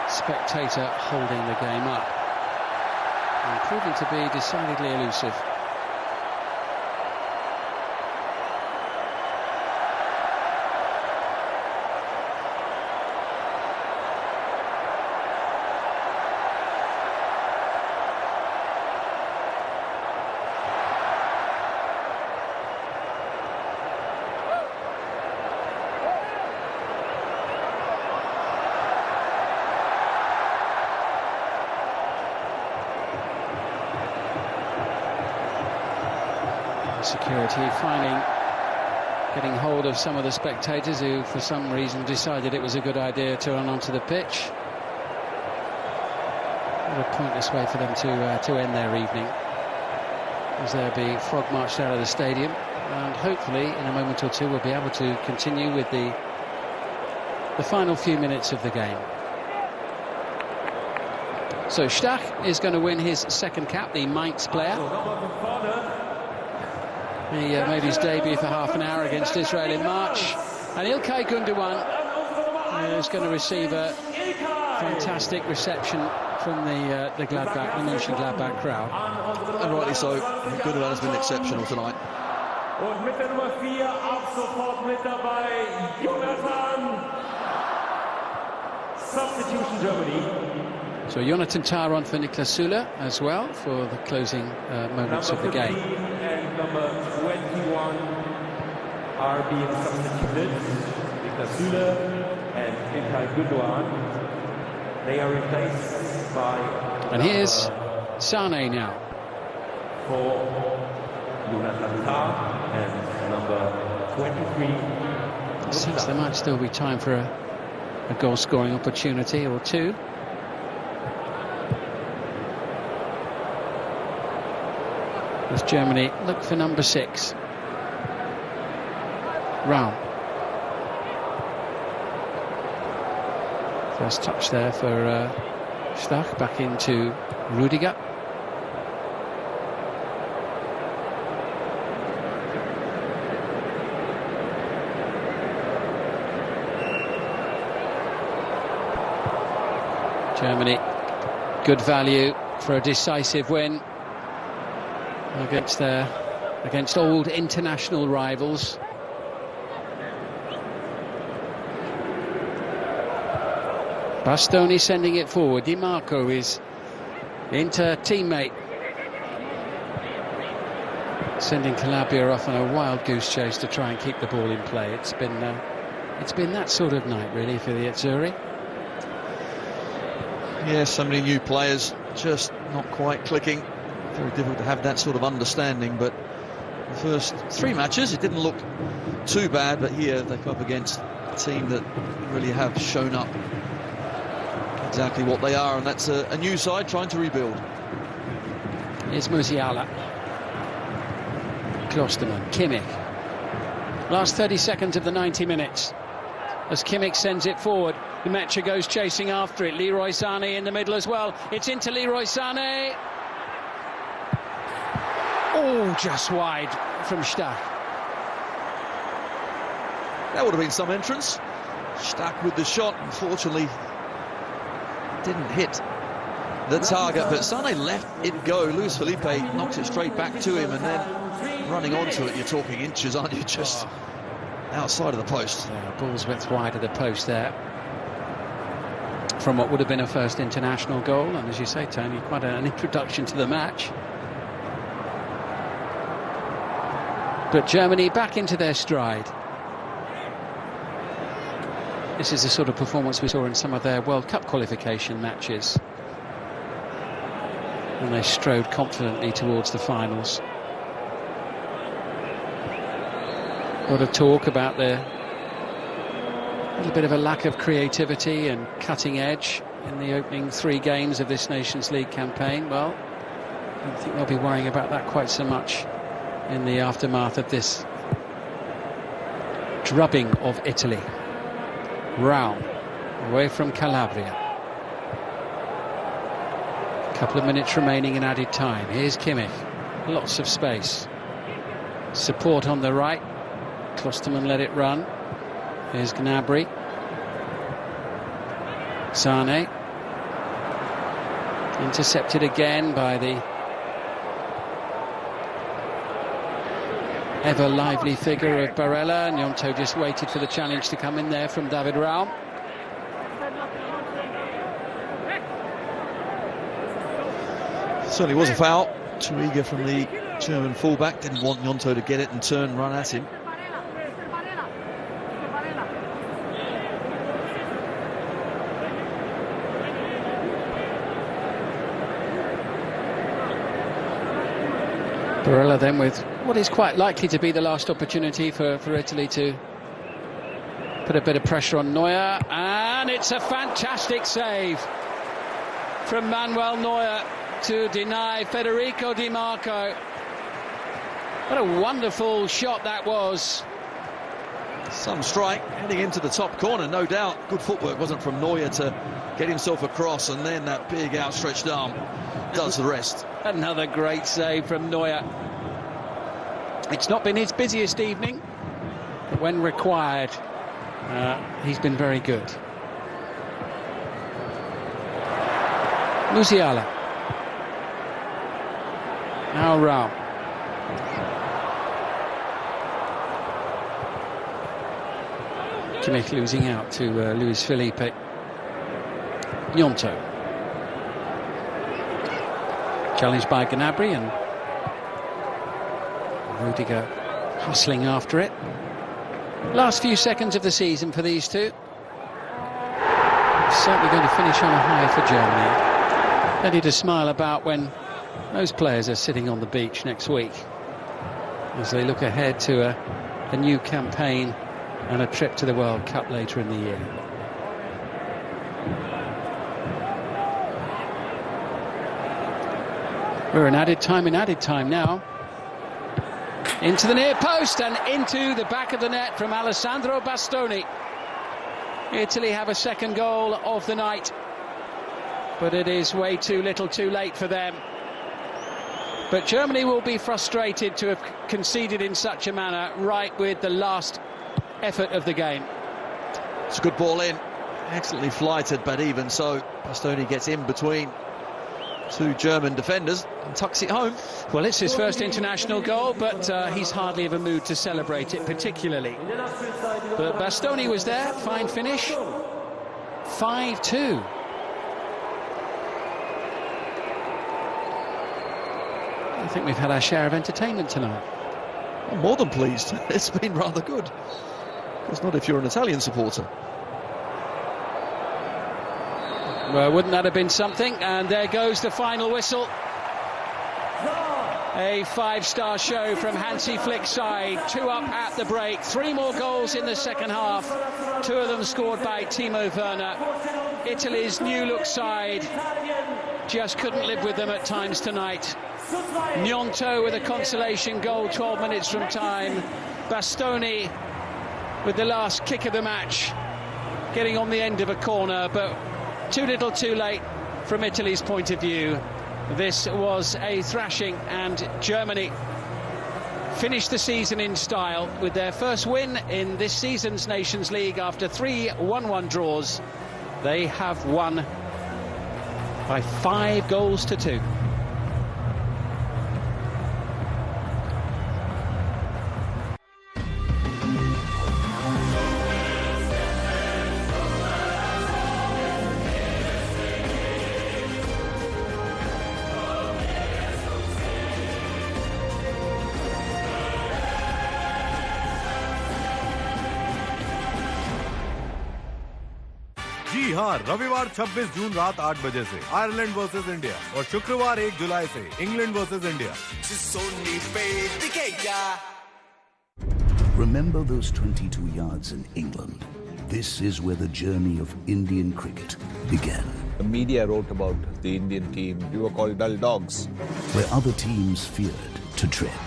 spectator holding the game up and proving to be decidedly elusive. Security getting hold of some of the spectators who for some reason decided it was a good idea to run onto the pitch. What a pointless way for them to end their evening, as they'll be frog marched out of the stadium, and hopefully in a moment or two we'll be able to continue with the final few minutes of the game. So Stach is going to win his 2nd cap, the Mainz player. He made his debut for half an hour against Israel in March. And İlkay Gundogan is going to receive a fantastic reception from the Gladbach, the Mönchengladbach crowd. And rightly so. Gundogan has been exceptional tonight. Und mit der Nummer 4 ab sofort mit dabei Jonathan. Substitution Germany. So Jonathan Tah on for Niklas Süle as well for the closing moments of the game. And number 21 are being substituted. Niklas Süle and İlkay Gundogan. They are replaced by. And here's Sane now. For Jonathan Tah and number 23. It seems there might still be time for a goal-scoring opportunity or two. As Germany look for number 6. Raum. First touch there for Stach, back into Rudiger. Germany, good value for a decisive win against old international rivals. Bastoni sending it forward. Di Marco is Inter teammate, sending Calabria off on a wild goose chase to try and keep the ball in play. It's been that sort of night really for the Azzurri. Yeah, so many new players just not quite clicking. Very difficult to have that sort of understanding, but the first 3 matches it didn't look too bad, but here they come up against a team that really have shown up exactly what they are, and that's a new side trying to rebuild. Here's Musiala, Klostermann, Kimmich. Last 30 seconds of the 90 minutes as Kimmich sends it forward. Lemaitre goes chasing after it. Leroy Sané in the middle as well. It's into Leroy Sané. Oh, just wide from Stach. That would have been some entrance. Stach with the shot, unfortunately didn't hit the target, but Sané left it go. Luis Felipe knocks it straight back to him, and then running onto it, you're talking inches, aren't you? Just outside of the post. Yeah, ball's width wide of the post there from what would have been a first international goal, and as you say, Tony, quite an introduction to the match. But Germany back into their stride. This is the sort of performance we saw in some of their World Cup qualification matches, and they strode confidently towards the finals. A lot of talk about the little bit of a lack of creativity and cutting edge in the opening 3 games of this Nations League campaign. Well, I don't think they'll be worrying about that quite so much in the aftermath of this drubbing of Italy. Raum away from Calabria. A couple of minutes remaining in added time. Here's Kimmich, lots of space, support on the right. Klostermann let it run. Here's Gnabry. Sané intercepted again by the ever lively figure of Barella. Gnonto just waited for the challenge to come in there from David Raum. Certainly was a foul. Too eager from the German fullback. Didn't want Gnonto to get it and turn, run at him. Barella then with what is quite likely to be the last opportunity for Italy to put a bit of pressure on Neuer, and it's a fantastic save from Manuel Neuer to deny Federico Di Marco. What a wonderful shot that was. Some strike heading into the top corner, no doubt. Good footwork, wasn't from Neuer to get himself across, and then that big outstretched arm does the rest. Another great save from Neuer. It's not been his busiest evening, but when required, he's been very good. Musiala. Now Raum. Kimmich losing out to Luis Felipe. Gnonto. Challenged by Gnabry, and Rudiger hustling after it. Last few seconds of the season for these two. Certainly going to finish on a high for Germany. Plenty to smile about when those players are sitting on the beach next week as they look ahead to a new campaign and a trip to the World Cup later in the year. We're in added time now. Into the near post and into the back of the net from Alessandro Bastoni. Italy have a second goal of the night, but it is way too little too late for them. But Germany will be frustrated to have conceded in such a manner right with the last effort of the game. It's a good ball in, excellently flighted, but even so, Bastoni gets in between two German defenders and tucks it home. Well, it's his first international goal, but he's hardly of a mood to celebrate it particularly. But Bastoni was there, fine finish. 5-2. I think we've had our share of entertainment tonight. I'm more than pleased. It's been rather good. Of course, not if you're an Italian supporter. Well, wouldn't that have been something? And there goes the final whistle. A five-star show from Hansi Flick's side. 2 up at the break. 3 more goals in the second half. 2 of them scored by Timo Werner. Italy's new-look side just couldn't live with them at times tonight. Gnonto with a consolation goal 12 minutes from time. Bastoni with the last kick of the match, getting on the end of a corner, but too little too late from Italy's point of view. This was a thrashing, and Germany finished the season in style with their first win in this season's Nations League after 3 1-1 draws. They have won by 5 goals to 2. जी हाँ, रविवार 26 जून रात 8 बजे से Ireland versus India और शुक्रवार 1 जुलाई से England versus India. Remember those 22 yards in England? This is where the journey of Indian cricket began. The media wrote about the Indian team. We were called dull dogs. Where other teams feared to tread,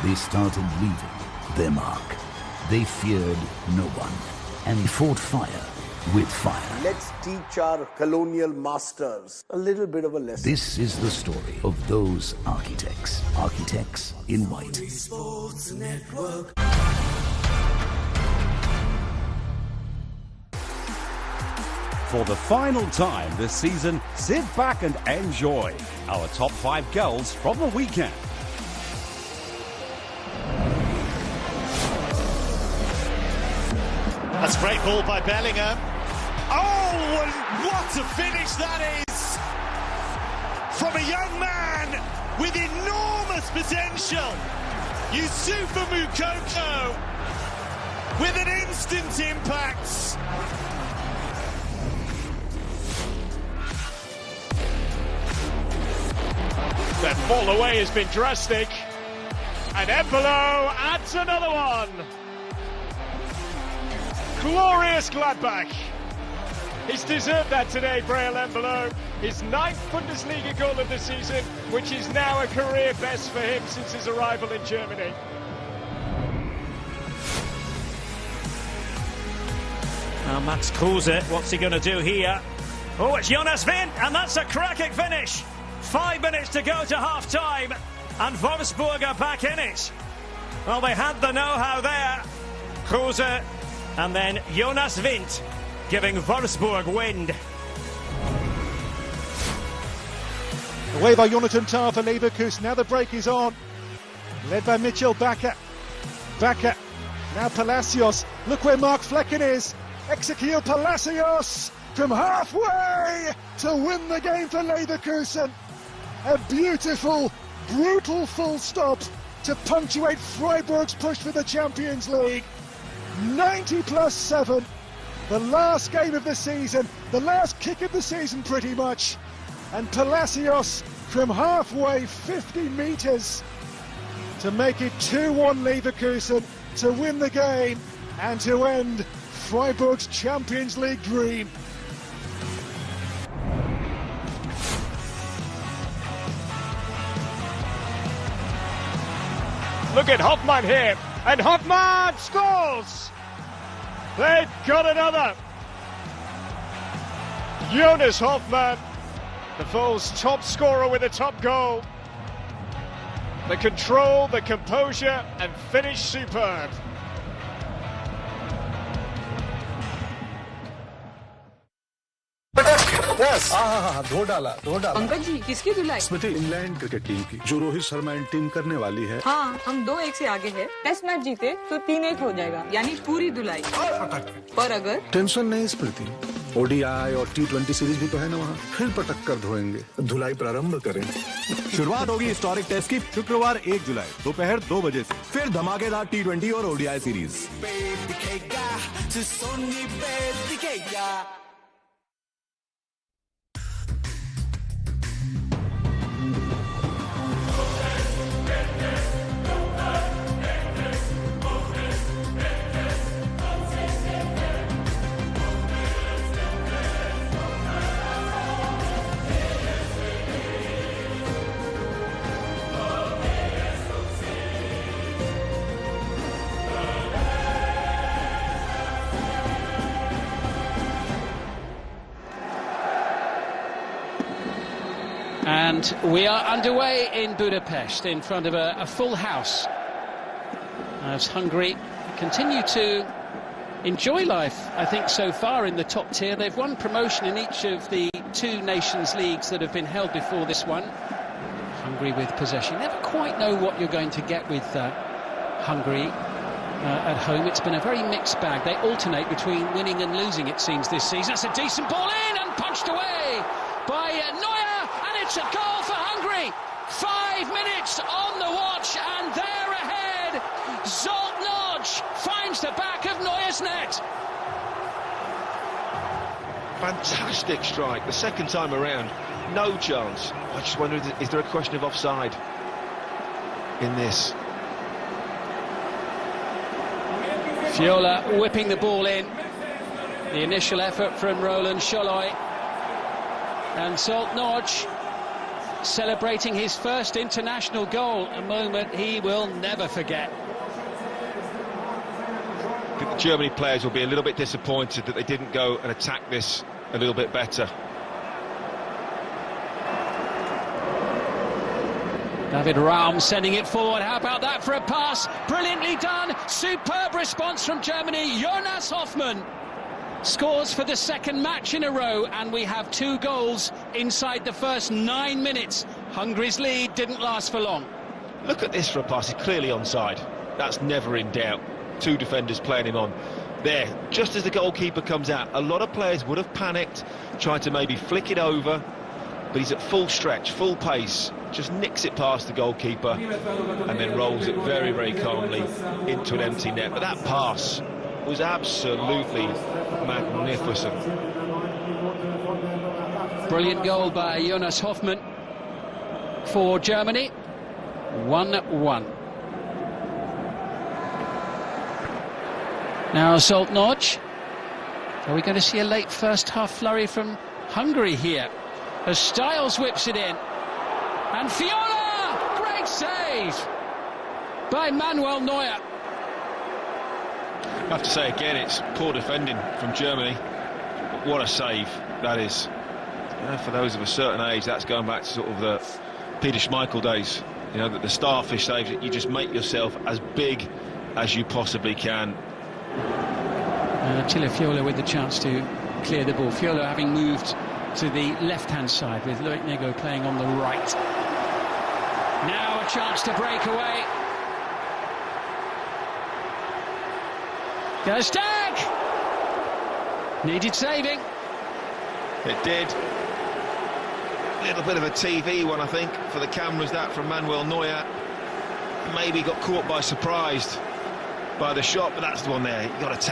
they started leaving their mark. They feared no one and fought fire with fire. Let's teach our colonial masters a little bit of a lesson. This is the story of those architects. Architects in white. Sports Network. For the final time this season, sit back and enjoy our top 5 goals from the weekend. That's a great ball by Bellingham. Oh, and what a finish that is! From a young man with enormous potential, Yusufa Moukoko, with an instant impact. That ball away has been drastic, and Embolo adds another one. Glorious Gladbach. He's deserved that today, Breel Embolo. His 9th Bundesliga goal of the season, which is now a career best for him since his arrival in Germany. Now Max Kruse, what's he going to do here? Oh, it's Jonas Wind, and that's a cracking finish. 5 minutes to go to half-time, and Wolfsburg are back in it. Well, they had the know-how there. Kruse, and then Jonas Wind giving Wolfsburg wind. Away by Jonathan Tah for Leverkusen. Now the break is on. Led by Mitchell Bakker. Bakker. Now Palacios. Look where Mark Flecken is. Ezequiel Palacios from halfway to win the game for Leverkusen. A beautiful, brutal full stop to punctuate Freiburg's push for the Champions League. 90+7. The last game of the season, the last kick of the season pretty much. And Palacios from halfway, 50 metres, to make it 2-1 Leverkusen, to win the game and to end Freiburg's Champions League dream. Look at Hoffmann here, and Hoffmann scores! They've got another. Jonas Hoffmann, the Foles' top scorer with a top goal. The control, the composure, and finish superb. Yes. धो डाला पंकज जी किसकी धुलाई? स्मृति England cricket team की जो Rohit Sharma and team करने वाली है। हाँ, हम 2-1 से आगे हैं। टेस्ट मैच जीते तो 3-1 हो जाएगा, यानी पूरी धुलाई। पर अगर टेंशन नहीं स्मृति, ओडीआई और T20 सीरीज भी तो है ना वहाँ, फिर पटक कर धोएंगे। धुलाई प्रारंभ करें। शुरुआत होगी हिस्टोरिक टेस्ट की शुक्रवार 1 जुलाई दोपहर 2 बजे से। फिर धमाकेदार T20 और ODI series. And we are underway in Budapest in front of a full house as Hungary continue to enjoy life, I think, so far in the top tier. They've won promotion in each of the 2 Nations Leagues that have been held before this one. Hungary with possession. You never quite know what you're going to get with Hungary at home. It's been a very mixed bag. They alternate between winning and losing, it seems, this season. It's a decent ball in and punched away by Neuer. It's a goal for Hungary. 5 minutes on the watch, and they're ahead. Zoltnoj finds the back of Neuer's net. Fantastic strike, the second time around. No chance. I just wonder, is there a question of offside in this? Fiola whipping the ball in. The initial effort from Roland Sholoi. And Zoltnoj celebrating his first international goal, a moment he will never forget. I think the Germany players will be a little bit disappointed that they didn't go and attack this a little bit better. David Raum sending it forward. How about that for a pass? Brilliantly done. Superb response from Germany. Jonas Hoffmann scores for the second match in a row, and we have 2 goals inside the first 9 minutes. Hungary's lead didn't last for long. Look at this for a pass. He's clearly onside. That's never in doubt. 2 defenders playing him on. There, just as the goalkeeper comes out, a lot of players would have panicked, tried to maybe flick it over, but he's at full stretch, full pace, just nicks it past the goalkeeper and then rolls it very, very calmly into an empty net. But that pass was absolutely magnificent. Brilliant goal by Jonas Hoffmann for Germany. 1-1. Now Zoltnoj. Are we going to see a late first half flurry from Hungary here? As Styles whips it in. And Fiola! Great save by Manuel Neuer. I have to say again, it's poor defending from Germany, but what a save that is. For those of a certain age, that's going back to sort of the Peter Schmeichel days. You know, that the starfish saves, that you just make yourself as big as you possibly can. Attila Fiola with the chance to clear the ball. Fiola having moved to the left-hand side with Loic Nego playing on the right. Now a chance to break away. Gerstag! Needed saving. It did. A little bit of a TV one, I think, for the cameras, that from Manuel Neuer. Maybe got caught by surprise by the shot, but that's the one there. You've got to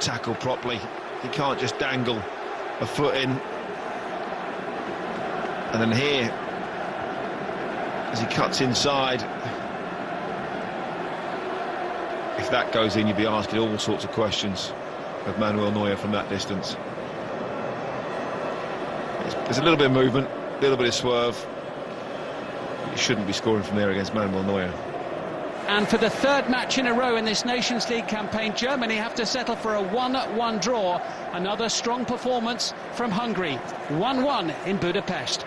tackle properly. You can't just dangle a foot in. And then here, as he cuts inside, if that goes in, you'd be asking all sorts of questions of Manuel Neuer from that distance. There's a little bit of movement, a little bit of swerve. You shouldn't be scoring from there against Manuel Neuer. And for the third match in a row in this Nations League campaign, Germany have to settle for a 1-1 draw. Another strong performance from Hungary. 1-1 in Budapest.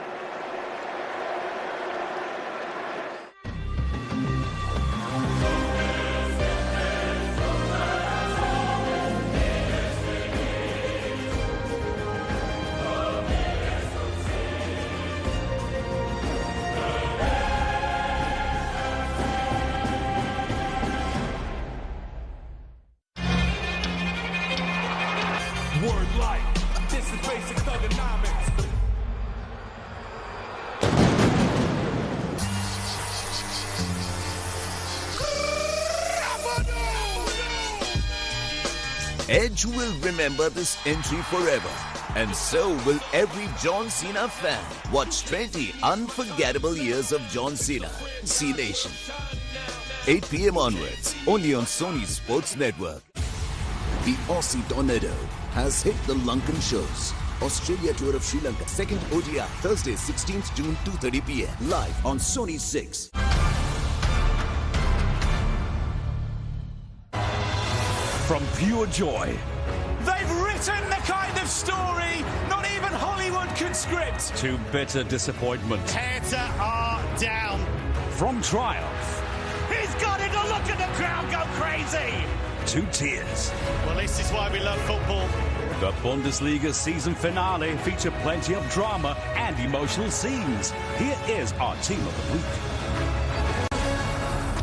Word life, this is basic thugonomics. Edge will remember this entry forever, and so will every John Cena fan. Watch 20 unforgettable years of John Cena. C Nation. 8 p.m. onwards, only on Sony Sports Network. The Aussie Tornado has hit the Lankan shows. Australia Tour of Sri Lanka, second ODI, Thursday, 16th June, 2:30 p.m. Live on Sony 6. From pure joy They've written the kind of story not even Hollywood could script. to bitter disappointment. Heads are down. From triumph He's got it. Look at the crowd go crazy. to tears. Well, this is why we love football. The Bundesliga season finale featured plenty of drama and emotional scenes. Here is our team of the week.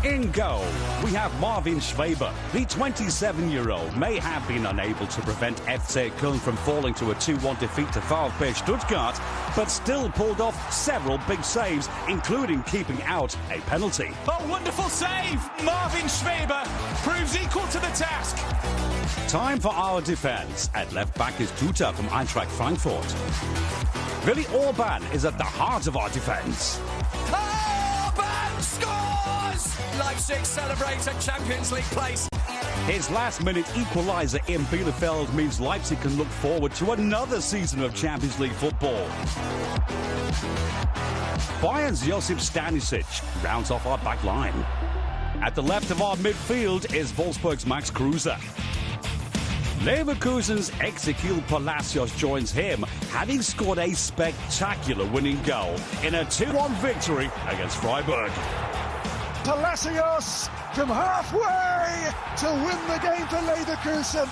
In goal, we have Marvin Schweber. The 27-year-old may have been unable to prevent FC Köln from falling to a 2-1 defeat to VfB Stuttgart, but still pulled off several big saves, including keeping out a penalty. A wonderful save. Marvin Schweber proves equal to the task. Time for our defence. At left back is Tuta from Eintracht Frankfurt. Willi Orban is at the heart of our defence. Orban scores! Leipzig celebrates a Champions League place. His last-minute equaliser in Bielefeld means Leipzig can look forward to another season of Champions League football. Bayern's Josip Stanisic rounds off our back line. At the left of our midfield is Wolfsburg's Max Kruse. Leverkusen's Ezequiel Palacios joins him, having scored a spectacular winning goal in a 2-1 victory against Freiburg. Palacios from halfway to win the game for Leverkusen.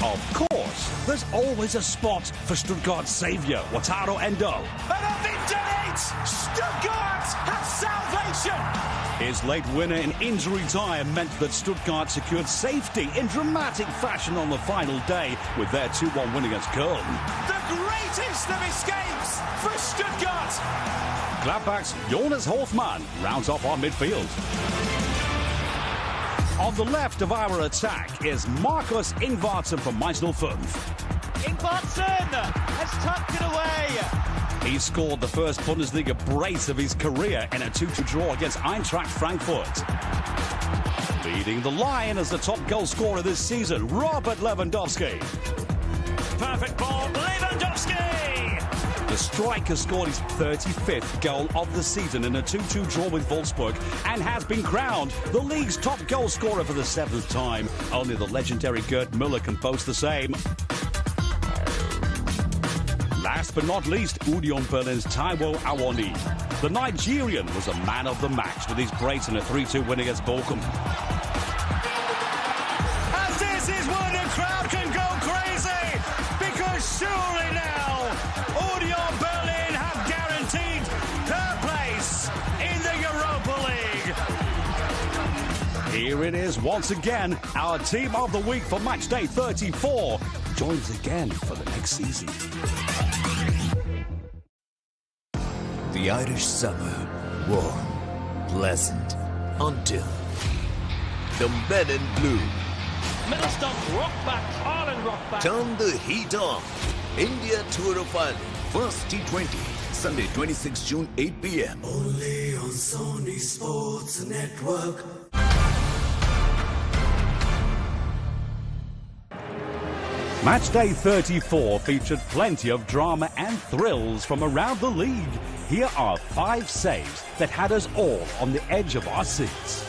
Of course, there's always a spot for Stuttgart's saviour, Wataru Endo. And a victory! Stuttgart has salvation! His late winner in injury time meant that Stuttgart secured safety in dramatic fashion on the final day with their 2-1 win against Köln. The greatest of escapes for Stuttgart! Gladbach's Jonas Hofmann rounds off our midfield. On the left of our attack is Markus Ingvartsen from Mainz 05. Ingvartsen has tucked it away. He scored the first Bundesliga brace of his career in a 2-2 draw against Eintracht Frankfurt. Leading the line as the top goal scorer this season, Robert Lewandowski. Perfect ball, Lewandowski! The striker scored his 35th goal of the season in a 2-2 draw with Wolfsburg and has been crowned the league's top goal scorer for the 7th time. Only the legendary Gerd Müller can boast the same. Last but not least, Union Berlin's Taiwo Awoniyi. The Nigerian was a man of the match with his brace in a 3-2 win against Bochum. And this is where the crowd can go crazy, because surely now Union Berlin have guaranteed their place in the Europa League. Here it is once again, our team of the week for match day 34 joins again for the next season. The Irish summer, warm, pleasant, until the men in blue Middlestock rock back, Ireland rock back. turn the heat on. India Tour of Ireland, first T20, Sunday 26 June, 8 p.m. Only on Sony Sports Network. Matchday 34 featured plenty of drama and thrills from around the league. Here are 5 saves that had us all on the edge of our seats.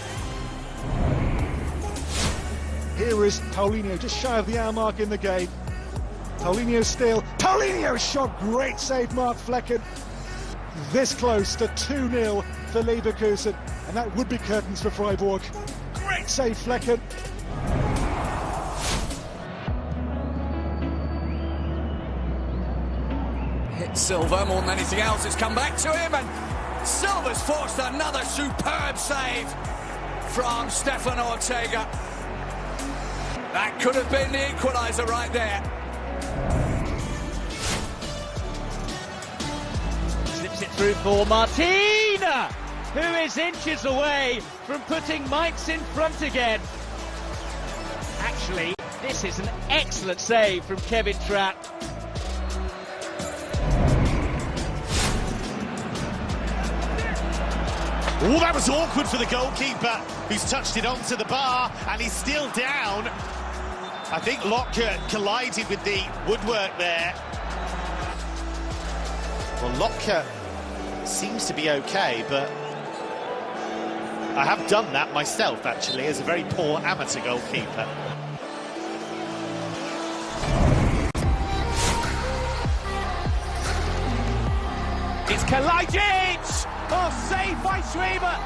Here is Paulinho, just shy of the hour mark in the game. Paulinho still. Paulinho shot, great save, Mark Flecken. This close to 2-0 for Leverkusen, and that would be curtains for Freiburg. Great save, Flecken. Hit Silva more than anything else. It's come back to him, and Silva's forced another superb save from Stefan Ortega. That could have been the equaliser right there. Slips it through for Martina, who is inches away from putting Mainz in front again. Actually, this is an excellent save from Kevin Trapp. Oh, that was awkward for the goalkeeper, who's touched it onto the bar, and he's still down. I think Lotka collided with the woodwork there. Well, Lotka seems to be okay, but I have done that myself, actually, as a very poor amateur goalkeeper. It's Kalajdzic! Oh, saved by Schreiber!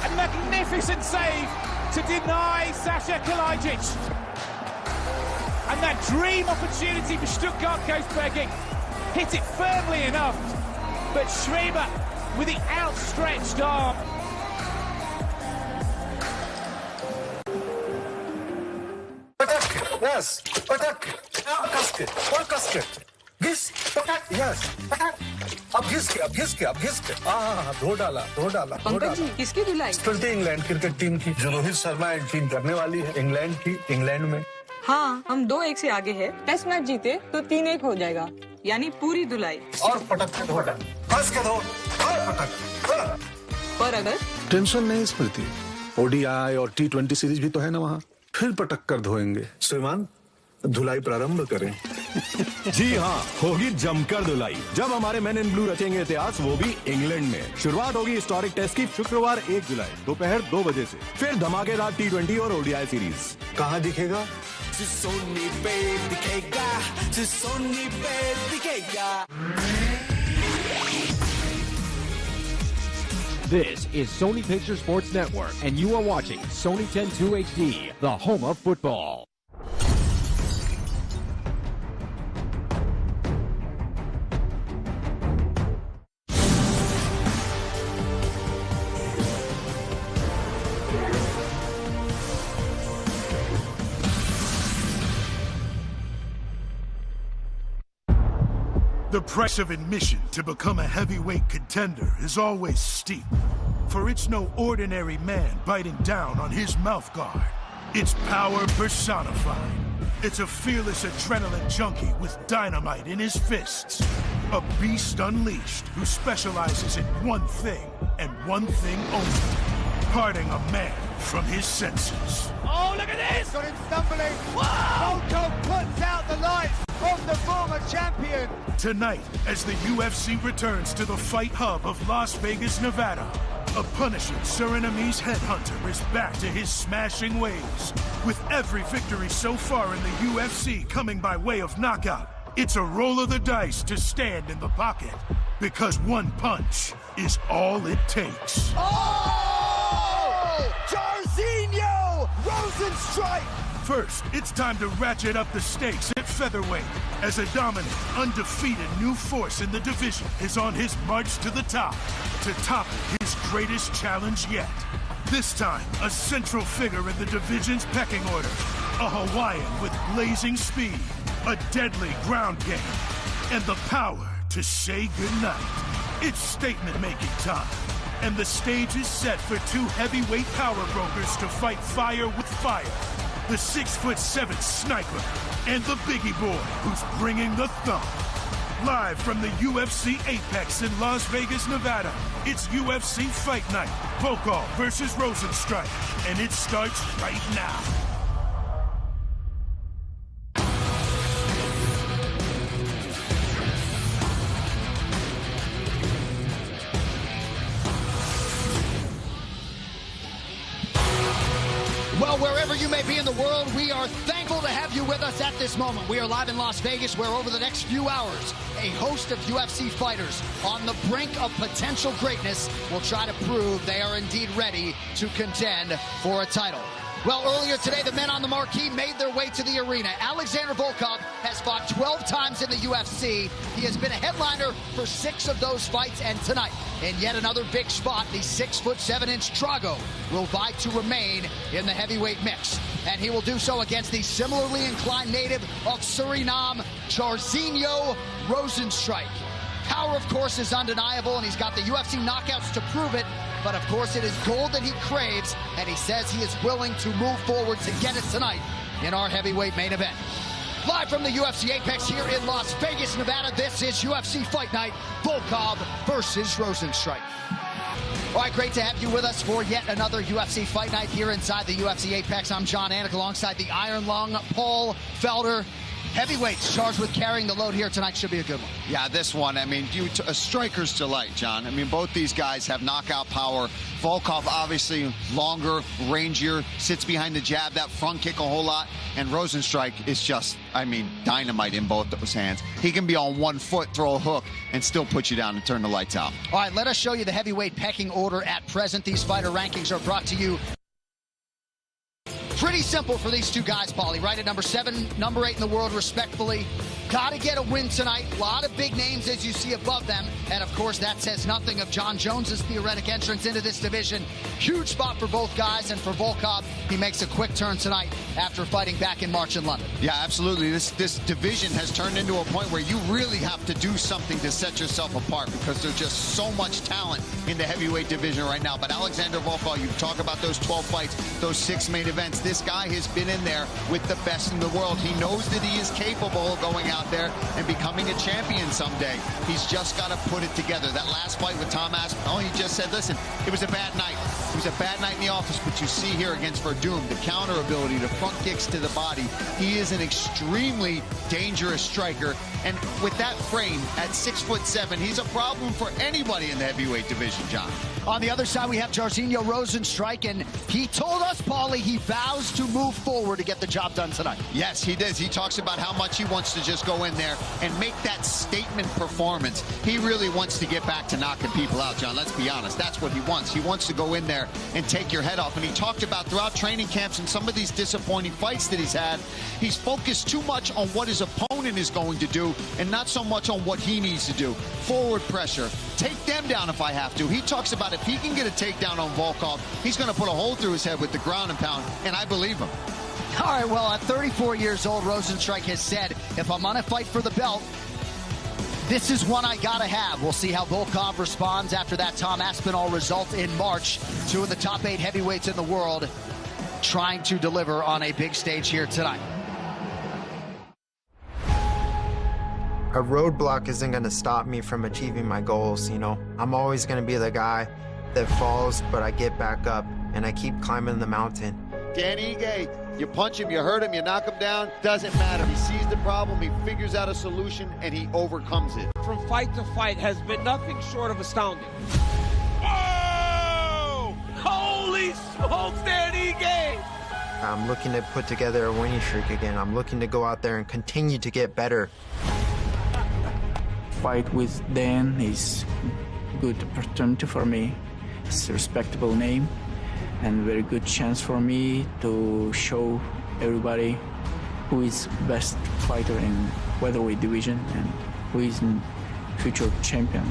A magnificent save to deny Sasha Kalajdzic. And that dream opportunity for Stuttgart goes begging. Hit it firmly enough, but Schreiber with the outstretched arm. Yes, attack. Casket. What casket? This, attack. Yes, attack. अब घिस के धो डाला पंकज जी किसकी धुलाई? चलती England cricket team की जो रोहित शर्मा एंट्री करने वाली है इंग्लैंड की इंग्लैंड में। हाँ, हम 2-1 से आगे हैं। टेस्ट मैच जीते तो 3-1 हो जाएगा, यानी पूरी धुलाई। और पटक के धो डाल, कस के धो और पटक। पर अगर टेंशन नहीं स्मृति, ओडीआई और T20 सीरीज भी तो है ना वहाँ, फिर पटक कर धोएंगे। श्रीमान धुलाई प्रारंभ करें। जी हाँ, होगी जमकर धुलाई जब हमारे मेन इन ब्लू रचेंगे इतिहास, वो भी इंग्लैंड में। शुरुआत होगी हिस्टोरिक टेस्ट की शुक्रवार 1 जुलाई दोपहर 2 बजे से, फिर धमाकेदार T20 और ओडीआई सीरीज। कहाँ दिखेगा? This is Sony Picture Sports Network, and you are watching Sony 10-2 HD, the home of football. The price of admission to become a heavyweight contender is always steep, for it's no ordinary man biting down on his mouth guard. It's power personified. It's a fearless adrenaline junkie with dynamite in his fists. A beast unleashed who specializes in one thing and one thing only: parting a man from his senses. Oh, look at this! Got him stumbling. Wow! Volkov puts out the lights of the former champion. Tonight, as the UFC returns to the fight hub of Las Vegas, Nevada, a punishing Surinamese headhunter is back to his smashing ways. With every victory so far in the UFC coming by way of knockout, it's a roll of the dice to stand in the pocket, because one punch is all it takes. Oh! Jairzinho! Rosenstrike! First, it's time to ratchet up the stakes at featherweight, as a dominant, undefeated new force in the division is on his march to the top, to topple his greatest challenge yet. This time, a central figure in the division's pecking order, a Hawaiian with blazing speed, a deadly ground game, and the power to say goodnight. It's statement-making time, and the stage is set for two heavyweight power brokers to fight fire with fire. The 6'7" sniper and the biggie boy who's bringing the thump. Live from the UFC Apex in Las Vegas, Nevada, it's UFC Fight Night, Volkov versus Rosenstrike, and it starts right now. wherever you may be in the world, we are thankful to have you with us at this moment. We are live in Las Vegas, where over the next few hours, a host of UFC fighters on the brink of potential greatness will try to prove they are indeed ready to contend for a title. Well, earlier today, the men on the marquee made their way to the arena. Alexander Volkov has fought 12 times in the UFC. He has been a headliner for 6 of those fights, and tonight, in yet another big spot, the 6'7" Drago will vie to remain in the heavyweight mix. And he will do so against the similarly inclined native of Suriname, Jairzinho Rozenstruik. Power, of course, is undeniable, and he's got the UFC knockouts to prove it. But, of course, it is gold that he craves, and he says he is willing to move forward to get it tonight in our heavyweight main event. Live from the UFC Apex here in Las Vegas, Nevada, this is UFC Fight Night, Volkov versus Rozenstruik. All right, great to have you with us for yet another UFC Fight Night here inside the UFC Apex. I'm John Anik alongside the Iron Lung, Paul Felder. Heavyweights charged with carrying the load here tonight. Should be a good one. Yeah, this one, I mean, a striker's delight, John. I mean, both these guys have knockout power. Volkov, obviously, longer, rangier, sits behind the jab, that front kick a whole lot. And Rozenstruik is just, I mean, dynamite in both those hands. He can be on one foot, throw a hook, and still put you down and turn the lights out. All right, let us show you the heavyweight pecking order at present. These fighter rankings are brought to you. Pretty simple for these two guys, Paulie, right at number 7, number 8 in the world, respectfully. Got to get a win tonight. A lot of big names, as you see above them. And, of course, that says nothing of John Jones's theoretic entrance into this division. Huge spot for both guys. And for Volkov, he makes a quick turn tonight after fighting back in March in London. Yeah, absolutely. This division has turned into a point where you really have to do something to set yourself apart because there's just so much talent in the heavyweight division right now. But Alexander Volkov, you talk about those 12 fights, those 6 main events. This guy has been in there with the best in the world. He knows that he is capable of going out there and becoming a champion someday. He's just got to put it together. That last fight with Tom Aspinall, he just said, listen, it was a bad night. It was a bad night in the office, but you see here against Verdum, the counter ability, the front kicks to the body. He is an extremely dangerous striker. And with that frame at 6'7", he's a problem for anybody in the heavyweight division, John. On the other side, we have Jairzinho Rozenstruik, and he told us, Paulie, he vows to move forward to get the job done tonight. Yes, he does. He talks about how much he wants to just go in there and make that statement performance. He really wants to get back to knocking people out, John. Let's be honest. That's what he wants. He wants to go in there and take your head off. And he talked about throughout training camps and some of these disappointing fights that he's had, he's focused too much on what his opponent is going to do and not so much on what he needs to do. Forward pressure. Take them down if I have to. He talks about if he can get a takedown on Volkov, he's going to put a hole through his head with the ground and pound, and I believe him. All right, well, at 34 years old, Rozenstruik has said, if I'm going to fight for the belt, this is one I got to have. We'll see how Volkov responds after that Tom Aspinall result in March. 2 of the top 8 heavyweights in the world trying to deliver on a big stage here tonight. A roadblock isn't going to stop me from achieving my goals, you know. I'm always going to be the guy that falls, but I get back up and I keep climbing the mountain. Dan Ige, you punch him, you hurt him, you knock him down, doesn't matter. He sees the problem, he figures out a solution, and he overcomes it. From fight to fight has been nothing short of astounding. Oh! Holy smokes, Dan Ige! I'm looking to put together a winning streak again. I'm looking to go out there and continue to get better. Fight with Dan is good opportunity for me. It's a respectable name and very good chance for me to show everybody who is best fighter in welterweight division and who is future champion.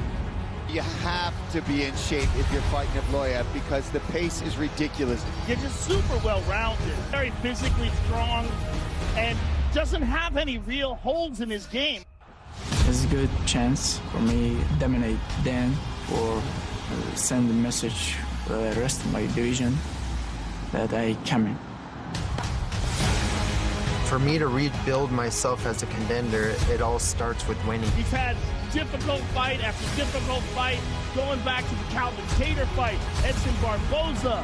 You have to be in shape if you're fighting at Loya because the pace is ridiculous. You're just super well-rounded, very physically strong, and doesn't have any real holes in his game. It's a good chance for me to dominate Dan or send a message to the rest of my division that I coming. For me to rebuild myself as a contender, it all starts with winning. He's had difficult fight after difficult fight, going back to the Calvin Kattar fight, Edson Barboza,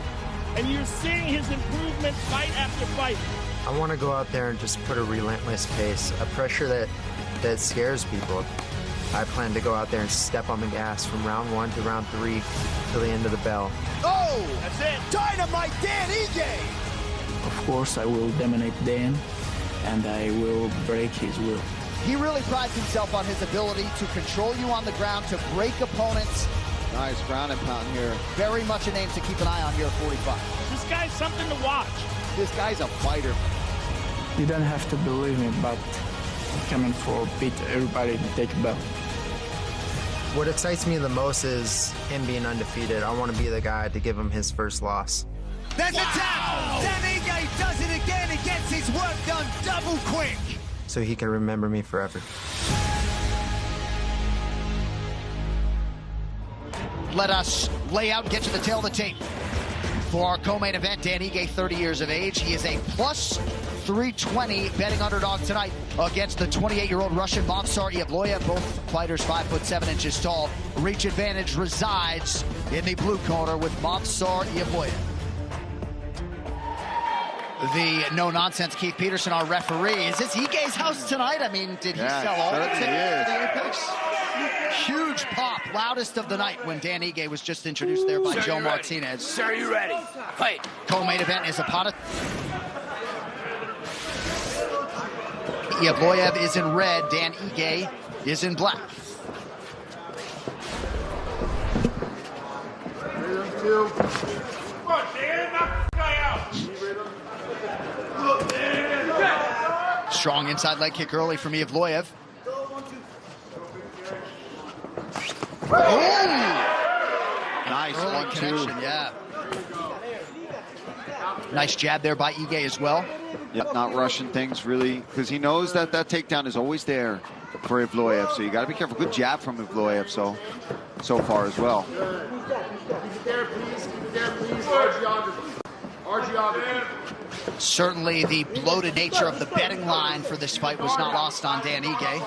and you're seeing his improvement fight after fight. I want to go out there and just put a relentless pace, a pressure that scares people. I plan to go out there and step on the gas from round 1 to round 3 till the end of the bell. Oh, that's it. Dynamite Dan Ige. Of course, I will dominate Dan, and I will break his will. He really prides himself on his ability to control you on the ground, to break opponents. Nice ground and pound here. Very much a name to keep an eye on here at 45. This guy's something to watch. This guy's a fighter. You don't have to believe me, but coming for beat everybody to take a belt. What excites me the most is him being undefeated. I want to be the guy to give him his first loss. There's a tap! Dan Ige does it again. He gets his work done double quick. So he can remember me forever. Let us lay out and get to the tail of the tape. For our co-main event, Dan Ige, 30 years of age. He is a plus 320 betting underdog tonight against the 28-year-old Russian Movsar Evloev. Both fighters 5'7" tall. Reach advantage resides in the blue corner with Movsar Evloev. The no-nonsense Keith Peterson, our referee. Is this Ige's house tonight? I mean, did he sell all the tickets for the Apex? Huge pop, loudest of the night when Dan Ige was just introduced there by Joe Martinez. Sir, you ready? Fight. Co-main event is upon us. Evloev is in red, Dan Ige is in black. Strong inside leg kick early from Evloev. Nice 1-2. Yeah. Nice jab there by Ige as well. Yep, not rushing things really, because he knows that that takedown is always there for Evloev. So you got to be careful. Good jab from Evloev so far as well. Keep it there, please. Keep it there, please. Our geography. Certainly the bloated nature of the betting line for this fight was not lost on Dan Ige.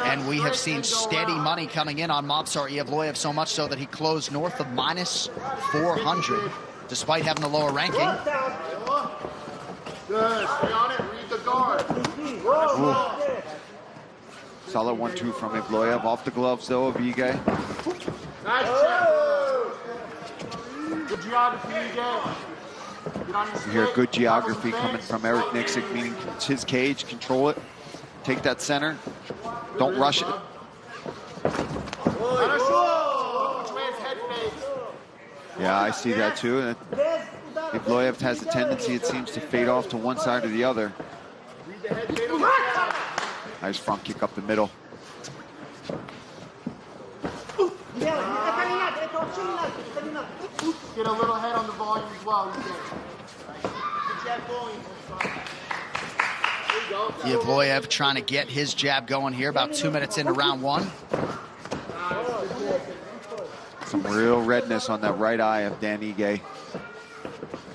And we have seen steady money coming in on Movsar Evloev, so much so that he closed north of minus 400, despite having the lower ranking. Good. Stay on it. Read the guard. Solid 1-2 from Evloev. Off the gloves, though, of Ige. Nice check. Good geography, Ige. You hear good geography coming from Eric Nixick, meaning it's his cage, control it, take that center, don't rush it. Yeah, I see that too. Evloev has a tendency, it seems, to fade off to one side or the other. Nice front kick up the middle. Get a little head on the volume as well. Evloev trying to get his jab going here, about 2 minutes into round one. Some real redness on that right eye of Dan Ige.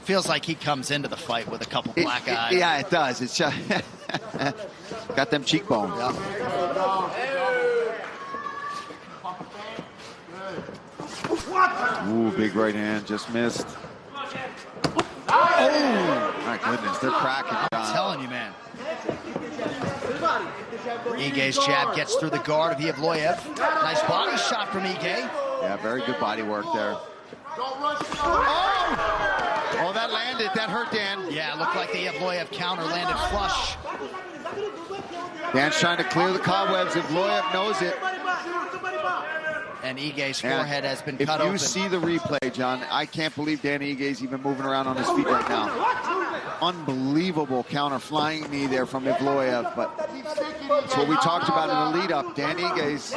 Feels like he comes into the fight with a couple black eyes. Yeah, it does. It's just got them cheekbones. Ooh, big right hand, just missed. Oh, my goodness, they're cracking. I'm telling you, man. Ige's jab gets through the guard of Evloev. Nice body shot from Ige. Yeah, very good body work there. Oh, that landed. That hurt Dan. Yeah, it looked like the Evloev counter landed flush. Dan's trying to clear the cobwebs. Evloev knows it. And Ige's forehead has been cut open. If you see the replay, John, I can't believe Dan Ige's even moving around on his feet right now. Unbelievable counter flying knee there from Evloev, but it's what we talked about in the lead-up. Dan Ige's,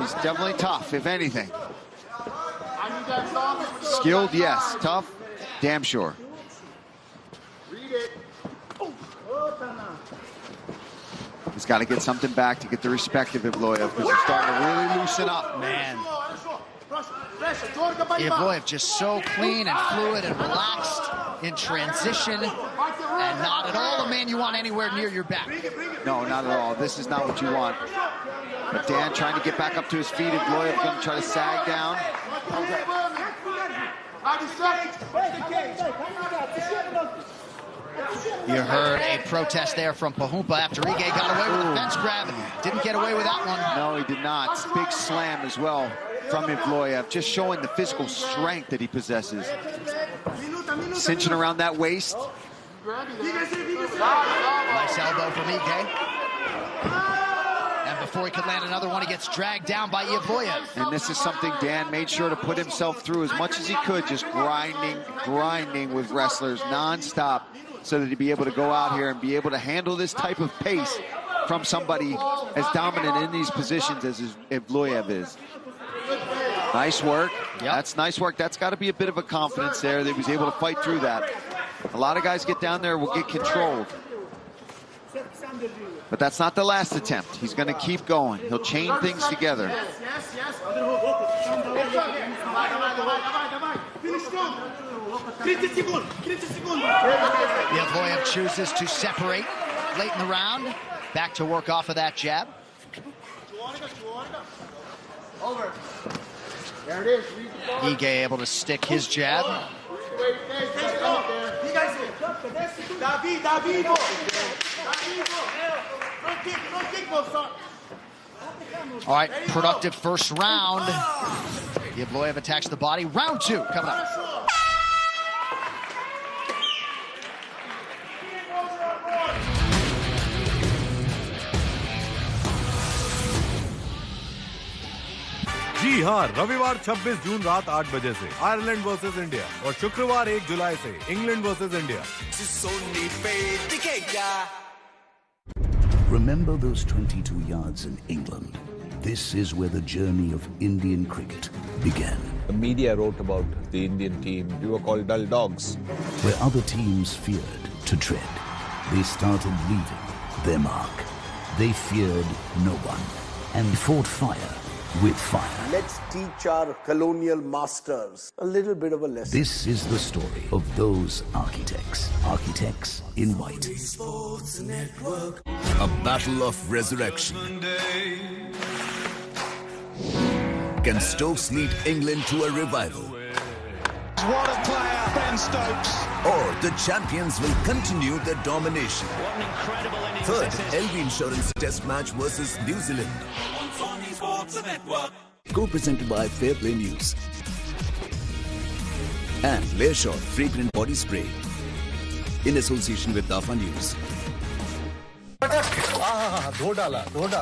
he's definitely tough, if anything. Skilled, yes. Tough, damn sure. He's got to get something back to get the respect of Evloev, because he's starting to really loosen up. Man. Evloev just so clean and fluid and relaxed in transition, and not at all the man you want anywhere near your back. No, not at all. This is not what you want. But Dan trying to get back up to his feet. Evloev going to try to sag down. You heard a protest there from Pahumpa after Ige got away with the fence grab. Didn't get away with that one. No, he did not. Big slam as well from Evloev, just showing the physical strength that he possesses. cinching around that waist. Nice elbow from Ige. And before he could land another one, he gets dragged down by Evloev. And this is something Dan made sure to put himself through as much as he could, just grinding with wrestlers nonstop, so that he'd be able to go out here and be able to handle this type of pace from somebody as dominant in these positions as Evloev is. Nice work. Yep. That's nice work. That's got to be a bit of a confidence there that he was able to fight through that. A lot of guys get down there will get controlled. But that's not the last attempt. He's going to keep going. He'll chain things together. Evloev chooses to separate late in the round. Back to work off of that jab. Over. There it is. Ige able to stick his jab. All right, productive first round. Evloev attacks the body. Round two coming up. जी हाँ, रविवार 26 जून रात 8 बजे से Ireland versus India और शुक्रवार 1 जुलाई से England versus India. Remember those 22 yards in England? This is where the journey of Indian cricket began. The media wrote about the Indian team. We were called dull dogs. Where other teams feared to tread, they started leaving their mark. They feared no one and fought fire with fire. Let's teach our colonial masters a little bit of a lesson. This is the story of those architects. Architects in white. A battle of resurrection. Can Stokes lead England to a revival? What a player, Ben Stokes. Or the champions will continue their domination. What an incredible innings. Third, LV Insurance Test match versus New Zealand. Co-presented by Fair Play News. And Learshot Free Print Body Spray. In association with Dafa News.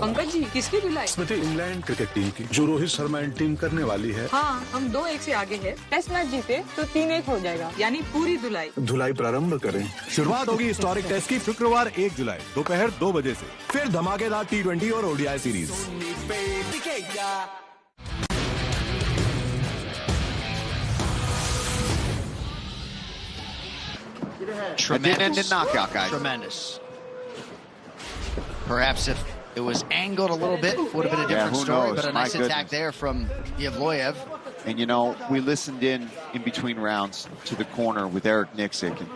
Pankaj ji किसकी धुलाई? स्मृति England cricket team की, जो Rohit Sharma and team करने वाली है। हाँ, हम 2-1 से आगे हैं। टेस्ट मैच जीते तो 3-1 हो जाएगा, यानी पूरी धुलाई। धुलाई प्रारंभ करें। शुरुआत होगी हिस्टोरिक टेस्ट की शुक्रवार 1 जुलाई दोपहर 2 बजे से। फिर धमाकेदार T20 और ODI series. Tremendous knockout, guys. Tremendous. Perhaps if it was angled a little bit, would have been a different story. But a nice attack there from Evloev. And you know, we listened in between rounds to the corner with Eric Nixick. And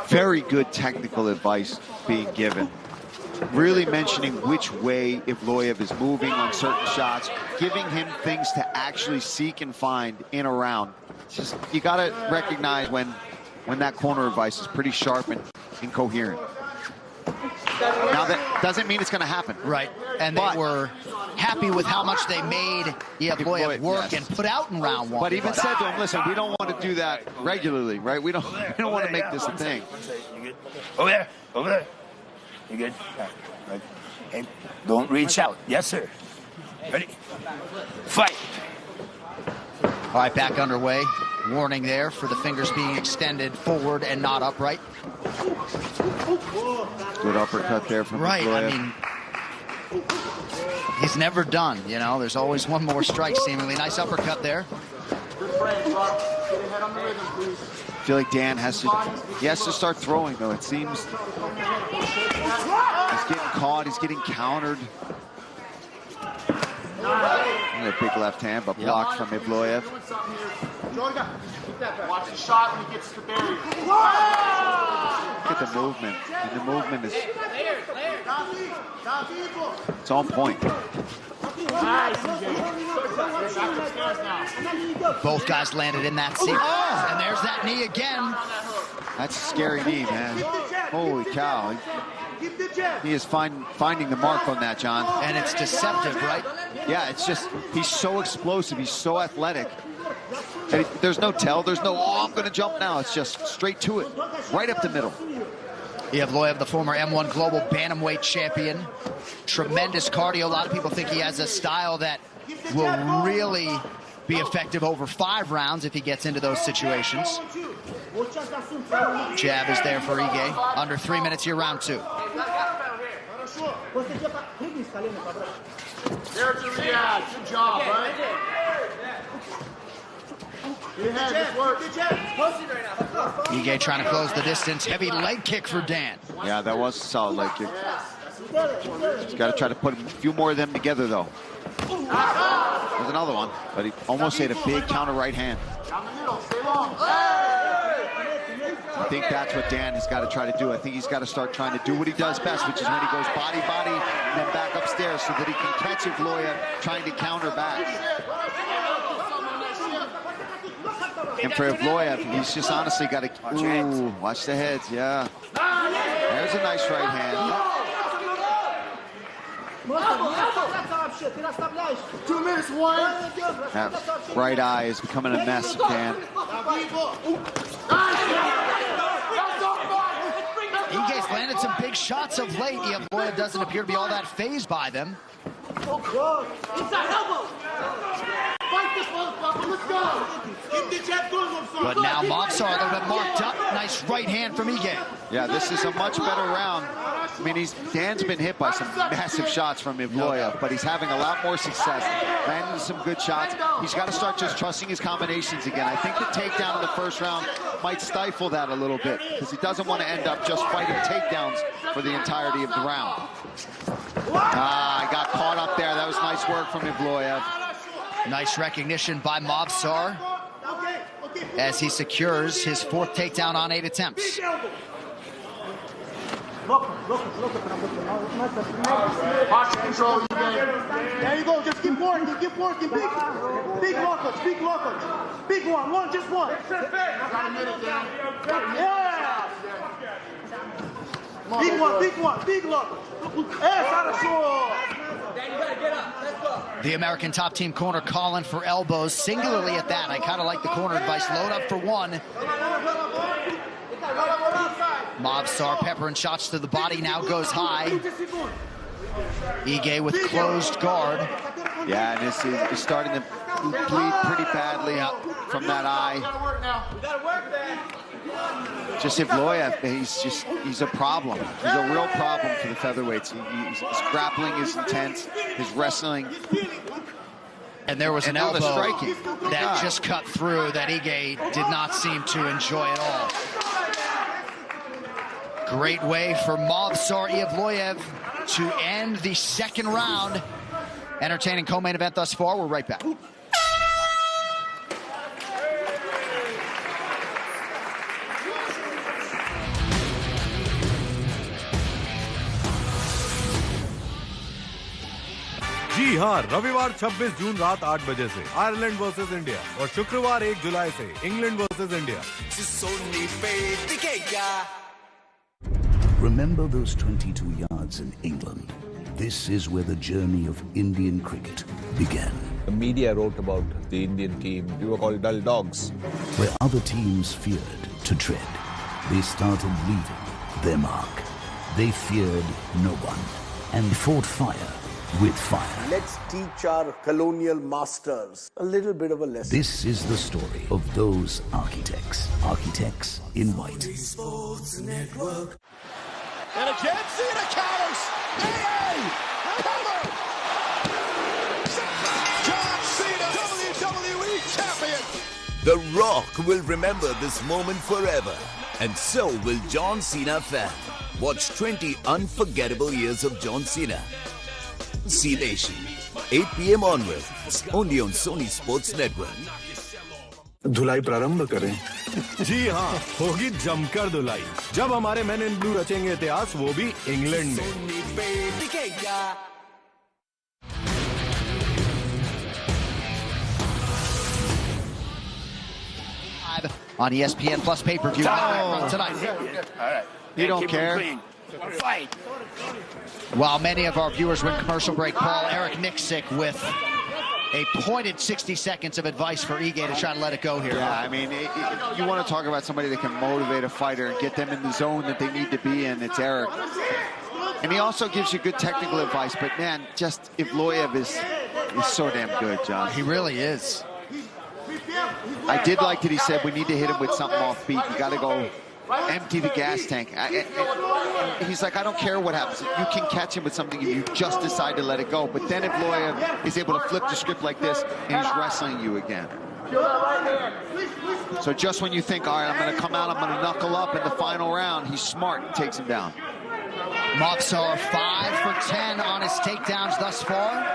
very good technical advice being given. Really mentioning which way Evloev is moving on certain shots, giving him things to actually seek and find in a round. It's just, you got to recognize when that corner advice is pretty sharp and incoherent. Now, that doesn't mean it's going to happen. Right. And they were happy with how much they made Evloev work and put out in round one. But even said to him, listen, we don't want to do that regularly, right? We don't want to make this a thing. Over there. Over there. You good? Right. Hey, don't reach out. Yes, sir. Ready? Fight. All right, back underway. Warning there for the fingers being extended forward and not upright. Good uppercut there from Evloev. I mean, he's never done, you know. There's always one more strike, seemingly. Nice uppercut there. I feel like Dan has to start throwing, though. It seems he's getting caught, he's getting countered. And a big left hand, but blocked from Evloev. Watch the shot when he gets to the barrier. Look at the movement. And the movement is... It's on point. Both guys landed in that seat. And there's that knee again. That's a scary knee, man. Holy cow. He is finding the mark on that, John. And it's deceptive, right? Yeah, it's just, he's so explosive. He's so athletic. There's no tell. There's no, oh, I'm going to jump now. It's just straight to it, right up the middle. Evloev, the former M1 Global Bantamweight champion. Tremendous cardio. A lot of people think he has a style that will really be effective over 5 rounds if he gets into those situations. Jab is there for Ige. Under 3 minutes here, round 2. There's the react. Good job, right? Ige trying to close the distance. Heavy leg kick for Dan. Yeah, that was a solid leg kick. He's got to try to put a few more of them together, though. There's another one, but he almost hit a big counter right hand. I think that's what Dan has got to try to do. I think he's got to start trying to do what he does best, which is when he goes body, and then back upstairs so that he can catch Evloev trying to counter back. And for Evloev, he's just honestly got to... Ooh, watch the heads, yeah. There's a nice right hand. That right eye is becoming a mess, Dan. Ige's landed some big shots of late. Evloev doesn't appear to be all that fazed by them. But now Movsar a little bit marked up. Nice right hand from Ige. Yeah, this is a much better round. I mean, Dan's been hit by some massive shots from Evloev, but he's having a lot more success, landing some good shots. He's got to start just trusting his combinations again. I think the takedown in the first round might stifle that a little bit because he doesn't want to end up just fighting takedowns for the entirety of the round. I got caught up there. That was nice work from Evloev. Nice recognition by Movsar as he secures his 4th takedown on 8 attempts. Posture control, there you go, just keep working, big lockers, big one, just one. Yeah! Big locker. The American top team corner calling for elbows, singularly at that. I kind of like the corner advice. Load up for 1. Movsar peppering shots to the body, now goes high. Ige with closed guard. Yeah, and this is starting to bleed pretty badly out from that eye. Just Evloev, he's a problem. He's a real problem for the featherweights. His grappling is intense, his wrestling. And there was an elbow that just cut through that Ige did not seem to enjoy at all. Great way for Movsar Evloev to end the 2nd round. Entertaining co-main event thus far. We're right back. जी हाँ, रविवार 26 जून रात 8 बजे से Ireland versus India और शुक्रवार 1 जुलाई से England versus India. Remember those 22 yards in England? This is where the journey of Indian cricket began. The media wrote about the Indian team. We were called dull dogs. Where other teams feared to tread, they started leaving their mark. They feared no one and fought fire with fire. Let's teach our colonial masters a little bit of a lesson. This is the story of those architects. Architects in white. Sports Network. And again, Cena counters. Hey! Cover! John Cena, WWE champion. The Rock will remember this moment forever. And so will John Cena fan. Watch 20 unforgettable years of John Cena. C Nation, 8 p.m. onwards, only on Sony Sports Network. धुलाई प्रारंभ करें। जी हाँ, होगी जमकर धुलाई जब हमारे main in blue रचेंगे इतिहास, वो भी इंग्लैंड में। On ESPN Plus pay-per-view tonight. All right. You don't care. Fight. While many of our viewers went commercial break, Paul, Eric Nixick with A pointed 60 seconds of advice for Ige to try to let it go here. Yeah, I mean, you want to talk about somebody that can motivate a fighter and get them in the zone that they need to be in. It's Eric. And he also gives you good technical advice, but man, just Evloev is so damn good, John. He really is. I did like that he said we need to hit him with something offbeat. You got to go empty the gas tank. He's like, I don't care what happens. You can catch him with something if you just decide to let it go. But then Evloev is able to flip the script like this, and he's wrestling you again. So just when you think, all right, I'm going to come out, I'm going to knuckle up in the final round, he's smart and takes him down. Movsar 5 for 10 on his takedowns thus far.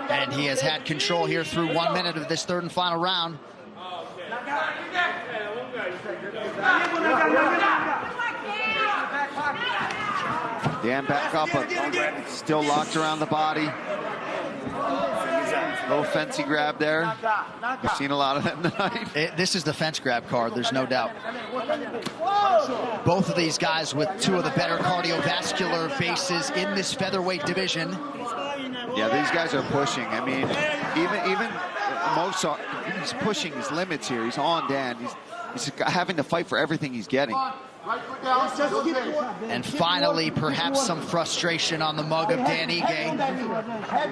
And he has had control here through 1 minute of this third and final round. Dan back up, but still locked around the body. Little fencey grab there. We've seen a lot of them tonight. This is the fence grab card, there's no doubt. Both of these guys with two of the better cardiovascular bases in this featherweight division. Yeah, these guys are pushing. I mean, even Movsar, he's pushing his limits here. He's on Dan. He's having to fight for everything he's getting. And finally, perhaps some frustration on the mug of Dan Ige. Heavy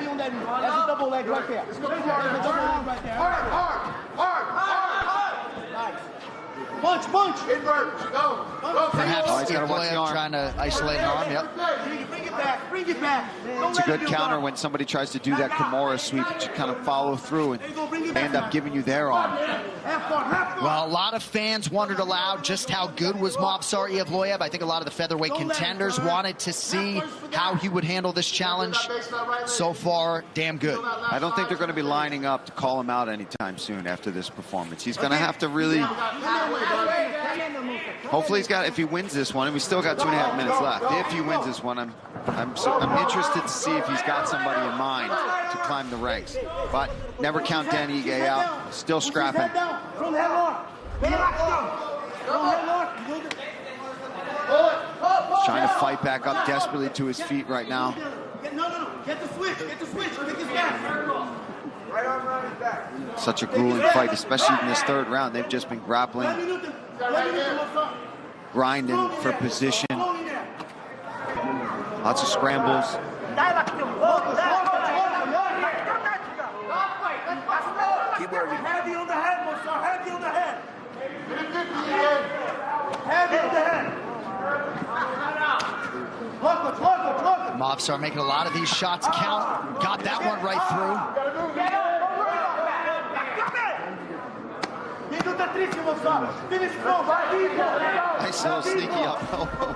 on that knee. That's a double leg right there. Hard. Punch. Go. Perhaps Evloev trying to isolate an arm. Yep. Bring it back. It's a good counter when somebody tries to do that Kimura sweep, but you kind of follow through and they end up giving you their arm. Well, a lot of fans wondered aloud just how good was Movsar Evloev. I think a lot of the featherweight contenders wanted to see how he would handle this challenge. So far, damn good. I don't think they're going to be lining up to call him out anytime soon after this performance. He's going to have to really... Hopefully if he wins this one, and we still got 2.5 minutes left. If he wins this one, I'm interested to see if he's got somebody in mind to climb the ranks. But never count Dan Ige out. Still scrapping. Trying to fight back up desperately to his feet right now. No. Get the switch. Kick his back. Such a grueling fight, especially in this third round. They've just been grappling, grinding for position. Lots of scrambles. Keep working. Heavy on the head, Movsar. Heavy on the head. Heavy on the head. Movsar making a lot of these shots count. Got that one right through. Nice little sneaky up elbow.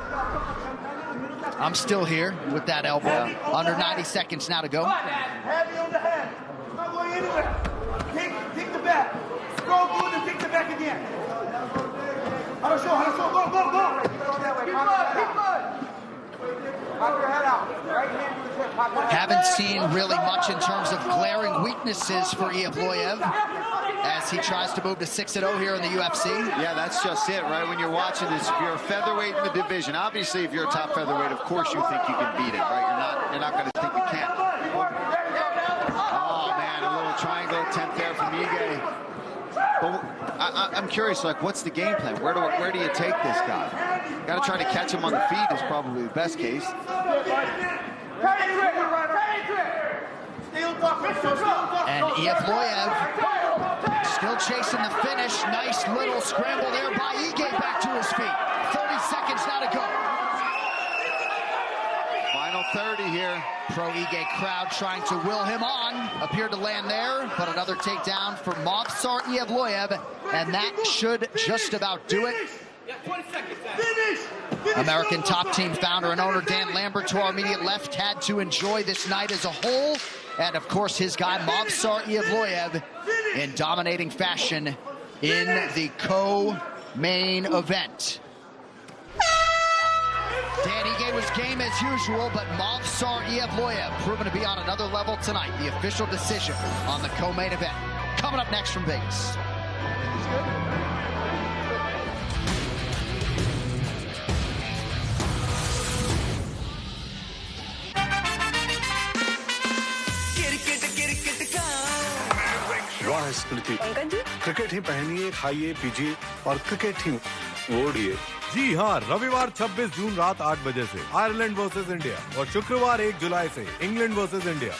I'm still here with that elbow. Under 90 seconds now to go. Heavy on the head. It's not going anywhere. Kick the back. Scroll good and kick the back again. Go. Keep good. Pop your head out. Right hand to the chest. Haven't seen really much in terms of glaring weaknesses for Evloev as he tries to move to 6-0 here in the UFC. Yeah, that's just it, right? When you're watching this, if you're a featherweight in the division, obviously if you're a top featherweight, of course you think you can beat it, right? You're not going to think you can't. Oh man, a little triangle attempt there from Ige. But I'm curious, like, what's the game plan? Where do you take this guy? Got to try to catch him on the feet is probably the best case. And Evloev still chasing the finish. Nice little scramble there by Ige back to his feet. 30 seconds now to go. Final 30 here. Pro Ige crowd trying to will him on. Appeared to land there, but another takedown for Movsar Evloev, and that should just about do it. American Top Team founder and owner Dan Lambert to our immediate left had to enjoy this night as a whole. And of course his guy Movsar Evloev in dominating fashion in the co-main event. Dan Ige was game as usual, but Movsar Evloev proven to be on another level tonight. The official decision on the co-main event. Coming up next from Vegas. Smriti cricket ही पहनिए, खाइए, पीजिए और cricket ही ओढ़िए। जी हाँ, रविवार 26 जून रात 8 बजे से आयरलैंड वर्सेस इंडिया और शुक्रवार 1 जुलाई से England versus India.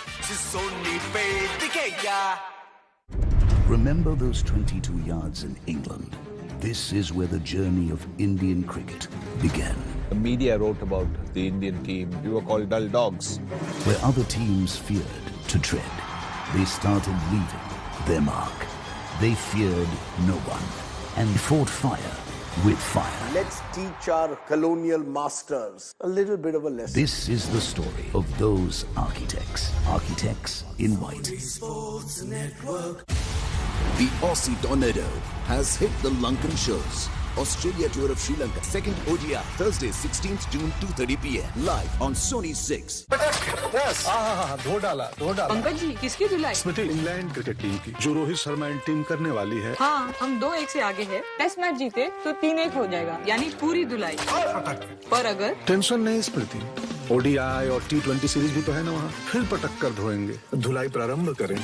Remember those 22 yards in England? This is where the journey of Indian cricket began. The media wrote about the Indian team. We were called dull dogs. Where other teams feared to tread. They started leaving their mark. They feared no one and fought fire with fire. Let's teach our colonial masters a little bit of a lesson. This is the story of those architects. Architects in white. The Aussie tornado has hit the Lankan shores. Australia tour of Sri Lanka. Second ODI, Thursday, 16th June, 2:30 p.m. Live on Sony 6. Yes. धो डाला। पंकज जी, किसकी धुलाई? स्मृति, England cricket team की, जो Rohit Sharma and team करने वाली है। हाँ, हम 2-1 से आगे हैं। टेस्ट मैच जीते तो 3-1 हो जाएगा, यानी पूरी धुलाई। पर अगर टेंशन नहीं स्मृति, ODI और T20 सीरीज भी तो है ना वहाँ, फिर पटक कर धोएंगे। धुलाई प्रारंभ करें।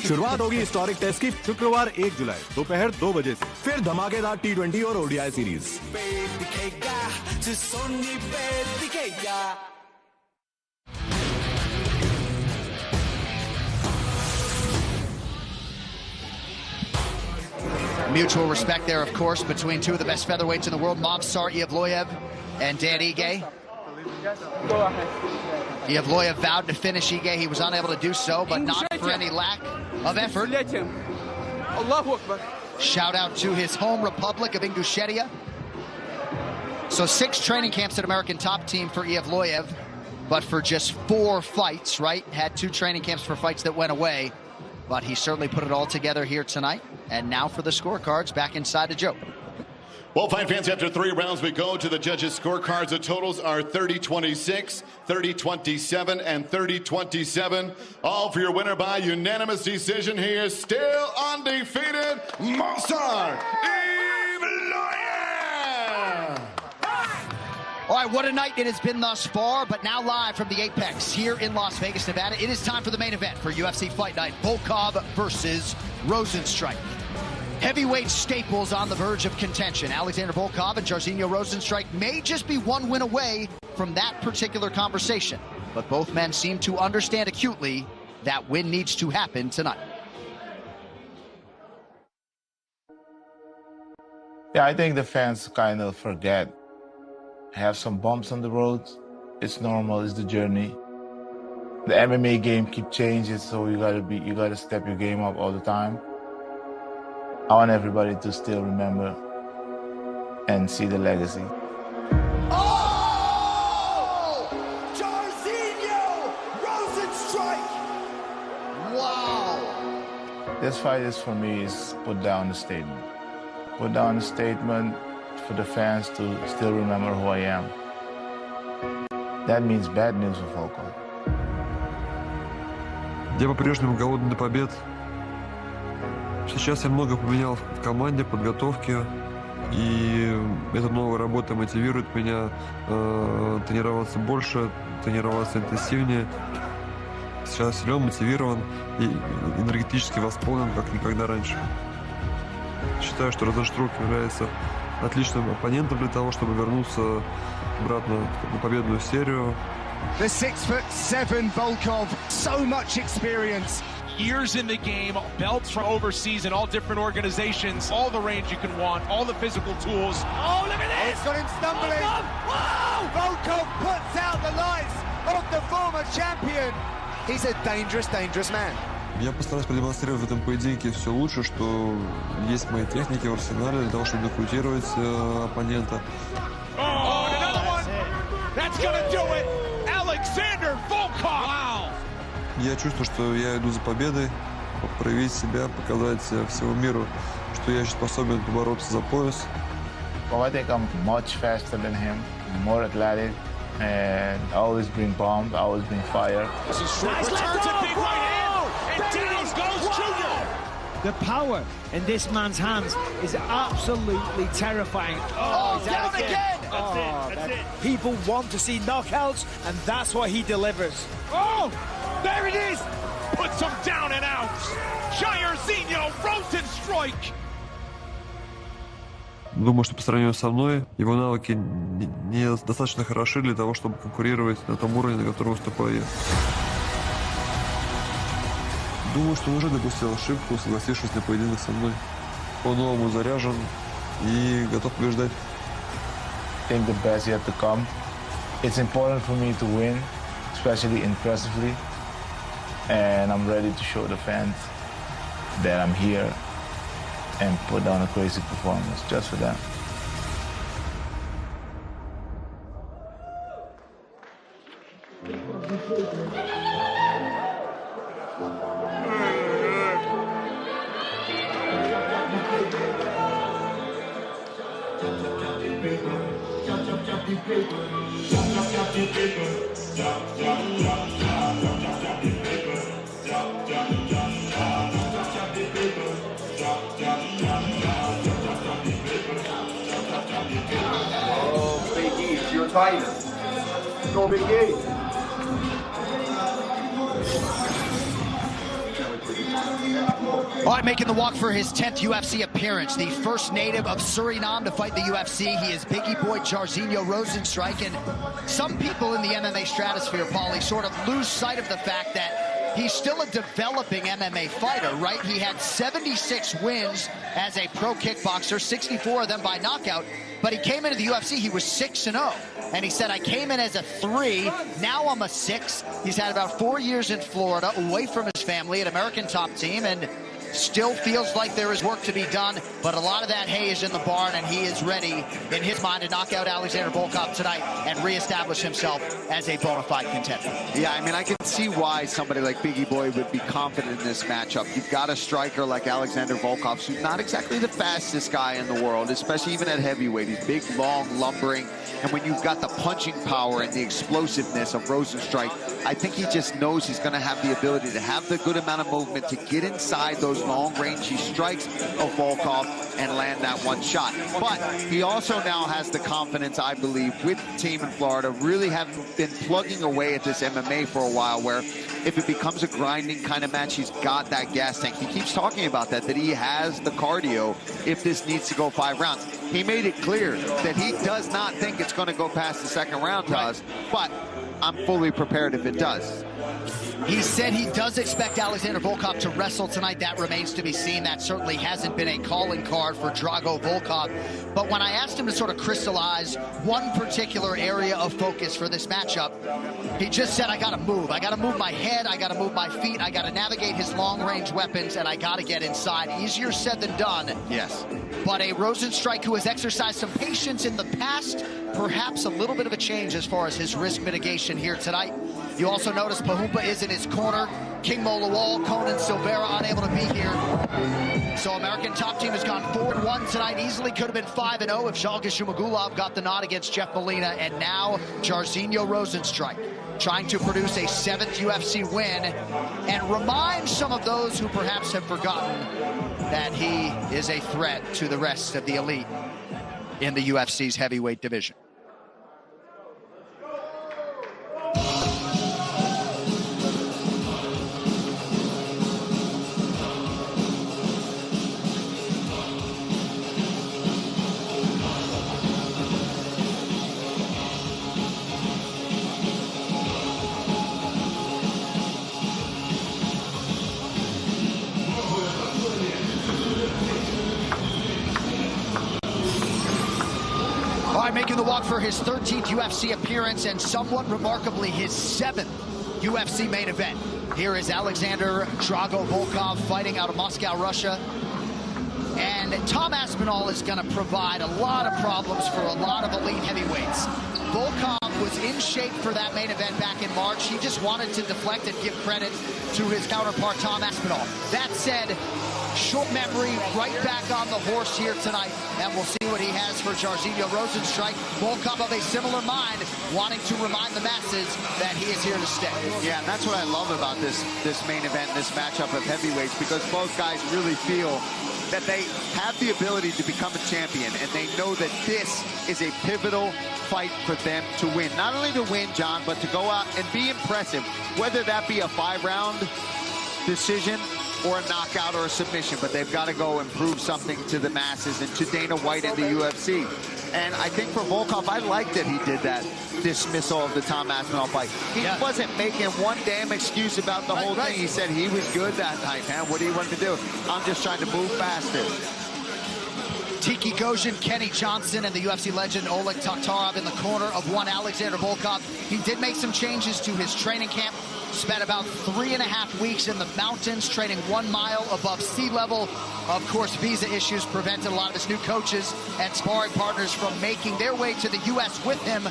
शुरुआत होगी हिस्टोरिक टेस्ट की शुक्रवार 1 जुलाई दोपहर 2 बजे से। फिर धमाकेदार T20 और ODI series. Mutual respect there, of course, between two of the best featherweights in the world, Movsar Evloev and Dan Ige. Evloev vowed to finish Ige. He was unable to do so, but not for any lack of effort. Shout out to his home republic of Ingushetia. So 6 training camps at American top team for Evloev, but for just 4 fights, right? Had 2 training camps for fights that went away, but he certainly put it all together here tonight. And now for the scorecards, back inside the Joe. Well, fine fans, after 3 rounds, we go to the judges' scorecards. The totals are 30-26, 30-27, and 30-27. All for your winner by unanimous decision. He is still undefeated, Movsar Evloev! All right, what a night it has been thus far, but now live from the Apex here in Las Vegas, Nevada. It is time for the main event for UFC Fight Night, Volkov versus Rosenstrike. Heavyweight staples on the verge of contention. Alexander Volkov and Jairzinho Rozenstruik may just be 1 win away from that particular conversation, but both men seem to understand acutely that win needs to happen tonight. Yeah, I think the fans kind of forget. Have some bumps on the road. It's normal. It's the journey. The MMA game keep changing, so you gotta step your game up all the time. I want everybody to still remember and see the legacy. Oh! Jairzinho Rozenstruik! Wow! This fight is for me is put down the statement. Put down the statement for the fans to still remember who I am. That means bad news for Volkov. Я по-прежнему голоден до побед. Сейчас я много поменял в команде, подготовке, и эта новая работа мотивирует меня тренироваться больше, тренироваться интенсивнее. Сейчас силен, мотивирован и энергетически восполнен, как никогда раньше. Считаю, что Розенструк является отличным оппонентом для того, чтобы вернуться обратно на победную серию. The 6'7" Volkov, so much experience. Years in the game, belts from overseas and all different organizations, all the range you can want, all the physical tools. Oh, look at this! It's got him stumbling. Wow! Volkov puts out the lights of the former champion. He's a dangerous, dangerous man. Я постараюсь продемонстрировать в этом поединке все лучше, что есть мои техники в арсенале для того, чтобы нокаутировать оппонента. Oh, and another one! That's gonna do it! Alexander Volkov! Wow! Я чувствую, что я иду за победой, проявить себя, показать всему миру, что я способен побороться за пояс. Well, I think I'm much faster than him, more athletic, and I always bring bombs, I always bring fire. Nice left to big right hand, and down goes Junior. The power in this man's hands is absolutely terrifying. Oh, down again! That's it. People want to see knockouts, and that's what he delivers. Oh, there it is! Puts him down and out. Jairzinho Rosenstrike. Думаю, что по сравнению со мной, его навыки не достаточно хороши для того, чтобы конкурировать на том уровне, на котором выступаю я. Думаю, что он уже допустил ошибку, согласившись на поединок со мной. По-новому заряжен и готов побеждать. I think the best yet to come. It's important for me to win, especially impressively. And I'm ready to show the fans that I'm here and put down a crazy performance just for that. Oh, Big E, it's your time. Go Big E. All right, making the walk for his 10th UFC appearance, the first native of Suriname to fight the UFC. He is Biggie Boy Jairzinho Rosenstrike, and some people in the MMA stratosphere, Paulie, sort of lose sight of the fact that he's still a developing MMA fighter, right? He had 76 wins as a pro kickboxer, 64 of them by knockout, but he came into the UFC, he was 6-0. And he said, I came in as a 3, now I'm a 6. He's had about 4 years in Florida, away from his family, an American top team, and still feels like there is work to be done, but a lot of that hay is in the barn, and he is ready, in his mind, to knock out Alexander Volkov tonight and reestablish himself as a bona fide contender. Yeah, I mean, I can see why somebody like Biggie Boy would be confident in this matchup. You've got a striker like Alexander Volkov, who's not exactly the fastest guy in the world, especially even at heavyweight. He's big, long, lumbering, and when you've got the punching power and the explosiveness of Rosenstrike, I think he just knows he's going to have the ability to have the good amount of movement to get inside those long-range strikes of Volkov and land that one shot. But he also now has the confidence, I believe, with the team in Florida, really have been plugging away at this MMA for a while, where if it becomes a grinding kind of match, he's got that gas tank. He keeps talking about that he has the cardio if this needs to go 5 rounds. He made it clear that he does not think it's going to go past the second round to us, but I'm fully prepared if it does. He said he does expect Alexander Volkov to wrestle tonight. That remains to be seen. That certainly hasn't been a calling card for Drago Volkov. But when I asked him to sort of crystallize one particular area of focus for this matchup, he just said, I got to move. I got to move my head. I got to move my feet. I got to navigate his long-range weapons, and I got to get inside. Easier said than done. Yes. But a Rosenstrike who has exercised some patience in the past, perhaps a little bit of a change as far as his risk mitigation here tonight. You also notice Pahumpa is in his corner. King Molawal, Conan Silveira unable to be here. So American top team has gone 4-1 tonight. Easily could have been 5-0 if Zhalgas Zhumagulov got the nod against Jeff Molina. And now Jairzinho Rosenstrike trying to produce a 7th UFC win and remind some of those who perhaps have forgotten that he is a threat to the rest of the elite in the UFC's heavyweight division. Making the walk for his 13th UFC appearance and somewhat remarkably his 7th UFC main event. Here is Alexander Drago Volkov fighting out of Moscow, Russia. And Tom Aspinall is going to provide a lot of problems for a lot of elite heavyweights. Volkov was in shape for that main event back in March. He just wanted to deflect and give credit to his counterpart, Tom Aspinall. That said, short memory, right back on the horse here tonight, and we'll see what he has for Jairzinho Rosenstrike. Volkov of a similar mind, wanting to remind the masses that he is here to stay. Yeah, and that's what I love about this main event, this matchup of heavyweights, because both guys really feel that they have the ability to become a champion, and they know that this is a pivotal fight for them to win. Not only to win, John, but to go out and be impressive, whether that be a 5-round decision or a knockout or a submission, but they've got to go and prove something to the masses and to Dana White and the UFC. And I think for Volkov, I like that he did that dismissal of the Tom Aspinall fight. He wasn't making one damn excuse about the whole thing. He said he was good that night, man. What do you want me to do? I'm just trying to move faster. Tiki Goshen, Kenny Johnson, and the UFC legend Oleg Taktarov in the corner of one Alexander Volkov. He did make some changes to his training camp. Spent about 3.5 weeks in the mountains, training 1 mile above sea level. Of course, visa issues prevented a lot of his new coaches and sparring partners from making their way to the U.S. with him.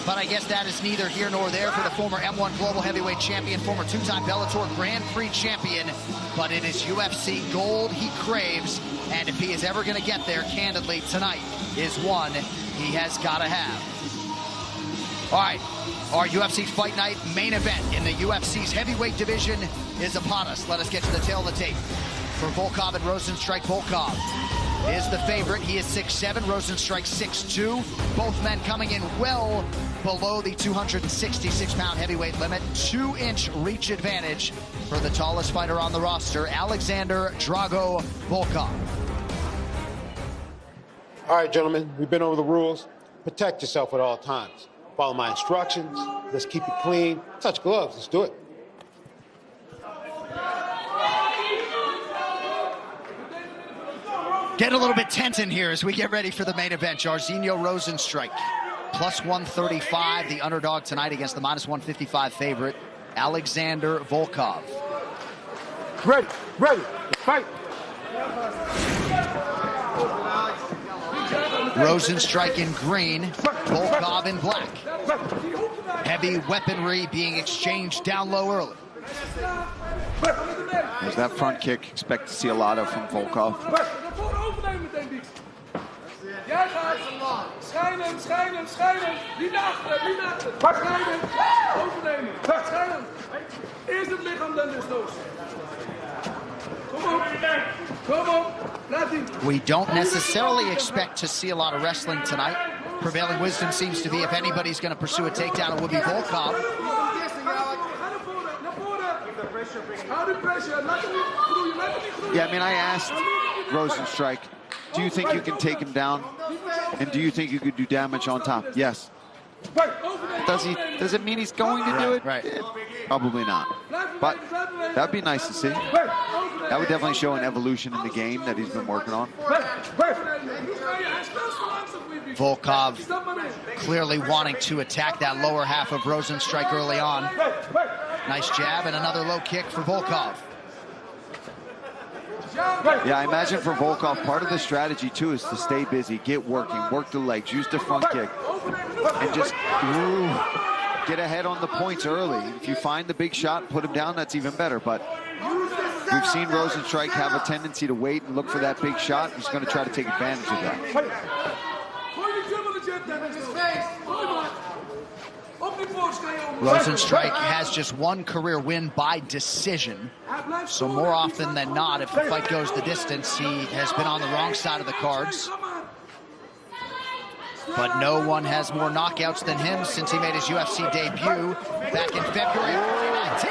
But I guess that is neither here nor there for the former M1 Global Heavyweight Champion, former 2-time Bellator Grand Prix Champion. But it is UFC gold he craves, and if he is ever going to get there, candidly, tonight is one he has got to have. All right, our UFC Fight Night main event in the UFC's heavyweight division is upon us. Let us get to the tail of the tape. For Volkov and Rozenstruik, Volkov is the favorite. He is 6'7", Rozenstruik 6'2". Both men coming in well below the 266-pound heavyweight limit. 2-inch reach advantage for the tallest fighter on the roster, Alexander Drago Volkov. All right, gentlemen, we've been over the rules. Protect yourself at all times. Follow my instructions. Let's keep it clean. Touch gloves. Let's do it. Getting a little bit tense in here as we get ready for the main event. Jairzinho Rozenstruik, plus 135, the underdog tonight against the minus 155 favorite, Alexander Volkov. Ready, fight. Rozenstruik in green, Volkov in black. Heavy weaponry being exchanged down low early. There's that front kick. Expect to see a lot of from Volkov. Schijnen. Niet achter. Schijnen. Overnemen. Schijnen. Eerst het lichaam, dan dus los. Kom op. Laat die. We don't necessarily expect to see a lot of wrestling tonight. Prevailing wisdom seems to be if anybody's going to pursue a takedown, it will be Volkov. Yeah, I mean, I asked Rozenstruik, do you think you can take him down? And do you think you could do damage on top? Yes. Does it mean he's going to do it? Right. Probably not. But that'd be nice to see. That would definitely show an evolution in the game that he's been working on. Volkov clearly wanting to attack that lower half of Rozenstruik early on. Nice jab and another low kick for Volkov. Yeah, I imagine for Volkov, part of the strategy, too, is to stay busy, get working, work the legs, use the front kick, and just get ahead on the points early. If you find the big shot, put him down, that's even better. But we've seen Rozenstruik have a tendency to wait and look for that big shot. He's going to try to take advantage of that. Rozenstruik has just one career win by decision. So more often than not, if the fight goes the distance, he has been on the wrong side of the cards. But no one has more knockouts than him since he made his UFC debut back in February of 2019.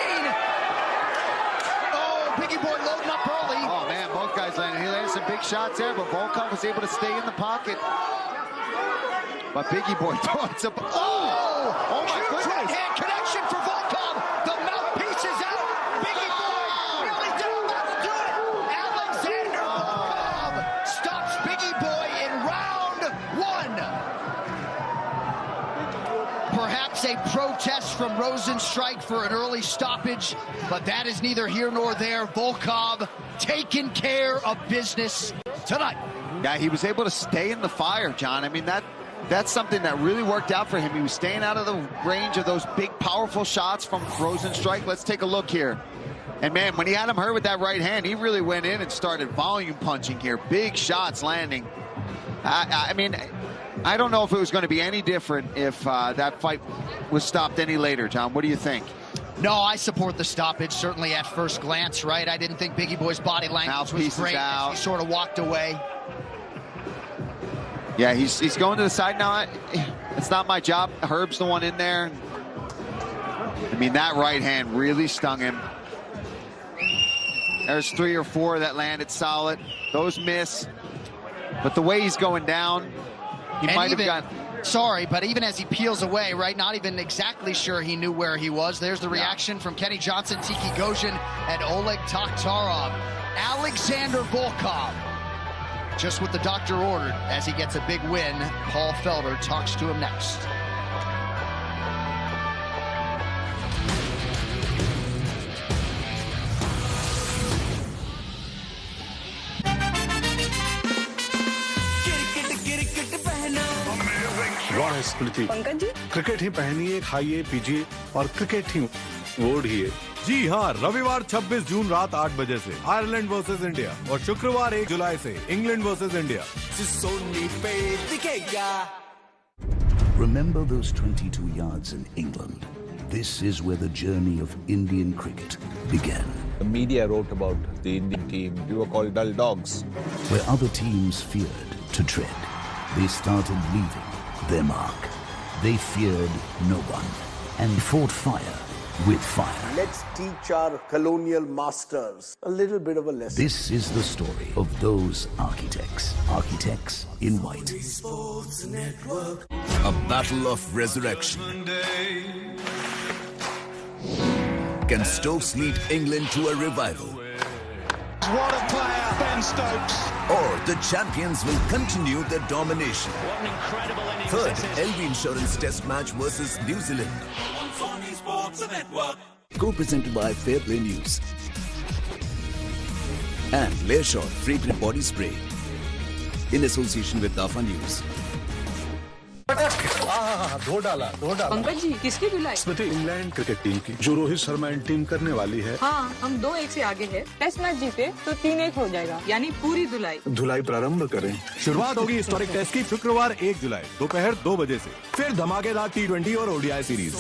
Oh, Biggie Boy loading up early. Oh, man, both guys landed. He landed some big shots there, but Volkov was able to stay in the pocket. But Biggie Boy throwing some... Oh my goodness. Right-hand connection for Volkov. The mouthpiece is out. Biggie Boy really down. That'll do it. Alexander Volkov stops Biggie Boy in round one. Perhaps a protest from Rozenstruik for an early stoppage, but that is neither here nor there. Volkov taking care of business tonight. Yeah, he was able to stay in the fire, John. I mean, that's something that really worked out for him. He was staying out of the range of those big, powerful shots from Rozenstruik. Let's take a look here. And, man, when he had him hurt with that right hand, he really went in and started volume punching here. Big shots landing. I mean, I don't know if it was going to be any different if that fight was stopped any later, John. What do you think? No, I support the stoppage, certainly at first glance, right? I didn't think Biggie Boy's body language was great as he sort of walked away. Yeah, he's going to the side now. It's not my job. Herb's the one in there. I mean, that right hand really stung him. There's 3 or 4 that landed solid. Those miss. But the way he's going down, he might have gotten... Sorry, but even as he peels away, right, not even exactly sure he knew where he was. There's the reaction from Kenny Johnson, Tiki Gojin, and Oleg Takhtarov. Alexander Volkov, just what the doctor ordered as he gets a big win. Paul Felder talks to him next. Pankaj ji cricket ही पहनिए, खाइए, पीजिए और cricket ही ओढ़िए। जी हाँ, रविवार 26 जून रात 8 बजे से आयरलैंड वर्सेस इंडिया और शुक्रवार 1 जुलाई से England versus India. Remember those 22 yards in England? This is where the journey of Indian cricket began. The media wrote about the Indian team. We were called dull dogs. Where other teams feared to tread, they started leaving their mark. They feared no one and fought fire with fire. Let's teach our colonial masters a little bit of a lesson. This is the story of those architects. Architects in white. A battle of resurrection. Can Stokes lead England to a revival? What a player, Ben Stokes. Or the champions will continue their domination. What an incredible innings. Third, LV Insurance Test match versus New Zealand. Co-presented by Fair Play News. And Learshot Fragrant Body Spray. In association with Dafa News. धो डाला। पंकज जी किसकी धुलाई? स्मृति England cricket team की जो Rohit Sharma and team करने वाली है। हाँ, हम 2-1 से आगे हैं। टेस्ट मैच जीते तो 3-1 हो जाएगा, यानी पूरी धुलाई। धुलाई प्रारंभ करें। शुरुआत होगी हिस्टोरिक टेस्ट की शुक्रवार 1 जुलाई दोपहर 2 बजे से। फिर धमाकेदार T20 और ODI series.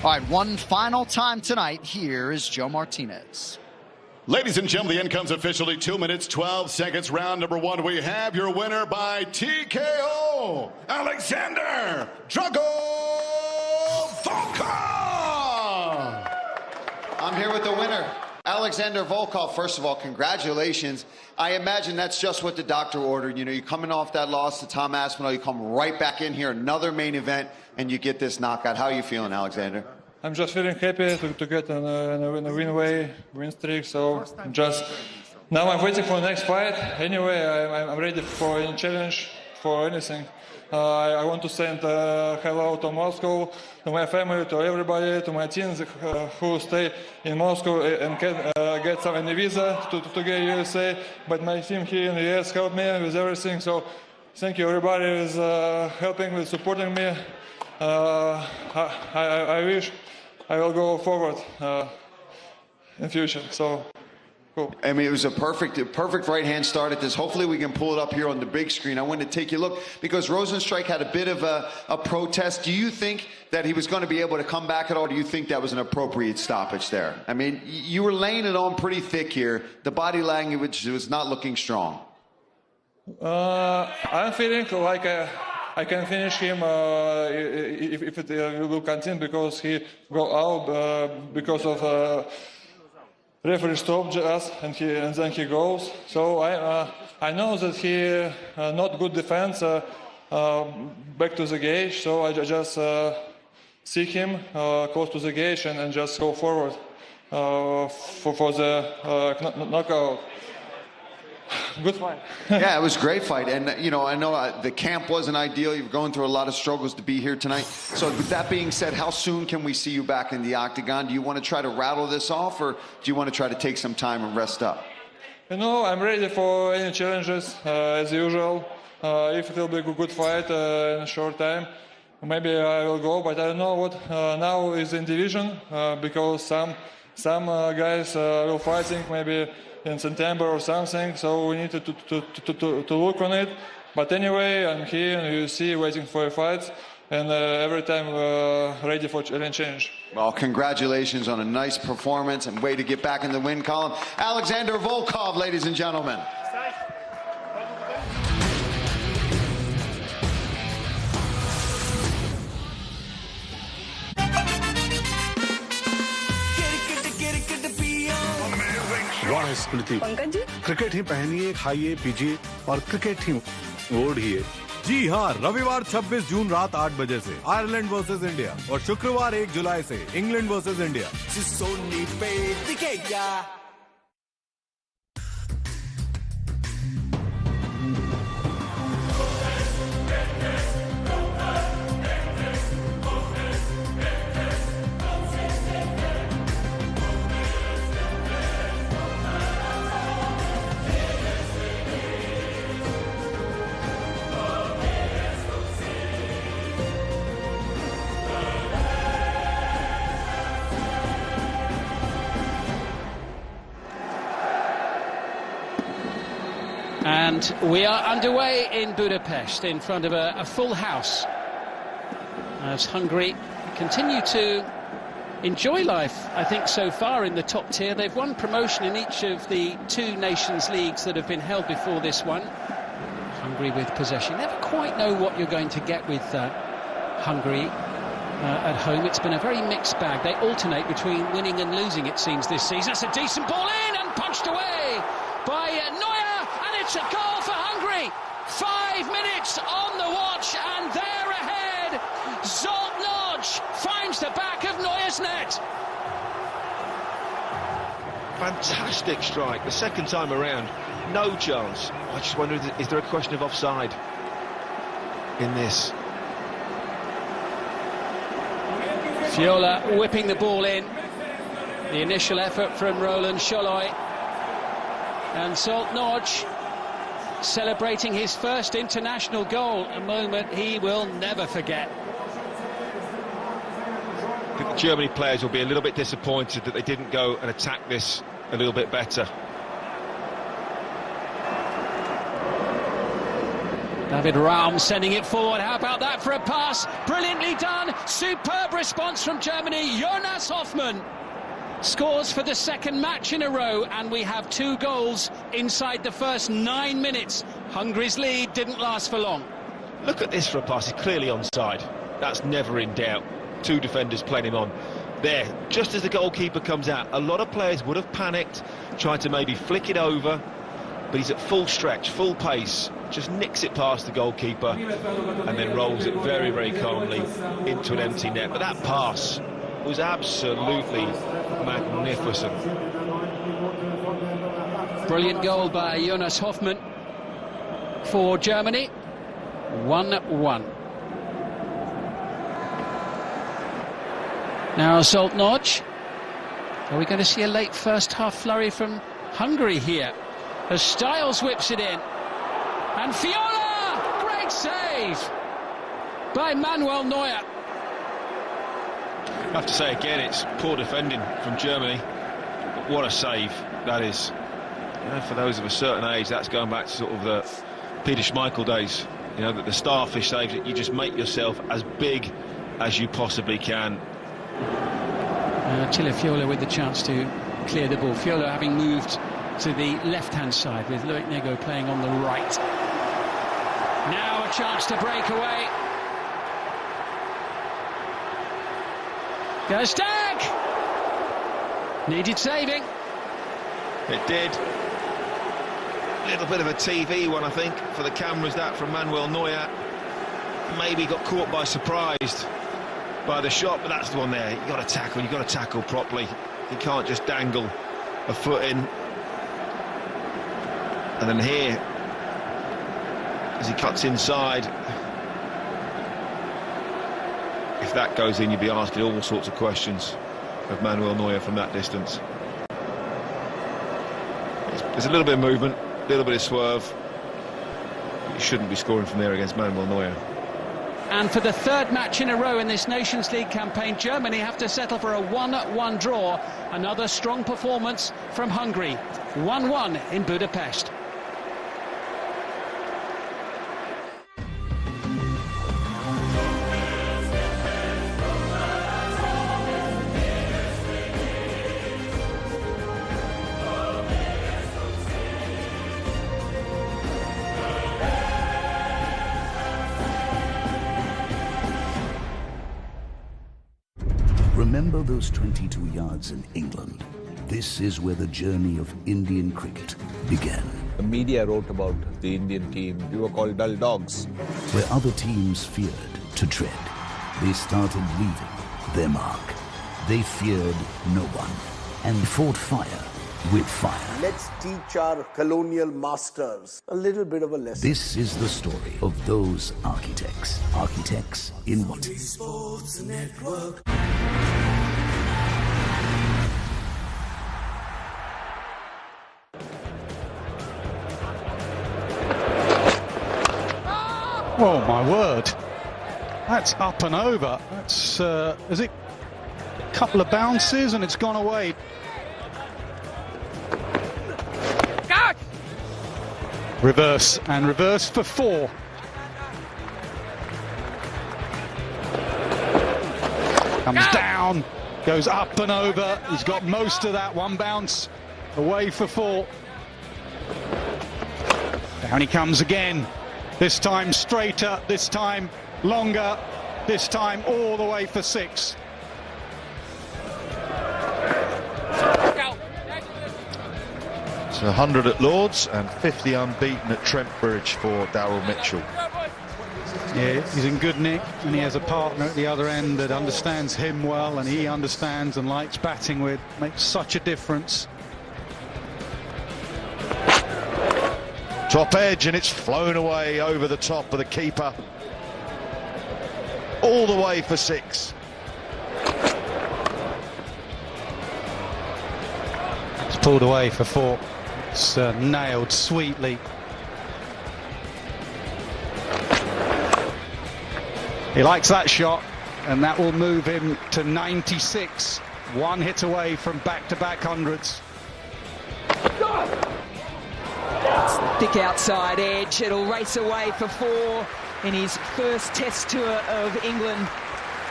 All right, one final time tonight. Here is Joe Martinez. Ladies and gentlemen, the end comes officially 2 minutes, 12 seconds. Round number 1. We have your winner by TKO, Alexander Volkov. I'm here with the winner, Alexander Volkov. First of all, congratulations. I imagine that's just what the doctor ordered. You know, you're coming off that loss to Tom Aspinall, you come right back in here, another main event, and you get this knockout. How are you feeling, Alexander? I'm just feeling happy to get a win streak. So just now I'm waiting for the next fight. Anyway, I'm ready for any challenge, for anything. I want to send hello to Moscow, to my family, to everybody, to my teams who stay in Moscow and can get some any visa to get USA. But my team here in the US helped me with everything. So thank you, everybody is helping with supporting me. I wish I will go forward in future. So. Cool. I mean, it was a perfect right hand start at this. Hopefully we can pull it up here on the big screen. I wanted to take you a look because Rosenstrike had a bit of a protest. Do you think that he was going to be able to come back at all? Do you think that was an appropriate stoppage there? I mean, you were laying it on pretty thick here. The body language was not looking strong. I'm feeling like I can finish him if it will continue because he go out because of referee stopped us and then he goes. So I know that he not good defense back to the gauge. So I just see him close to the gauge and just go forward for the knockout. Good fight. Yeah, it was a great fight. And, you know, I know the camp wasn't ideal. You're going through a lot of struggles to be here tonight. So with that being said, how soon can we see you back in the octagon? Do you want to try to rattle this off or do you want to try to take some time and rest up? You know, I'm ready for any challenges, as usual. If it will be a good fight in a short time, maybe I will go. But I don't know what now is in division because some guys will fighting maybe in September or something, so we need to look on it. But anyway, I'm here and you see waiting for a fight and every time ready for challenge. Well, congratulations on a nice performance and way to get back in the win column. Alexander Volkov, ladies and gentlemen. है स्मृति। Pankaj ji cricket ही पहनिए, खाइए, पीजिए और cricket ही ओढ़िए। जी हाँ, रविवार 26 जून रात 8 बजे से आयरलैंड वर्सेस इंडिया और शुक्रवार 1 जुलाई से England versus India. And we are underway in Budapest in front of a full house as Hungary continue to enjoy life, I think, so far in the top tier. They've won promotion in each of the 2 Nations Leagues that have been held before this one. Hungary with possession. Never quite know what you're going to get with Hungary at home. It's been a very mixed bag. They alternate between winning and losing, it seems, this season. That's a decent ball in and punched away by Neuer, and it's a goal for Hungary. 5 minutes on the watch, and they're ahead. Zoltnoj finds the back of Neuer's net. Fantastic strike, the second time around. No chance. I just wonder, is there a question of offside in this? Fiola whipping the ball in. The initial effort from Roland Sholoi. And Zoltnoj celebrating his first international goal, a moment he will never forget. I think the Germany players will be a little bit disappointed that they didn't go and attack this a little bit better. David Raum sending it forward. How about that for a pass? Brilliantly done. Superb response from Germany. Jonas Hoffmann scores for the second match in a row, and we have 2 goals inside the first 9 minutes. Hungary's lead didn't last for long. Look at this for a pass. He's clearly onside. That's never in doubt. 2 defenders playing him on. There, just as the goalkeeper comes out, a lot of players would have panicked, tried to maybe flick it over, but he's at full stretch, full pace, just nicks it past the goalkeeper and then rolls it very, very calmly into an empty net. But that pass was absolutely magnificent. Brilliant goal by Jonas Hoffmann for Germany. 1-1. Now Zoltnoj. Are we going to see a late first half flurry from Hungary here? As Styles whips it in. And Fiola! Great save by Manuel Neuer. I have to say again, it's poor defending from Germany, but what a save that is. You know, for those of a certain age, that's going back to sort of the Peter Schmeichel days. You know, that the starfish saves it, you just make yourself as big as you possibly can. Attila Fiola with the chance to clear the ball. Fiola having moved to the left-hand side with Loic Nego playing on the right. Now a chance to break away. Gerstag! Needed saving. It did. A little bit of a TV one, I think, for the cameras, that from Manuel Neuer. Maybe got caught by surprise by the shot, but that's the one there. You've got to tackle properly. You can't just dangle a foot in. And then here, as he cuts inside, if that goes in, you'd be asking all sorts of questions of Manuel Neuer from that distance. There's a little bit of movement, a little bit of swerve. You shouldn't be scoring from there against Manuel Neuer. And for the 3rd match in a row in this Nations League campaign, Germany have to settle for a 1-1 draw. Another strong performance from Hungary. 1-1 in Budapest. Remember those 22 yards in England? This is where the journey of Indian cricket began. The media wrote about the Indian team. We were called dull dogs. Where other teams feared to tread, they started leaving their mark. They feared no one and fought fire with fire. Let's teach our colonial masters a little bit of a lesson. This is the story of those architects. Architects in what? Sports Network. Oh my word, that's up and over. That's, is it a couple of bounces and it's gone away. Reverse and reverse for 4. Comes down, goes up and over. He's got most of that. 1 bounce away for 4. Down he comes again. This time straighter, this time longer, this time all the way for 6. It's 100 at Lords and 50 unbeaten at Trent Bridge for Daryl Mitchell. Yeah, he's in good nick, and he has a partner at the other end that understands him well, and he understands and likes batting with. Makes such a difference. Top edge, and it's flown away over the top of the keeper. All the way for 6. It's pulled away for 4. It's nailed sweetly. He likes that shot, and that will move him to 96. 1 hit away from back-to-back hundreds. Thick outside edge, it'll race away for 4 in his first test tour of England.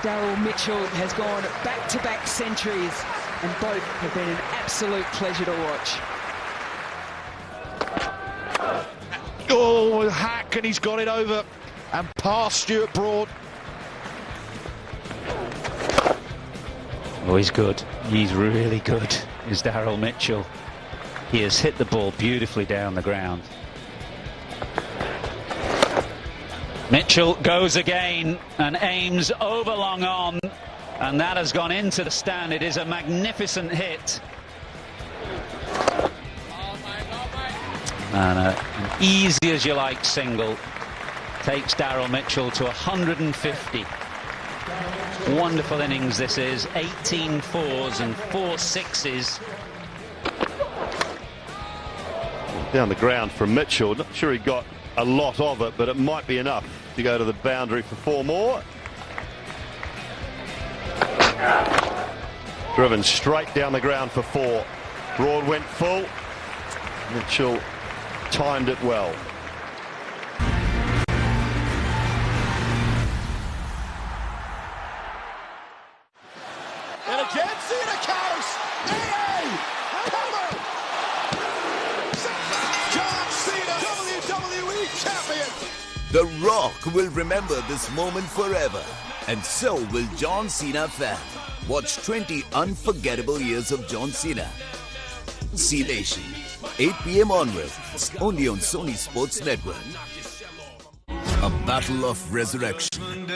Daryl Mitchell has gone back-to-back centuries, and both have been an absolute pleasure to watch. Oh, hack, and he's got it over and past Stuart Broad. Oh, he's good. He's really good, is Daryl Mitchell. He has hit the ball beautifully down the ground. Mitchell goes again and aims over long on, and that has gone into the stand. It is a magnificent hit. And an easy as you like single takes Daryl Mitchell to 150. Wonderful innings this is. 18 4s and 4 6s. Down the ground from Mitchell. Not sure he got a lot of it, but it might be enough to go to the boundary for 4 more. Driven straight down the ground for 4. Broad went full. Mitchell timed it well. And again, Cena counters. John Cena, WWE Champion. The Rock will remember this moment forever, and so will John Cena fan. Watch 20 unforgettable years of John Cena. C-Nation, 8 p.m. onwards, only on Sony Sports Network. A battle of resurrection.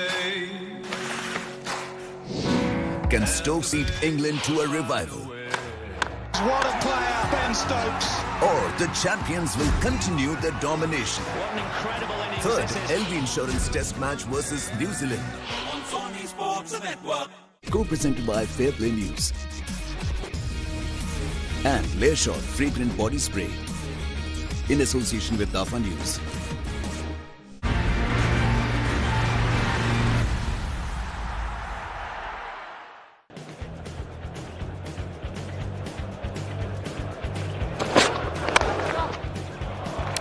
Can Stokes lead England to a revival? What a player, Ben Stokes. Or the champions will continue their domination. What an incredible innings Third, this is. LV Insurance Test match versus New Zealand. On Sony Sports Network. Co-presented by Fair Play News. And Learshot Free Print Body Spray. In association with DAFA News.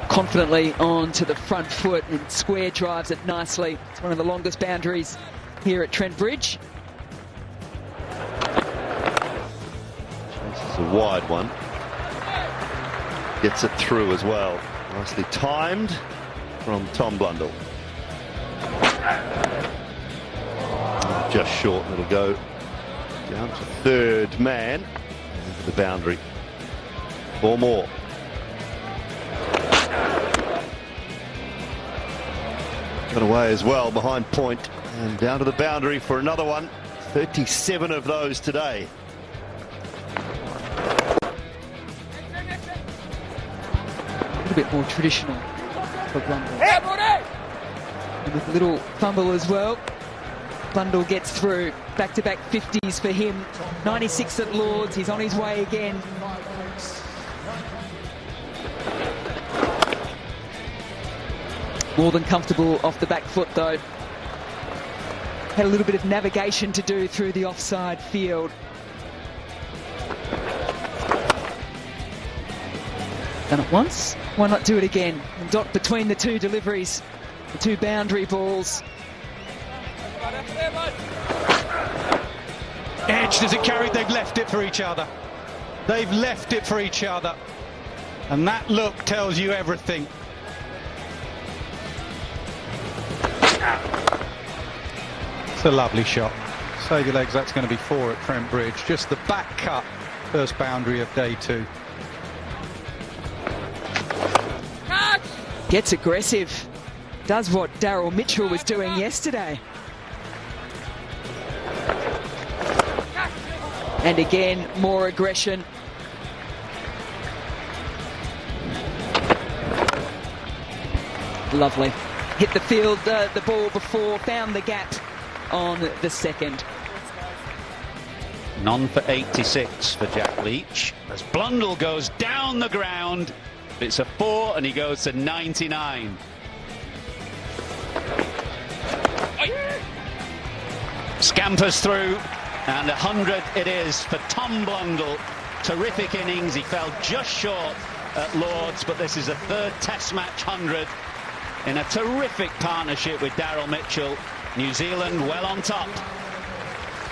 Confidently on to the front foot and square drives it nicely. It's one of the longest boundaries here at Trent Bridge. This is a wide one. Gets it through as well. Nicely timed from Tom Blundell. Just short, it'll go down to third man. Over the boundary. 4 more. Got away as well behind point and down to the boundary for another one. 37 of those today. A little bit more traditional for Blundell. And with a little fumble as well. Blundell gets through. Back-to-back 50s for him. 96 at Lords. He's on his way again. More than comfortable off the back foot, though. Had a little bit of navigation to do through the offside field. Done it once, why not do it again? And dot between the two deliveries, the two boundary balls. Edge does it carry? They've left it for each other. They've left it for each other. And that look tells you everything. It's a lovely shot. Save your legs, that's going to be 4 at Trent Bridge. Just the back cut, first boundary of day 2. Gets aggressive. Does what Daryl Mitchell was doing yesterday. And again, more aggression. Lovely. Hit the field, the ball before, found the gap on the second. None for 86 for Jack Leach. As Blundell goes down the ground, it's a 4 and he goes to 99. Scampers through, and 100 it is for Tom Blundell. Terrific innings. He fell just short at Lords, but this is a 3rd Test match 100 in a terrific partnership with Daryl Mitchell. New Zealand well on top.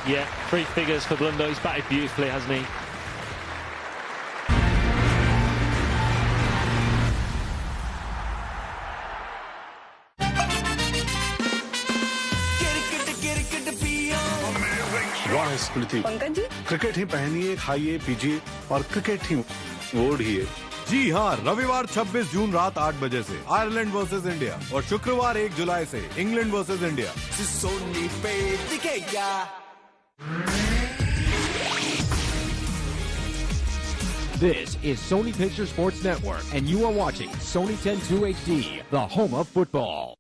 Yeah, 3 figures for Blundell. He's batted beautifully, hasn't he? Pankaj ji cricket ही पहनिए, खाइए, पीजिए और cricket ही ओढ़िए। जी हाँ, रविवार 26 जून रात 8 बजे से आयरलैंड वर्सेस इंडिया और शुक्रवार 1 जुलाई से England versus India. This is Sony Picture Sports Network, and you are watching Sony 10-2 HD, the home of football.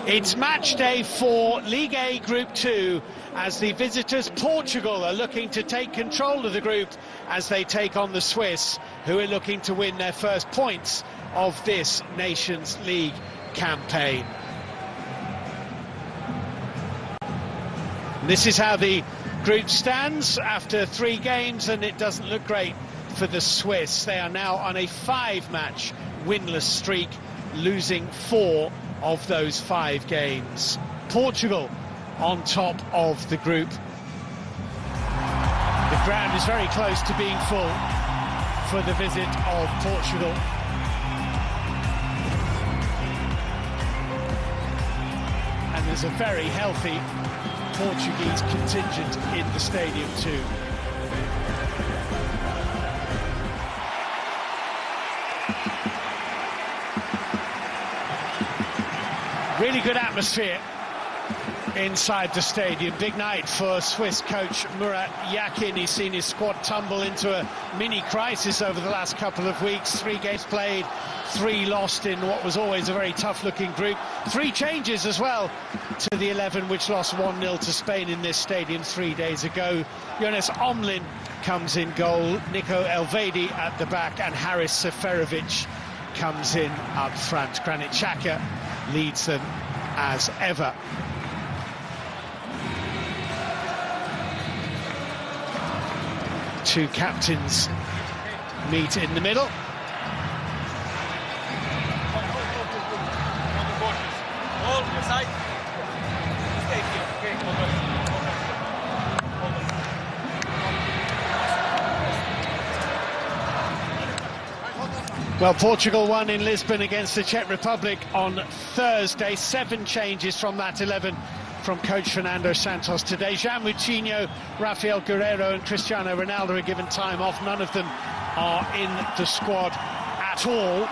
It's match day 4, League A Group 2, as the visitors Portugal are looking to take control of the group as they take on the Swiss, who are looking to win their first points of this Nations League campaign. This is how the group stands after 3 games, and it doesn't look great for the Swiss. They are now on a 5-match winless streak, losing 4 of those 5 games. Portugal on top of the group. The ground is very close to being full for the visit of Portugal. And there's a very healthy Portuguese contingent in the stadium too. Really good atmosphere inside the stadium. Big night for Swiss coach Murat Yakin. He's seen his squad tumble into a mini crisis over the last couple of weeks. 3 games played, 3 lost in what was always a very tough-looking group. 3 changes as well to the 11, which lost 1-0 to Spain in this stadium 3 days ago. Jonas Omlin comes in goal, Nico Elvedi at the back, and Haris Seferovic comes in up front. Granit Xhaka leads them as ever. two captains meet in the middle. Well, Portugal won in Lisbon against the Czech Republic on Thursday. 7 changes from that 11 from coach Fernando Santos today. Jean Moutinho, Rafael Guerreiro and Cristiano Ronaldo are given time off. None of them are in the squad at all.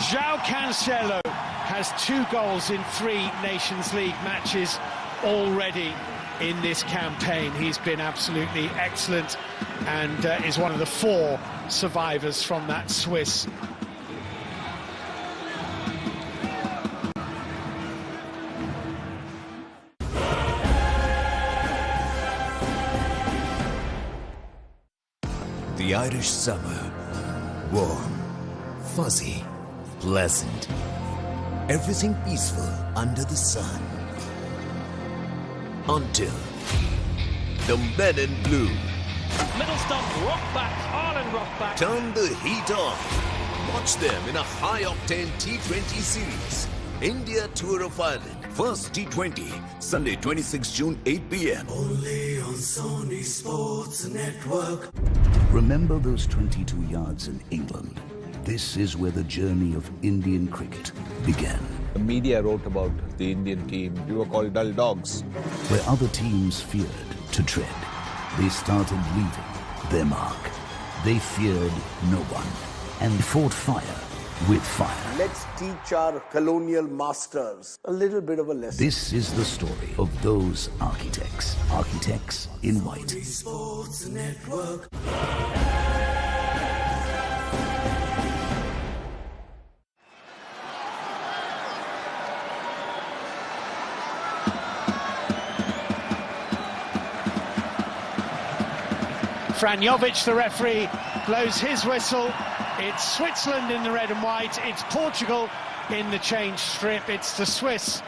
João Cancelo has 2 goals in 3 Nations League matches already in this campaign. He's been absolutely excellent and is one of the 4 survivors from that Swiss. The Irish summer. Warm, fuzzy, pleasant. Everything peaceful under the sun. Until the men in blue middle stump, rock back, Ireland rock back. turn the heat on. Watch them in a high-octane T20 series. India Tour of Ireland. First T20, Sunday 26 June, 8 p.m. Only on Sony Sports Network. Remember those 22 yards in England? This is where the journey of Indian cricket began. The media wrote about the Indian team. We were called dull dogs. Where other teams feared to tread, they started leaving their mark. They feared no one and fought fire with fire. Let's teach our colonial masters a little bit of a lesson. This is the story of those architects. Architects in white. Sports Network. Fran Jovic, the referee, blows his whistle. It's Switzerland in the red and white. It's Portugal in the change strip. It's the Swiss